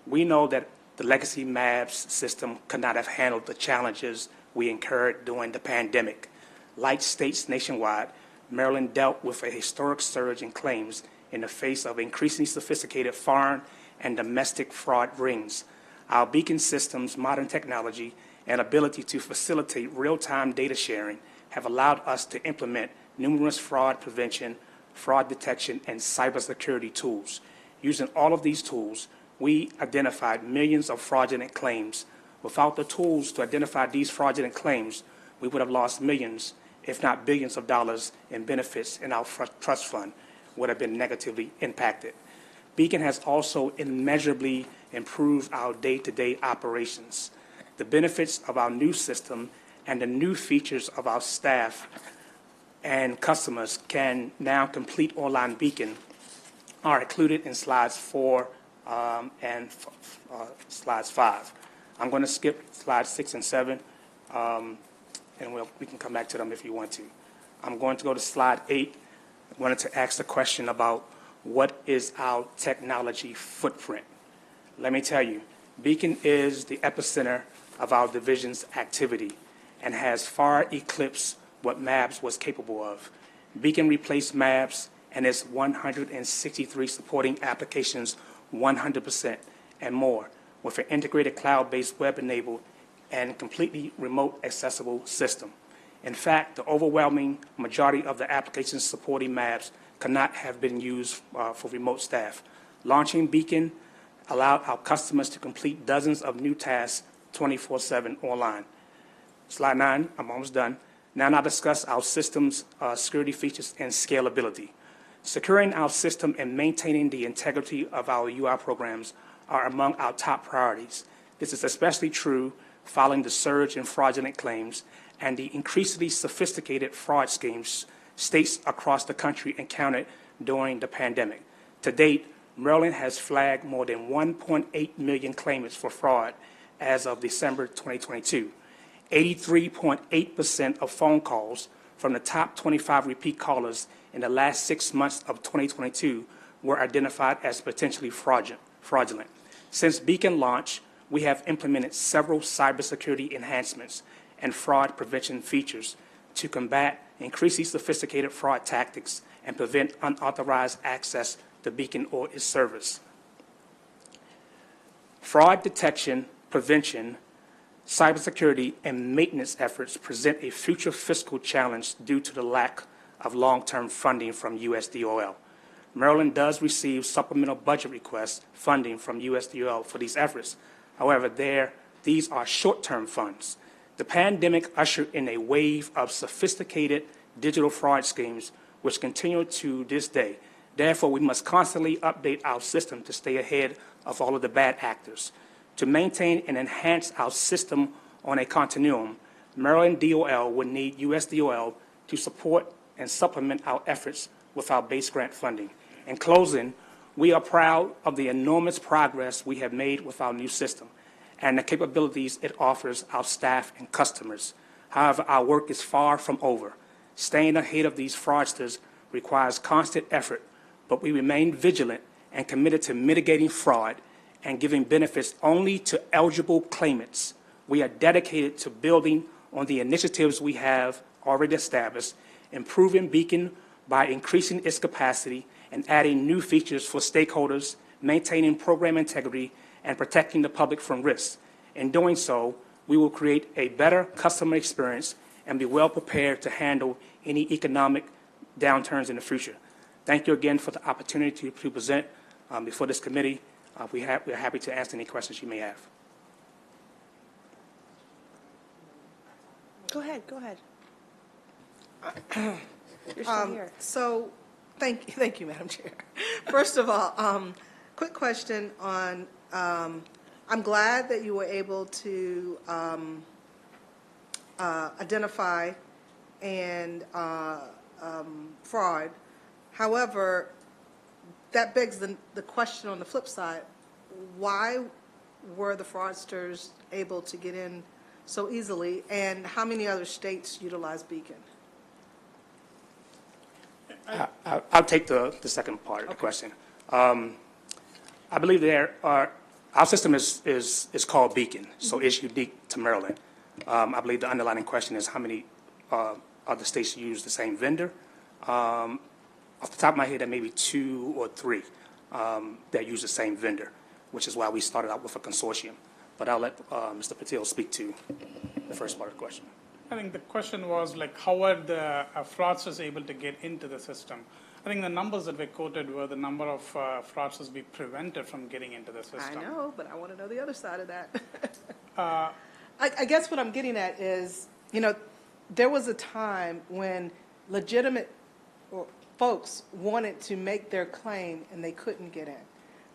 We know that the legacy MABS system could not have handled the challenges we incurred during the pandemic. Like states nationwide, Maryland dealt with a historic surge in claims in the face of increasingly sophisticated foreign and domestic fraud rings. Our Beacon system's modern technology and ability to facilitate real-time data sharing have allowed us to implement numerous fraud prevention, fraud detection, and cybersecurity tools. Using all of these tools, we identified millions of fraudulent claims. Without the tools to identify these fraudulent claims, we would have lost millions, if not billions of dollars in benefits, and our trust fund would have been negatively impacted. Beacon has also immeasurably improved our day-to-day operations. The benefits of our new system and the new features of our staff and customers can now complete online Beacon are included in slides 4 and slides 5. I'm going to skip slides 6 and 7, and we can come back to them if you want to. I'm going to go to slide 8. I wanted to ask the question about what is our technology footprint. Let me tell you, Beacon is the epicenter of our division's activity and has far eclipsed what MABS was capable of. Beacon replaced MABS and its 163 supporting applications 100% and more with an integrated cloud-based web-enabled and completely remote accessible system. In fact, the overwhelming majority of the applications supporting MABS could not have been used for remote staff. Launching Beacon allowed our customers to complete dozens of new tasks 24/7 online. Slide 9, I'm almost done. Now I'll discuss our system's security features and scalability. Securing our system and maintaining the integrity of our UI programs are among our top priorities. This is especially true following the surge in fraudulent claims and the increasingly sophisticated fraud schemes states across the country encountered during the pandemic. To date, Maryland has flagged more than 1.8 million claimants for fraud as of December 2022. 83.8% of phone calls from the top 25 repeat callers in the last 6 months of 2022 were identified as potentially fraudulent. Since Beacon launch, we have implemented several cybersecurity enhancements and fraud prevention features to combat increasingly sophisticated fraud tactics and prevent unauthorized access to Beacon or its service. Fraud detection, prevention, cybersecurity, and maintenance efforts present a future fiscal challenge due to the lack of long-term funding from USDOL. Maryland does receive supplemental budget requests funding from USDOL for these efforts. However, these are short-term funds. The pandemic ushered in a wave of sophisticated digital fraud schemes which continue to this day. Therefore, we must constantly update our system to stay ahead of all of the bad actors. To maintain and enhance our system on a continuum, Maryland DOL would need USDOL to support and supplement our efforts with our base grant funding. In closing, we are proud of the enormous progress we have made with our new system and the capabilities it offers our staff and customers. However, our work is far from over. Staying ahead of these fraudsters requires constant effort, but we remain vigilant and committed to mitigating fraud and giving benefits only to eligible claimants. We are dedicated to building on the initiatives we have already established, improving Beacon by increasing its capacity and adding new features for stakeholders, maintaining program integrity, and protecting the public from risks. In doing so, we will create a better customer experience and be well prepared to handle any economic downturns in the future. Thank you again for the opportunity to present before this committee. We are happy to answer any questions you may have.
Go ahead. You're still here.
So, thank you, Madam Chair. First of all, quick question on, I'm glad that you were able to identify and fraud. However, that begs the question on the flip side, why were the fraudsters able to get in so easily, and how many other states utilize Beacon?
I'll take the second part of the question. I believe our system is called Beacon, so it's unique to Maryland. I believe the underlying question is how many other states use the same vendor. Off the top of my head, there may be 2 or 3 that use the same vendor, which is why we started out with a consortium. But I'll let Mr. Patel speak to the first part of the question.
I think the question was like, how were the fraudsters able to get into the system? I think the numbers that were quoted were the number of fraudsters we prevented from getting into the system.
I know, but I want to know the other side of that. I guess what I'm getting at is, there was a time when legitimate folks wanted to make their claim and they couldn't get in,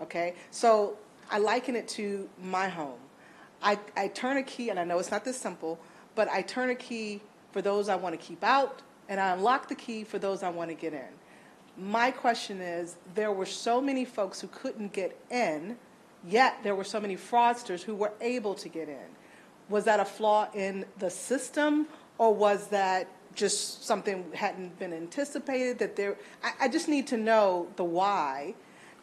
okay? So I liken it to my home. I turn a key, and I know it's not this simple, but I turn a key for those I want to keep out, and I unlock the key for those I want to get in. My question is, there were so many folks who couldn't get in, yet there were so many fraudsters who were able to get in. Was that a flaw in the system, or was that just something hadn't been anticipated? I just need to know the why,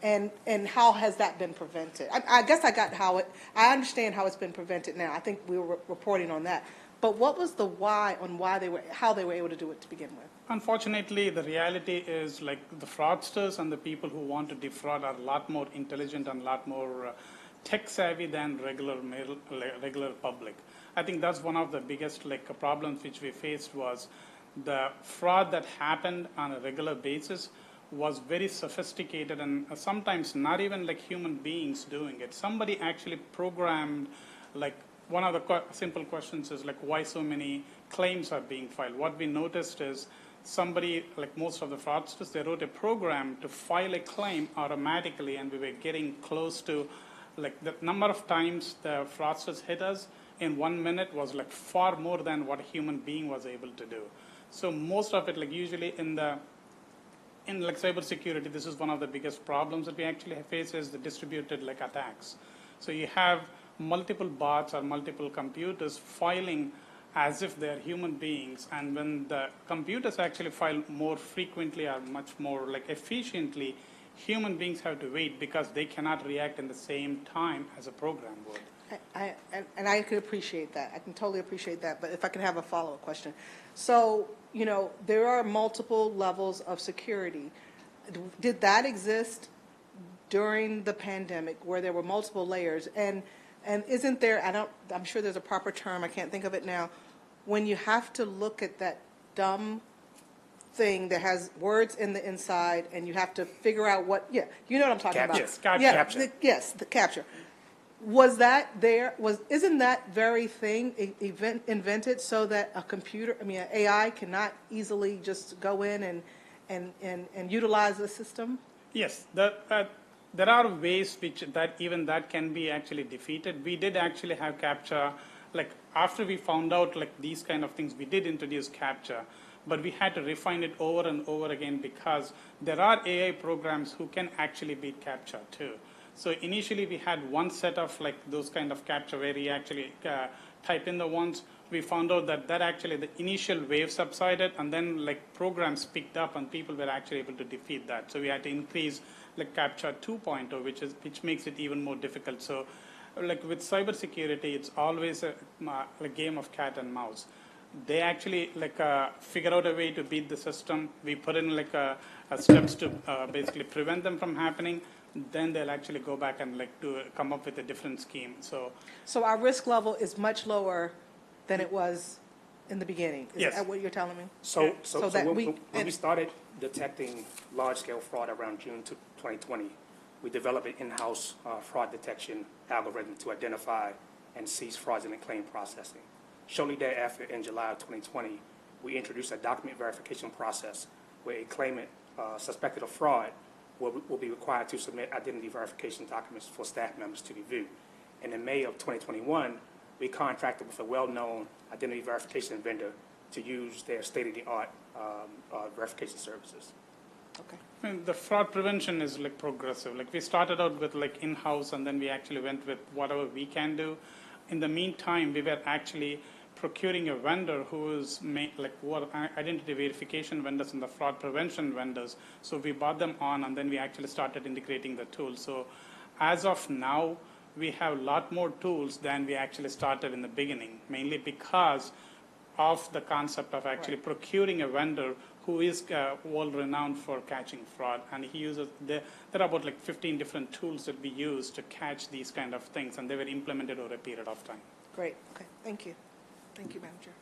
and how has that been prevented? I guess I understand how it's been prevented now. I think we were reporting on that. But what was the why on how they were able to do it to begin with?
Unfortunately, the reality is like the fraudsters and the people who want to defraud are a lot more intelligent and a lot more tech savvy than regular public. I think that's one of the biggest problems which we faced was the fraud that happened on a regular basis was very sophisticated and sometimes not even like human beings doing it. Somebody actually programmed, like one of the simple questions is like why so many claims are being filed. What we noticed is somebody, like most of the fraudsters, they wrote a program to file a claim automatically, and we were getting close to like the number of times the fraudsters hit us in 1 minute was like far more than what a human being was able to do. So most of it, like usually in like cybersecurity, this is one of the biggest problems that we actually face is the distributed like attacks. So you have multiple bots or multiple computers filing as if they're human beings, and when the computers actually file more frequently or much more like efficiently, human beings have to wait because they cannot react in the same time as a program would.
And I could appreciate that. I can totally appreciate that. But if I could have a follow-up question. So, there are multiple levels of security. Did that exist during the pandemic where there were multiple layers? And isn't there, I'm sure there's a proper term, I can't think of it now, when you have to look at that dumb thing that has words in the inside and you have to figure out you know what I'm talking about.
Yes, capture.
Yes, the capture. Was that there? Isn't that very thing invented so that an AI cannot easily just go in and utilize the system?
Yes, there are ways which that can be actually defeated. We did actually have capture, like after we found out like these kind of things, we did introduce capture, but we had to refine it over and over again because there are AI programs who can actually beat capture too. So initially we had one set of like those kind of capture where we actually type in the ones. We found out that actually the initial wave subsided and then like programs picked up and people were actually able to defeat that. So we had to increase like capture 2.0, which makes it even more difficult. So like with cybersecurity, it's always a game of cat and mouse. They actually figure out a way to beat the system. We put in steps to basically prevent them from happening. Then they'll actually go back and to come up with a different scheme. So
our risk level is much lower than it was in the beginning. Is that what you're telling me?
So when we started detecting large-scale fraud around June 2020, we developed an in-house fraud detection algorithm to identify and seize fraudulent claim processing. Shortly thereafter, in July of 2020, we introduced a document verification process where a claimant suspected of fraud will be required to submit identity verification documents for staff members to review. And in May of 2021, we contracted with a well-known identity verification vendor to use their state-of-the-art verification services.
Okay.
And the fraud prevention is progressive. We started out with in-house, and then we actually went with whatever we can do. In the meantime, we were actually procuring a vendor who is identity verification vendors and the fraud prevention vendors. So we bought them on, and then we actually started integrating the tools. So as of now, we have a lot more tools than we actually started in the beginning, mainly because of the concept of actually procuring a vendor who is world-renowned for catching fraud. And he uses, there are about 15 different tools that we use to catch these kind of things, and they were implemented over a period of time.
Great. Okay. Thank you. Thank you, Madam Chair.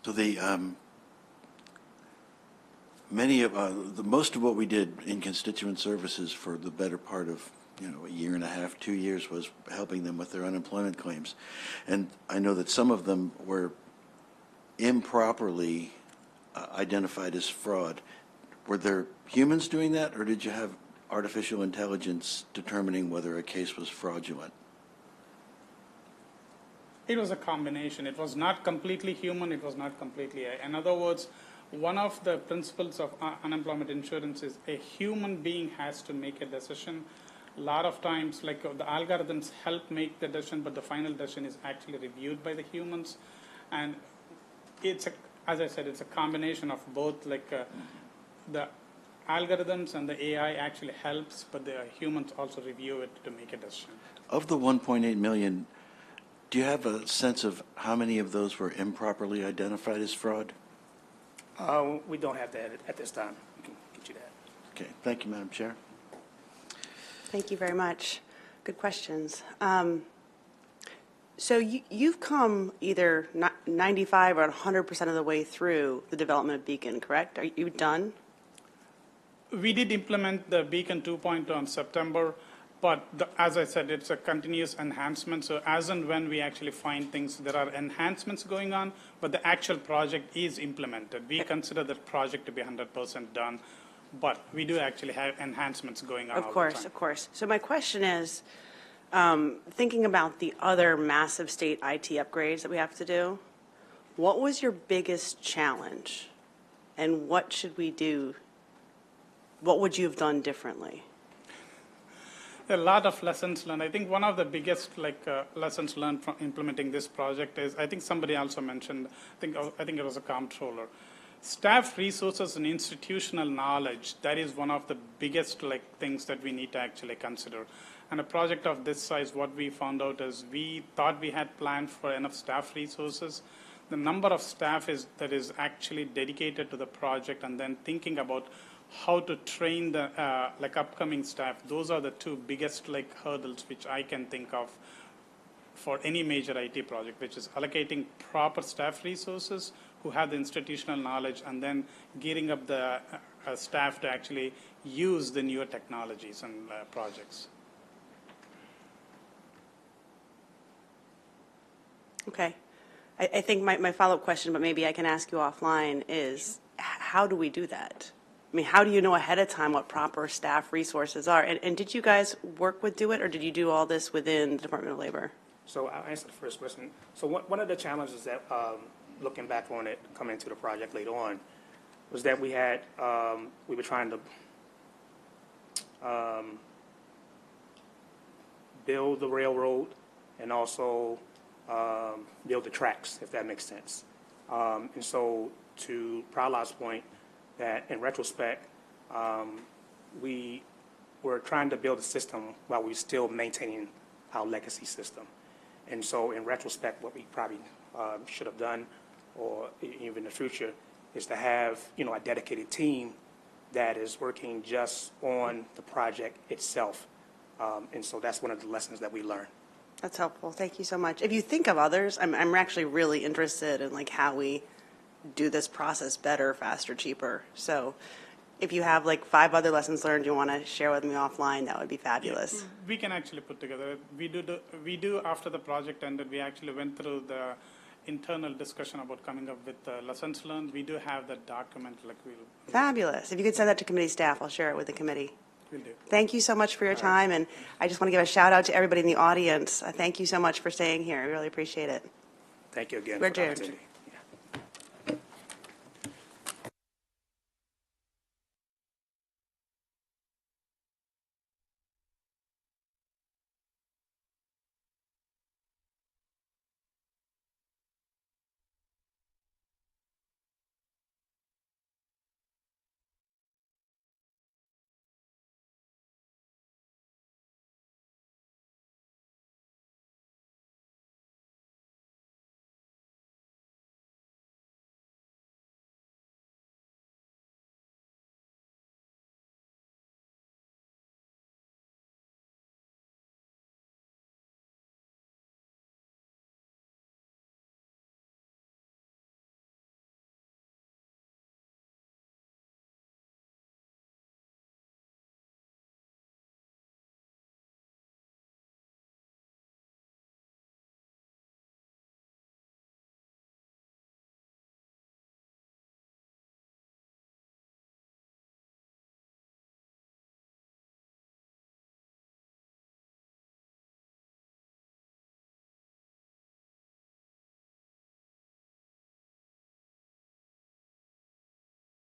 So most of what we did in constituent services for the better part of a year and a half, 2 years was helping them with their unemployment claims. And I know that some of them were improperly identified as fraud. Were there humans doing that, or did you have artificial intelligence determining whether a case was fraudulent?
It was a combination. It was not completely human. It was not completely AI. In other words, one of the principles of unemployment insurance is a human being has to make a decision. A lot of times, like the algorithms help make the decision, but the final decision is actually reviewed by the humans. And it's, as I said, it's a combination of both, like the algorithms and the AI actually helps, but the humans also review it to make a decision.
Of the 1.8 million, do you have a sense of how many of those were improperly identified as fraud?
We don't have that at this time. We can get you that.
Okay, thank you, Madam Chair.
Thank you very much. Good questions. So you've come either 95 or 100% of the way through the development of Beacon, correct? Are you done?
We did implement the Beacon 2.0 in September, but as I said, it's a continuous enhancement. So as and when we actually find things, there are enhancements going on, but the actual project is implemented. We consider the project to be 100% done, but we do actually have enhancements going on all the time.
Of course. So my question is, thinking about the other massive state IT upgrades that we have to do, what was your biggest challenge, and what should we do? What would you have done differently?
A lot of lessons learned. I think one of the biggest lessons learned from implementing this project is, I think somebody also mentioned, I think it was a comptroller. Staff resources and institutional knowledge, that is one of the biggest things that we need to actually consider. And a project of this size, what we found out is we thought we had planned for enough staff resources. The number of staff that is actually dedicated to the project, and then thinking about how to train the upcoming staff, those are the two biggest hurdles which I can think of for any major IT project, which is allocating proper staff resources who have the institutional knowledge, and then gearing up the staff to actually use the newer technologies and projects.
Okay. I think my follow-up question, but maybe I can ask you offline, is how do we do that? I mean, how do you know ahead of time what proper staff resources are? And did you guys work with DoIT, or did you do all this within the Department of Labor?
So I'll answer the first question. So one of the challenges that, looking back on it, coming into the project later on, was that we were trying to build the railroad and also build the tracks, if that makes sense. And so to Prahlad's point, that in retrospect, we were trying to build a system while we were still maintaining our legacy system. And so in retrospect, what we probably should have done, or even in the future, is to have a dedicated team that is working just on the project itself. And so that's one of the lessons that we learned.
That's helpful. Thank you so much. If you think of others, I'm actually really interested in how we do this process better, faster, cheaper. So if you have 5 other lessons learned you want to share with me offline, that would be fabulous.
Yeah, we can actually put together. We do after the project ended, we actually went through the internal discussion about coming up with lessons learned. We do have that document.
Fabulous. If you could send that to committee staff, I'll share it with the committee.
We'll do.
Thank you so much for your time, and I just want to give a shout out to everybody in the audience. Thank you so much for staying here. I really appreciate it.
Thank you again
We're
for the
adjourned.
opportunity.